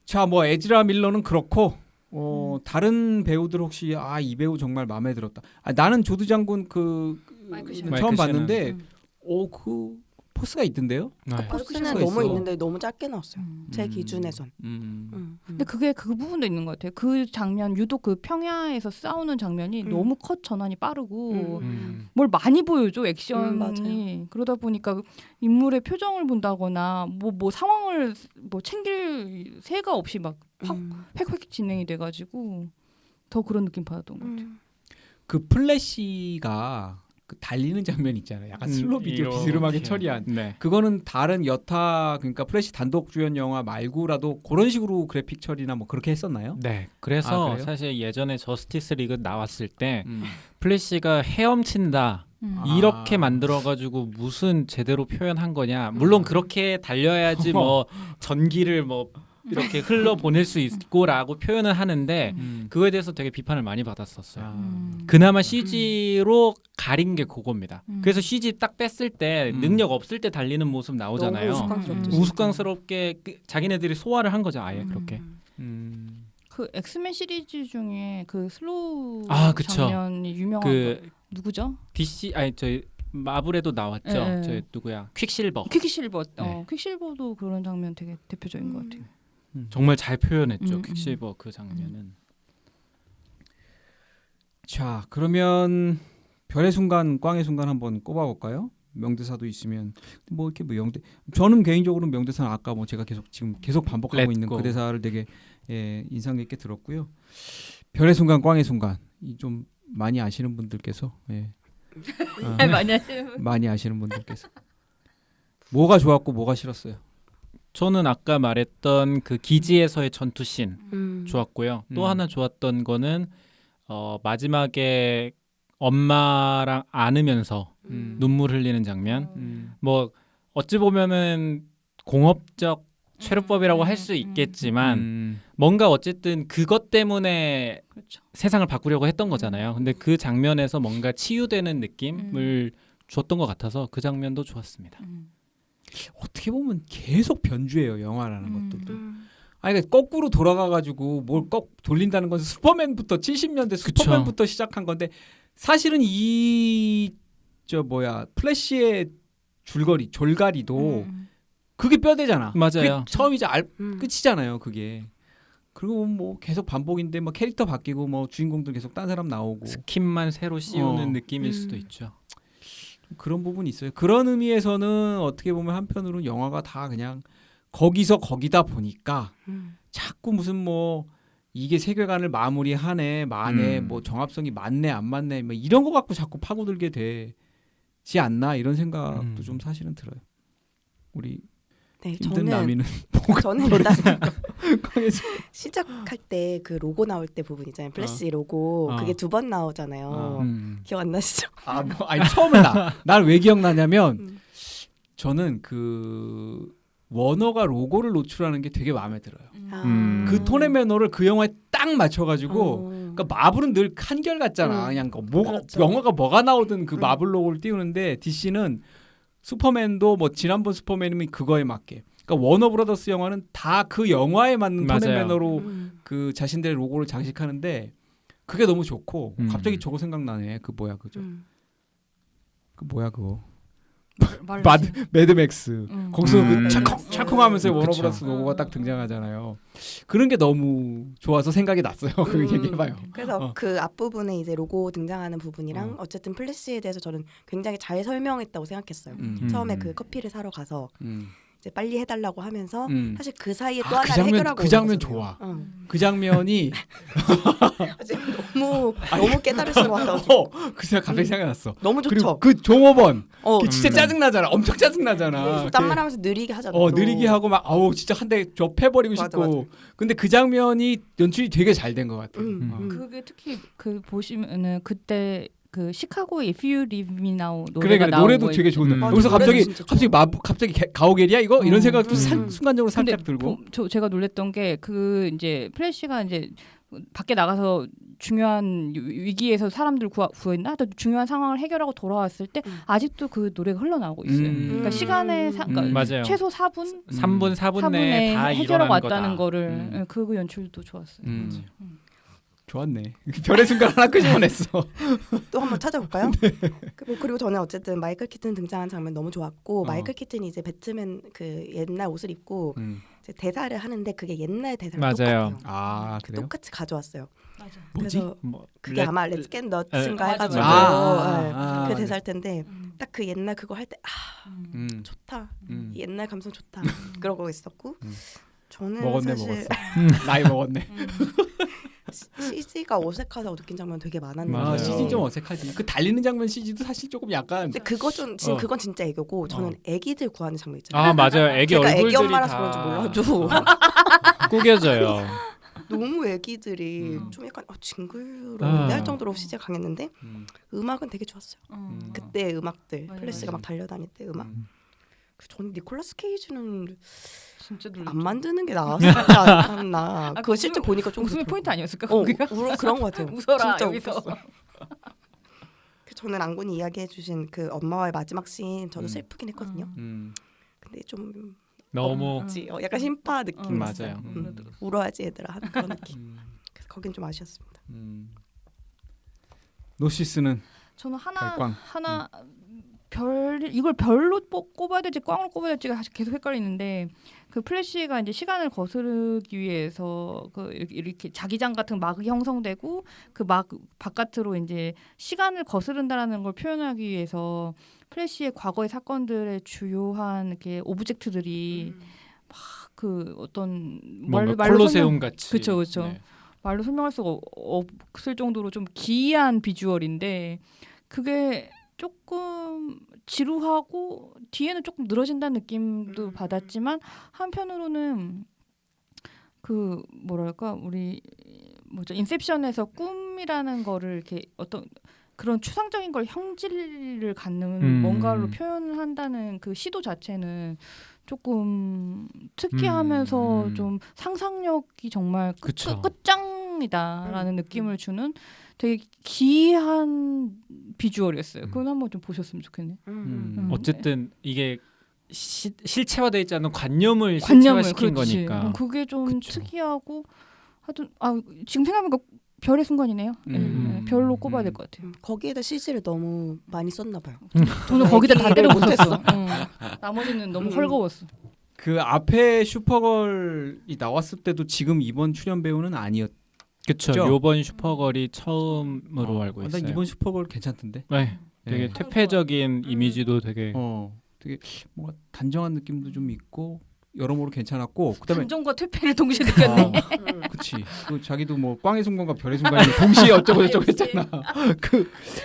자, 뭐 에즈라 밀러는 그렇고 다른 배우들 혹시 이 배우 정말 마음에 들었다. 나는 조드 장군 마이클 처음 셰넌. 봤는데 그 포스가 있던데요? 네. 포스는 포스가 너무 있어. 있는데 너무 짧게 나왔어요. 제 기준에선. 근데 그게 그 부분도 있는 것 같아요. 그 장면 유독 그 평야에서 싸우는 장면이 너무 컷 전환이 빠르고 뭘 많이 보여줘 액션이. 맞아요. 그러다 보니까 인물의 표정을 본다거나 뭐 상황을 뭐 챙길 새가 없이 막 확 획획 진행이 돼가지고 더 그런 느낌 받았던 것 같아요. 그 플래시가 그 달리는 장면 있잖아요. 약간 슬로 비디오 이렇게. 비스름하게 처리한. 네. 그거는 다른 여타 그러니까 플래시 단독 주연 영화 말고라도 그런 식으로 그래픽 처리나 뭐 그렇게 했었나요? 네. 그래서 그래요? 사실 예전에 저스티스 리그 나왔을 때 음. 플래시가 헤엄친다. 이렇게 만들어가지고 무슨 제대로 표현한 거냐. 물론 그렇게 달려야지 뭐 전기를 뭐 이렇게 흘러 보낼 수 있고라고 표현을 하는데 그거에 대해서 되게 비판을 많이 받았었어요. 그나마 CG로 가린 게 그겁니다. 그래서 CG 딱 뺐을 때 능력 없을 때 달리는 모습 나오잖아요. 너무 우스꽝스럽죠. 우스꽝스럽게 자기네들이 소화를 한 거죠, 아예 그렇게. 그 엑스맨 시리즈 중에 그 슬로우 그쵸. 장면이 유명한 그 거 누구죠? DC 저희 마블에도 나왔죠. 네. 저 누구야? 퀵실버. 퀵실버. 네. 퀵실버도 그런 장면 되게 대표적인 것 같아요. 정말 잘 표현했죠. 음. 퀵실버 그 장면은. 자, 그러면 별의 순간, 꽝의 순간 한번 꼽아볼까요? 명대사도 있으면 뭐 이렇게 뭐 저는 개인적으로 명대사는 아까 뭐 제가 지금 계속 반복하고 Let 있는 go. 그 대사를 되게 인상 깊게 들었고요. 별의 순간, 꽝의 순간 이 좀 많이 아시는 분들께서 많이 아시는 분들께서 뭐가 좋았고 뭐가 싫었어요? 저는 아까 말했던 그 기지에서의 전투 씬 좋았고요. 또 음. 하나 좋았던 거는 마지막에 엄마랑 안으면서 눈물 흘리는 장면. 뭐 어찌 보면은 공업적 최루법이라고 할 수 있겠지만 뭔가 어쨌든 그것 때문에 그렇죠. 세상을 바꾸려고 했던 거잖아요. 근데 그 장면에서 뭔가 치유되는 느낌을 줬던 것 같아서 그 장면도 좋았습니다. 어떻게 보면 계속 변주예요 영화라는 것들도. 그러니까 거꾸로 돌아가가지고 뭘 돌린다는 건 슈퍼맨부터 70년대 슈퍼맨부터 시작한 건데 사실은 플래시의 졸가리도 그게 뼈대잖아. 맞아요. 그게 처음이자 끝이잖아요. 그게. 그리고 뭐 계속 반복인데 뭐 캐릭터 바뀌고 뭐 주인공들 계속 딴 사람 나오고 스킨만 새로 씌우는 느낌일 수도 있죠. 그런 부분이 있어요. 그런 의미에서는 어떻게 보면 한편으로는 영화가 다 그냥 거기서 거기다 보니까 자꾸 무슨 뭐 이게 세계관을 마무리하네 마네 뭐 정합성이 맞네 안 맞네 뭐 이런 거 갖고 자꾸 파고들게 되지 않나 이런 생각도 좀 사실은 들어요. 우리 네, 힘든 남이는 저는 일단 시작할 때 그 로고 나올 때 부분 있잖아요. 플래시 로고 그게 2번 나오잖아요. 기억 안 나시죠? 처음에 난 왜 기억나냐면 저는 그 워너가 로고를 노출하는 게 되게 마음에 들어요. 그 톤의 매너를 그 영화에 딱 맞춰가지고 그러니까 마블은 늘 한결 같잖아. 그냥 그렇죠. 영화가 뭐가 나오든 그 마블 로고를 띄우는데 DC는 슈퍼맨도 뭐 지난번 슈퍼맨이면 그거에 맞게. 그러니까 워너브라더스 영화는 다 그 영화에 맞는 톤의 매너로 그 자신들의 로고를 장식하는데 그게 너무 좋고 갑자기 저거 생각나네. 그 뭐야 그죠? 그 뭐야 그거? 매드맥스. 거기서 그 찰컹찰컹하면서 워너브라더스 로고가 딱 등장하잖아요. 그런 게 너무 좋아서 생각이 났어요. 그 얘기해봐요. 그래서 그 앞부분에 이제 로고 등장하는 부분이랑 어쨌든 플래시에 대해서 저는 굉장히 잘 설명했다고 생각했어요. 처음에 그 커피를 사러 가서 이제 빨리 해달라고 하면서 사실 그 사이에 또 그 하나를 장면 해결하고 그 장면 오는 거잖아요. 좋아. 응. 그 장면이 너무 깨달으신 것 같아가지고 그 생각 갑자기 생각났어. 너무 그리고 좋죠. 그 종업원 그 진짜 진짜 짜증 나잖아. 엄청 짜증 나잖아. 딴말하면서 느리게 하잖아. 느리게 하고 막 아우 진짜 한 대 저 패버리고 맞아, 싶고. 맞아. 근데 그 장면이 연출이 되게 잘 된 것 같아. 그게 특히 그 보시면은 그때 그 시카고의 If You Leave Me Now 노래가 그래 나오고 노래도 되게 좋은데 맞아, 여기서 노래도 진짜 좋아. 갑자기 가오갤이야 이거 이런 생각도 음. 순간적으로 근데 살짝 들고. 제가 놀랬던 게 그 이제 플래시가 이제 밖에 나가서 중요한 위기에서 사람들 구했나? 또 중요한 상황을 해결하고 돌아왔을 때 아직도 그 노래가 흘러나오고 있어요. 그러니까 시간의 그러니까 맞아요. 최소 4분 3분 4분 내에 내에 다 해결하고 일어나는 왔다는 거다. 거를 그 연출도 좋았어요. 좋았네. 별의 순간 하나 끄집어냈어. 또 한번 찾아볼까요? 그리고 저는 어쨌든 마이클 키튼 등장한 장면 너무 좋았고 마이클 키튼이 이제 배트맨 그 옛날 옷을 입고 이제 대사를 하는데 그게 옛날 대사랑 맞아요. 똑같아요. 아 그래요? 똑같이 가져왔어요. 맞아. 뭐지? 그래서 뭐, 그게 아마 Let's Get Nuts인가 맞아, 해가지고 맞아. 그 대사일 텐데 딱 그 옛날 그거 할 때 좋다. 옛날 감성 좋다. 그러고 있었고 저는 먹었네 사실 먹었어. 나이 먹었네. CG가 어색하다고 느낀 장면 되게 많았는데 맞아요. CG 좀 어색하지. 그 달리는 장면 CG도 사실 조금 약간. 근데 그거 좀 지금 그건 진짜 애교고 저는 애기들 구하는 장면 있잖아요. 아 맞아요. 애기 제가 얼굴들이 애기 엄마라서 다 그런지 몰라도 꾸겨져요. 너무 애기들이 좀 약간 징그러운데 할 정도로 CG가 강했는데 음악은 되게 좋았어요. 그때 음악들 플래시가 막 달려다닐 때 음악. 저는 니콜라스 케이지는 진짜 안 만드는 게 나았지 않았나. 그거 실제 보니까 좀 웃음의 그렇더라고요. 포인트 아니었을까? 거기가? 그런 것 같아요. 웃어라 진짜 여기서. 웃었어요. 저는 랑군이 이야기해주신 그 엄마와의 마지막 씬 저도 슬프긴 했거든요. 근데 좀 너무 약간 심파 느낌이었어요. 맞아요. 울어야지 얘들아 하는 그런 느낌. 그래서 거긴 좀 아쉬웠습니다. 노시스는 저는 별꽝. 하나 이걸 별로 꼽아야 될지 꽝으로 꼽아야 될지가 계속 헷갈리는데 그 플래시가 이제 시간을 거스르기 위해서 그 이렇게 자기장 같은 막이 형성되고 그 막 바깥으로 이제 시간을 거스른다라는 걸 표현하기 위해서 플래시의 과거의 사건들의 주요한 이렇게 오브젝트들이 막 그 어떤 뭔가 콜로세움 같이. 그렇죠. 네. 말로 설명할 수가 없을 정도로 좀 기이한 비주얼인데 그게 조금 지루하고 뒤에는 조금 늘어진다는 느낌도 받았지만 한편으로는 그 뭐랄까 우리 뭐죠 인셉션에서 꿈이라는 거를 이렇게 어떤 그런 추상적인 걸 형질을 갖는 뭔가로 표현을 한다는 그 시도 자체는 조금 특이하면서 좀 상상력이 정말 그쵸. 끝장이다라는 느낌을 주는 되게 기이한 비주얼이었어요. 그건 한번 좀 보셨으면 좋겠네요. 어쨌든 이게 실체화되어 있지 않은 관념을 실체화시킨 그렇지. 거니까. 그게 좀 그쵸. 특이하고 하여튼 지금 생각해보니까 별의 순간이네요. 별로 꼽아야 될 것 같아요. 거기에다 CG를 너무 많이 썼나 봐요. 돈을 거기다 다 때려 못했어. 나머지는 너무 헐거웠어. 그 앞에 슈퍼걸이 나왔을 때도 지금 이번 출연 배우는 아니었죠. 그렇죠. 요번 슈퍼걸이 처음으로 알고 있어요. 난 이번 슈퍼걸 괜찮던데. 네. 되게 네. 퇴폐적인 이미지도 되게 되게 뭔가 단정한 느낌도 좀 있고 여러모로 괜찮았고 그다음에 감정과 퇴폐를 동시에 느꼈네. 그치. 그 자기도 뭐 꽝의 순간과 별의 순간이 동시에 어쩌고 저쩌고 했잖아.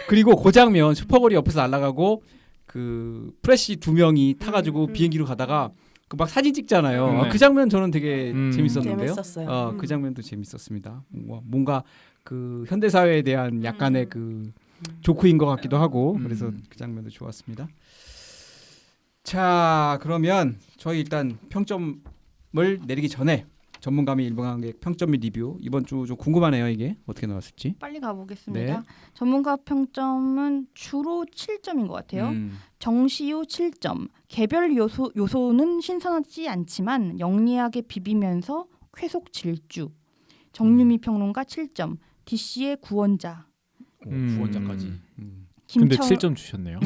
그리고 그 장면 슈퍼걸이 옆에서 날아가고 그 프레시 2명이 타가지고 비행기로 가다가 그 막 사진 찍잖아요. 네. 그 장면 저는 되게 재밌었는데요. 재밌었어요. 그 장면도 재밌었습니다. 뭔가 그 현대 사회에 대한 약간의 그 조크인 것 같기도 하고 그래서 그 장면도 좋았습니다. 자, 그러면 저희 일단 평점을 내리기 전에 전문가미 일본관객 평점 및 리뷰 이번 주 좀 궁금하네요. 이게 어떻게 나왔을지. 빨리 가보겠습니다. 네. 전문가 평점은 주로 7점인 것 같아요. 정시우 7점. 개별 요소는 신선하지 않지만 영리하게 비비면서 쾌속 질주. 정유미 평론가 7점. DC의 구원자. 구원자까지. 근데 7점 주셨네요.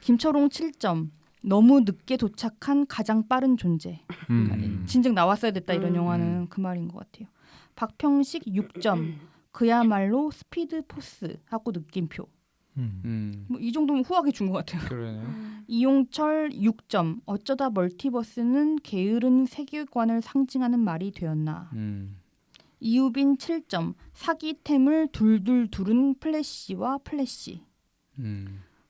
김철웅 7점. 너무 늦게 도착한 가장 빠른 존재. 진즉 나왔어야 됐다 이런 영화는 그 말인 것 같아요. 박평식 6점. 그야말로 스피드 포스 하고 느낌표. 음. 뭐 이 정도면 후하게 준 것 같아요. 그러네요. 이용철 6점. 어쩌다 멀티버스는 게으른 세계관을 상징하는 말이 되었나. 이우빈 7점. 사기템을 둘둘 두른 플래시와 플래시.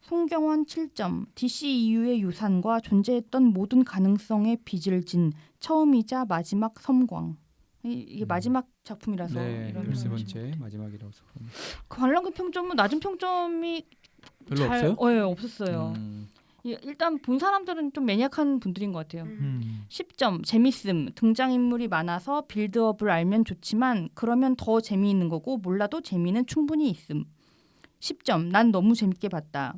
송경원 7점. DCEU의 유산과 존재했던 모든 가능성의 빚을 진 처음이자 마지막 섬광. 이게 마지막 작품이라서 네, 이런 13번째 마지막이라서 관람객 평점은 낮은 평점이 별로 없어요? 네, 없었어요. 일단 본 사람들은 좀 매니악한 분들인 것 같아요. 10점 재밌음. 등장인물이 많아서 빌드업을 알면 좋지만 그러면 더 재미있는 거고 몰라도 재미는 충분히 있음. 10점 난 너무 재밌게 봤다.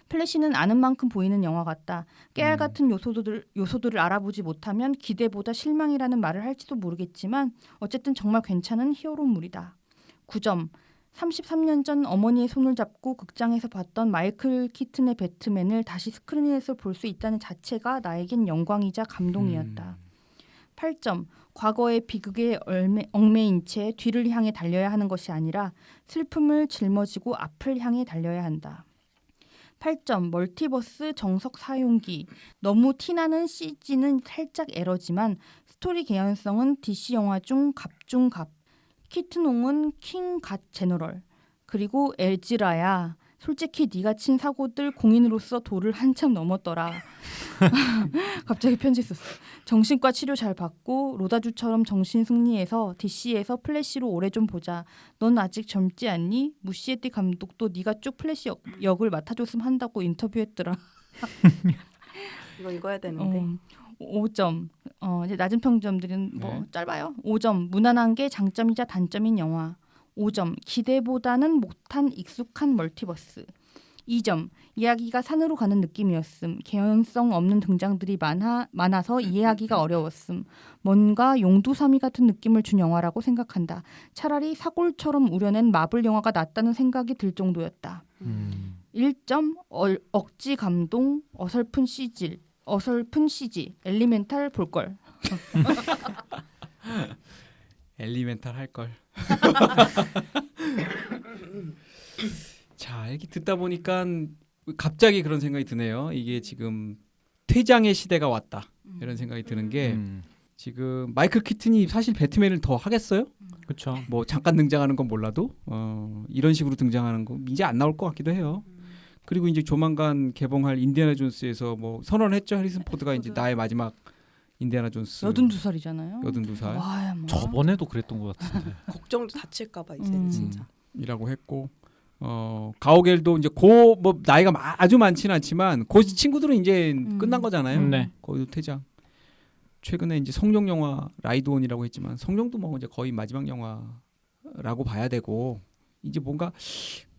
플래시는 아는 만큼 보이는 영화 같다. 깨알 같은 요소들을 알아보지 못하면 기대보다 실망이라는 말을 할지도 모르겠지만 어쨌든 정말 괜찮은 히어로물이다. 9점 33년 전 어머니의 손을 잡고 극장에서 봤던 마이클 키튼의 배트맨을 다시 스크린에서 볼 수 있다는 자체가 나에겐 영광이자 감동이었다. 8점 과거의 비극에 얽매인 채 뒤를 향해 달려야 하는 것이 아니라 슬픔을 짊어지고 앞을 향해 달려야 한다. 8점 멀티버스 정석 사용기. 너무 티나는 CG는 살짝 에러지만 스토리 개연성은 DC 영화 중 갑중갑. 키트농은 킹 갓 제너럴. 그리고 에즈라야. 솔직히 네가 친 사고들 공인으로서 도를 한참 넘었더라. 갑자기 편지 썼어. 정신과 치료 잘 받고 로다주처럼 정신 승리해서 DC에서 플래시로 오래 좀 보자. 넌 아직 젊지 않니? 무시에티 감독도 네가 쭉 플래시 역을 맡아줬으면 한다고 인터뷰했더라. 이거 읽어야 되는데. 5점. 이제 낮은 평점들은 뭐 네. 짧아요. 5점. 무난한 게 장점이자 단점인 영화. 5점. 기대보다는 못한 익숙한 멀티버스. 2점. 이야기가 산으로 가는 느낌이었음. 개연성 없는 등장들이 많아서 이해하기가 어려웠음. 뭔가 용두사미 같은 느낌을 준 영화라고 생각한다. 차라리 사골처럼 우려낸 마블 영화가 낫다는 생각이 들 정도였다. 1점. 억지 감동, 어설픈 CG, 엘리멘탈 볼걸. 엘리멘탈 할 걸. 자, 이렇게 듣다 보니까 갑자기 그런 생각이 드네요. 이게 지금 퇴장의 시대가 왔다. 이런 생각이 드는 게 지금 마이클 키튼이 사실 배트맨을 더 하겠어요? 그렇죠. 뭐 잠깐 등장하는 건 몰라도 이런 식으로 등장하는 거 이제 안 나올 것 같기도 해요. 그리고 이제 조만간 개봉할 인디아나 존스에서 뭐 선언했죠. 해리슨 포드가 이제 나의 마지막 인디아나 존스. 82살이잖아요. 82살. 와, 뭐. 저번에도 그랬던 것 같은데. 걱정도 다칠까봐 이제는 진짜. 이라고 했고 가오갤도 이제 고 뭐 나이가 아주 많지는 않지만 고 친구들은 이제 끝난 거잖아요. 네. 거기도 퇴장. 최근에 이제 성룡 영화 라이드온이라고 했지만 성룡도 뭐 이제 거의 마지막 영화라고 봐야 되고 이제 뭔가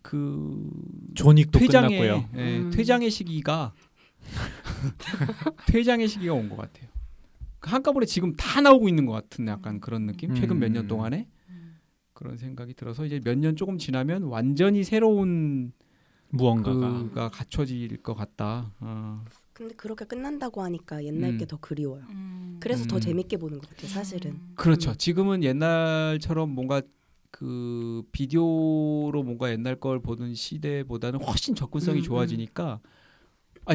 그 존윅도 퇴장의 끝났고요. 퇴장의 시기가 퇴장의 시기가 온 것 같아요. 한꺼번에 지금 다 나오고 있는 것 같은 약간 그런 느낌. 최근 몇 년 동안에 그런 생각이 들어서 이제 몇 년 조금 지나면 완전히 새로운 무언가가 갖춰질 것 같다. 근데 그렇게 끝난다고 하니까 옛날 게 더 그리워요. 그래서 더 재밌게 보는 것 같아요, 사실은. 그렇죠. 지금은 옛날처럼 뭔가 그 비디오로 뭔가 옛날 걸 보는 시대보다는 훨씬 접근성이 좋아지니까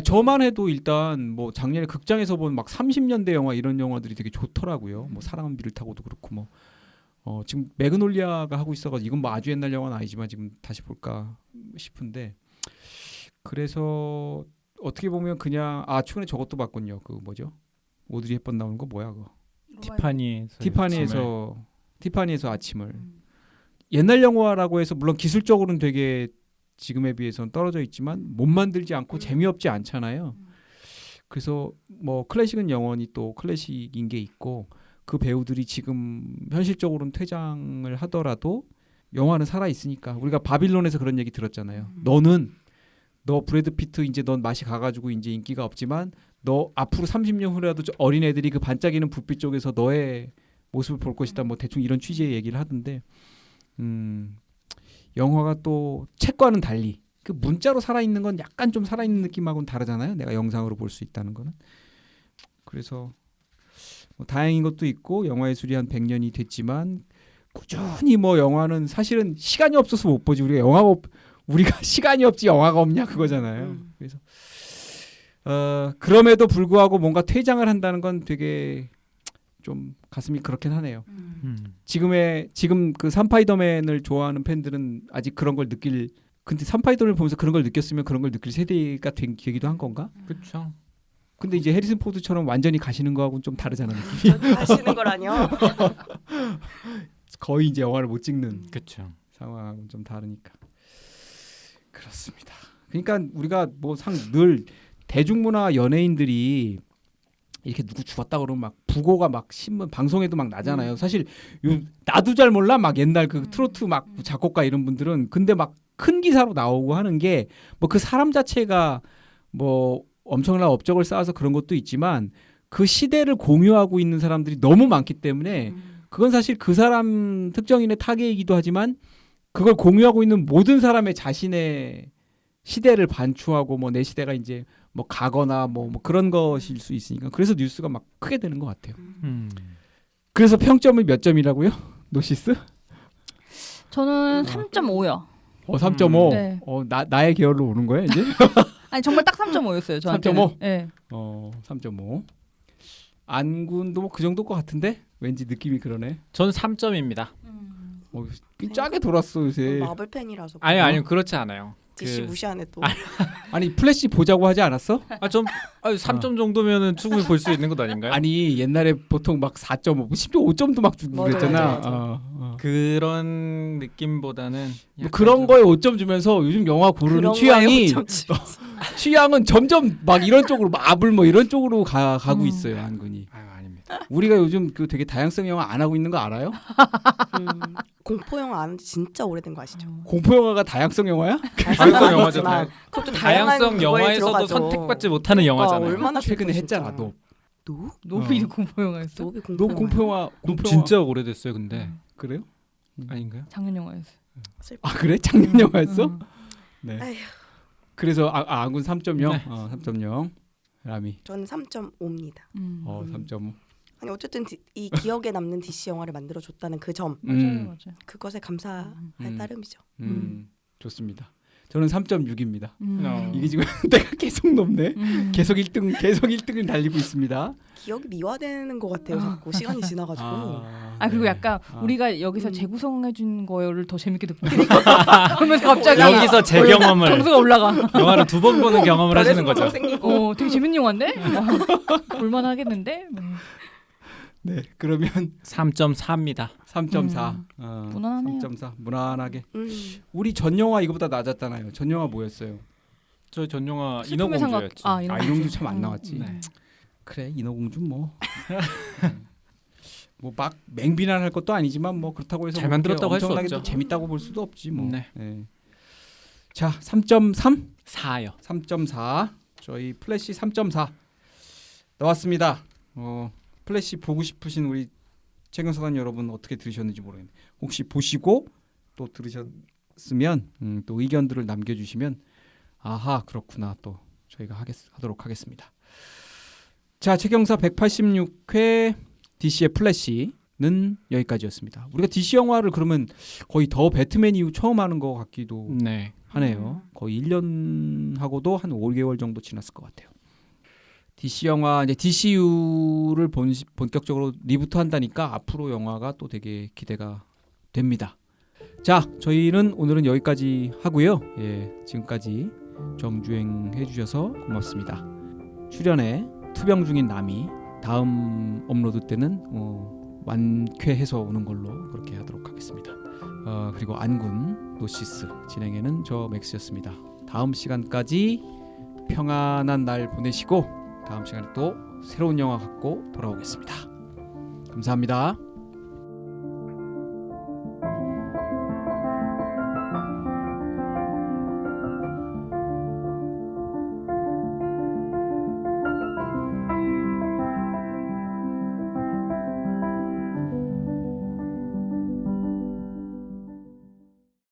저만 해도 일단 뭐 작년에 극장에서 본 막 30년대 영화 이런 영화들이 되게 좋더라고요. 뭐 사랑은 비를 타고도 그렇고 뭐 지금 매그놀리아가 하고 있어가지고 이건 뭐 아주 옛날 영화는 아니지만 지금 다시 볼까 싶은데 그래서 어떻게 보면 그냥 최근에 저것도 봤군요. 그 뭐죠? 오드리 헵번 나오는 거 뭐야 그거? 티파니에서 아침을 옛날 영화라고 해서 물론 기술적으로는 되게 지금에 비해서는 떨어져 있지만 못 만들지 않고 재미없지 않잖아요. 그래서 뭐 클래식은 영원히 또 클래식인 게 있고 그 배우들이 지금 현실적으로는 퇴장을 하더라도 영화는 살아 있으니까 우리가 바빌론에서 그런 얘기 들었잖아요. 너 브래드 피트 이제 넌 맛이 가가지고 이제 인기가 없지만 너 앞으로 30년 후라도 어린 애들이 그 반짝이는 불빛 쪽에서 너의 모습을 볼 것이다. 뭐 대충 이런 취지의 얘기를 하던데 영화가 또 책과는 달리 그 문자로 살아있는 건 약간 좀 살아있는 느낌하고는 다르잖아요. 내가 영상으로 볼 수 있다는 거는. 그래서 뭐 다행인 것도 있고 영화 예술이 한 100년이 됐지만 꾸준히 뭐 영화는 사실은 시간이 없어서 못 보지. 우리가 시간이 없지 영화가 없냐 그거잖아요. 그래서 그럼에도 불구하고 뭔가 퇴장을 한다는 건 되게 좀 가슴이 그렇긴 하네요. 지금 그 삼파이더맨을 좋아하는 팬들은 아직 그런 걸 느낄. 근데 삼파이더맨을 보면서 그런 걸 느꼈으면 그런 걸 느낄 세대가 되기도 한 건가? 그렇죠. 근데 이제 해리슨 포드처럼 완전히 가시는 거하고는 좀 다르잖아 느낌이. 하시는 거라뇨. 거의 이제 영화를 못 찍는 그렇죠. 상황하고는 좀 다르니까. 그렇습니다. 그러니까 우리가 뭐 늘 대중문화 연예인들이 이렇게 누구 죽었다 그러면 막 부고가 막 신문 방송에도 막 나잖아요. 사실 나도 잘 몰라 막 옛날 그 트로트 막 작곡가 이런 분들은 근데 막 큰 기사로 나오고 하는 게 뭐 그 사람 자체가 뭐 엄청난 업적을 쌓아서 그런 것도 있지만 그 시대를 공유하고 있는 사람들이 너무 많기 때문에 그건 사실 그 사람 특정인의 타계이기도 하지만 그걸 공유하고 있는 모든 사람의 자신의 시대를 반추하고 뭐 내 시대가 이제 뭐 가거나 뭐 그런 것일 수 있으니까 그래서 뉴스가 막 크게 되는 것 같아요. 그래서 평점이 몇 점이라고요? 노시스? 저는 3.5요. 3.5. 네. 나의 계열로 오는 거예요 이제? 아니 정말 딱 3.5였어요. 저한테는. 3.5? 네. 3.5. 안군도 뭐 그 정도일 것 같은데 왠지 느낌이 그러네. 전 3점입니다. 짜게 돌았어 요새. 마블 팬이라서. 아니요 그렇지 않아요. DC 무시하네 또. 아니 플래시 보자고 하지 않았어? 3점 정도면은 충분히 볼 수 있는 것 아닌가요? 아니 옛날에 보통 막 4.5, 심지어 5점도 막 주고 맞아요, 그랬잖아. 맞아요. 그런 느낌보다는 뭐 그런 거에 5점 주면서 요즘 영화 고르는 취향은 점점 막 이런 쪽으로 마블 뭐 이런 쪽으로 가고 있어요 한군이. 아닙니다. 우리가 요즘 그 되게 다양성 영화 안 하고 있는 거 알아요? 공포 영화 안 한지 진짜 오래된 거 아시죠? 공포 영화가 다양성 영화야? 다양성 영화죠. 그것도 다양성 영화에서도 선택받지 못하는 영화잖아요. 얼마나 최근에 슬퍼, 했잖아. 진짜. 노비 공포 영화였어. 노비 너 공포 공포 영화 진짜 오래됐어요. 근데 그래요? 아닌가요? 작년 영화였어. 슬퍼. 아 그래? 작년 영화였어? 네. 아휴. 그래서 안군 3.0. 네. 3.0. 라미. 저는 3.5입니다. 3.5. 아니 어쨌든 이 기억에 남는 DC 영화를 만들어 줬다는 그 점, 맞아요. 그것에 감사할 따름이죠. 좋습니다. 저는 3.6입니다. 어. 이게 지금 내가 계속 높네. 계속 1등을 달리고 있습니다. 기억이 미화되는 것 같아요. 자꾸 시간이 지나가지고. 그리고 네. 약간 우리가 여기서 재구성해 준 거를 더 재밌게 듣고 그러면서 갑자기 여기서 제 경험을 점수가 올라가. 영화를 2번 보는 경험을 하시는 거죠. 생기고. 되게 재밌는 영화인데? 볼만하겠는데? 네, 그러면 3.4입니다. 3.4. 무난하네요. 3.4 무난하게. 우리 전 영화 이거보다 낮았잖아요. 전 영화 뭐였어요? 저 전 영화 슬픔의 삼각- 인어공주였죠. 인어공주 참 안 나왔지. 네. 그래 인어공주 뭐. 뭐 막 맹비난할 것도 아니지만 뭐 그렇다고 해서 잘 뭐 만들었다고 할수 엄청나게 없죠. 또 재밌다고 볼 수도 없지 뭐. 네. 네. 자, 3.3. 4요. 3.4. 저희 플래시 3.4 나왔습니다. 플래시 보고 싶으신 우리 최경사관 여러분 어떻게 들으셨는지 모르겠네요. 혹시 보시고 또 들으셨으면 또 의견들을 남겨주시면 아하 그렇구나 또 저희가 하도록 하겠습니다. 자, 최경사 186회 DC의 플래시는 여기까지였습니다. 우리가 DC 영화를 그러면 거의 더 배트맨 이후 처음 하는 것 같기도 네. 하네요. 거의 1년하고도 한 5개월 정도 지났을 것 같아요. DC 영화 이제 DCU를 본격적으로 리부트 한다니까 앞으로 영화가 또 되게 기대가 됩니다. 자, 저희는 오늘은 여기까지 하고요. 예, 지금까지 정주행 해주셔서 고맙습니다. 출연에 투병 중인 남이 다음 업로드 때는 완쾌해서 오는 걸로 그렇게 하도록 하겠습니다. 그리고 안군 노시스 진행에는 저 맥스였습니다. 다음 시간까지 평안한 날 보내시고 다음 시간에 또 새로운 영화 갖고 돌아오겠습니다. 감사합니다.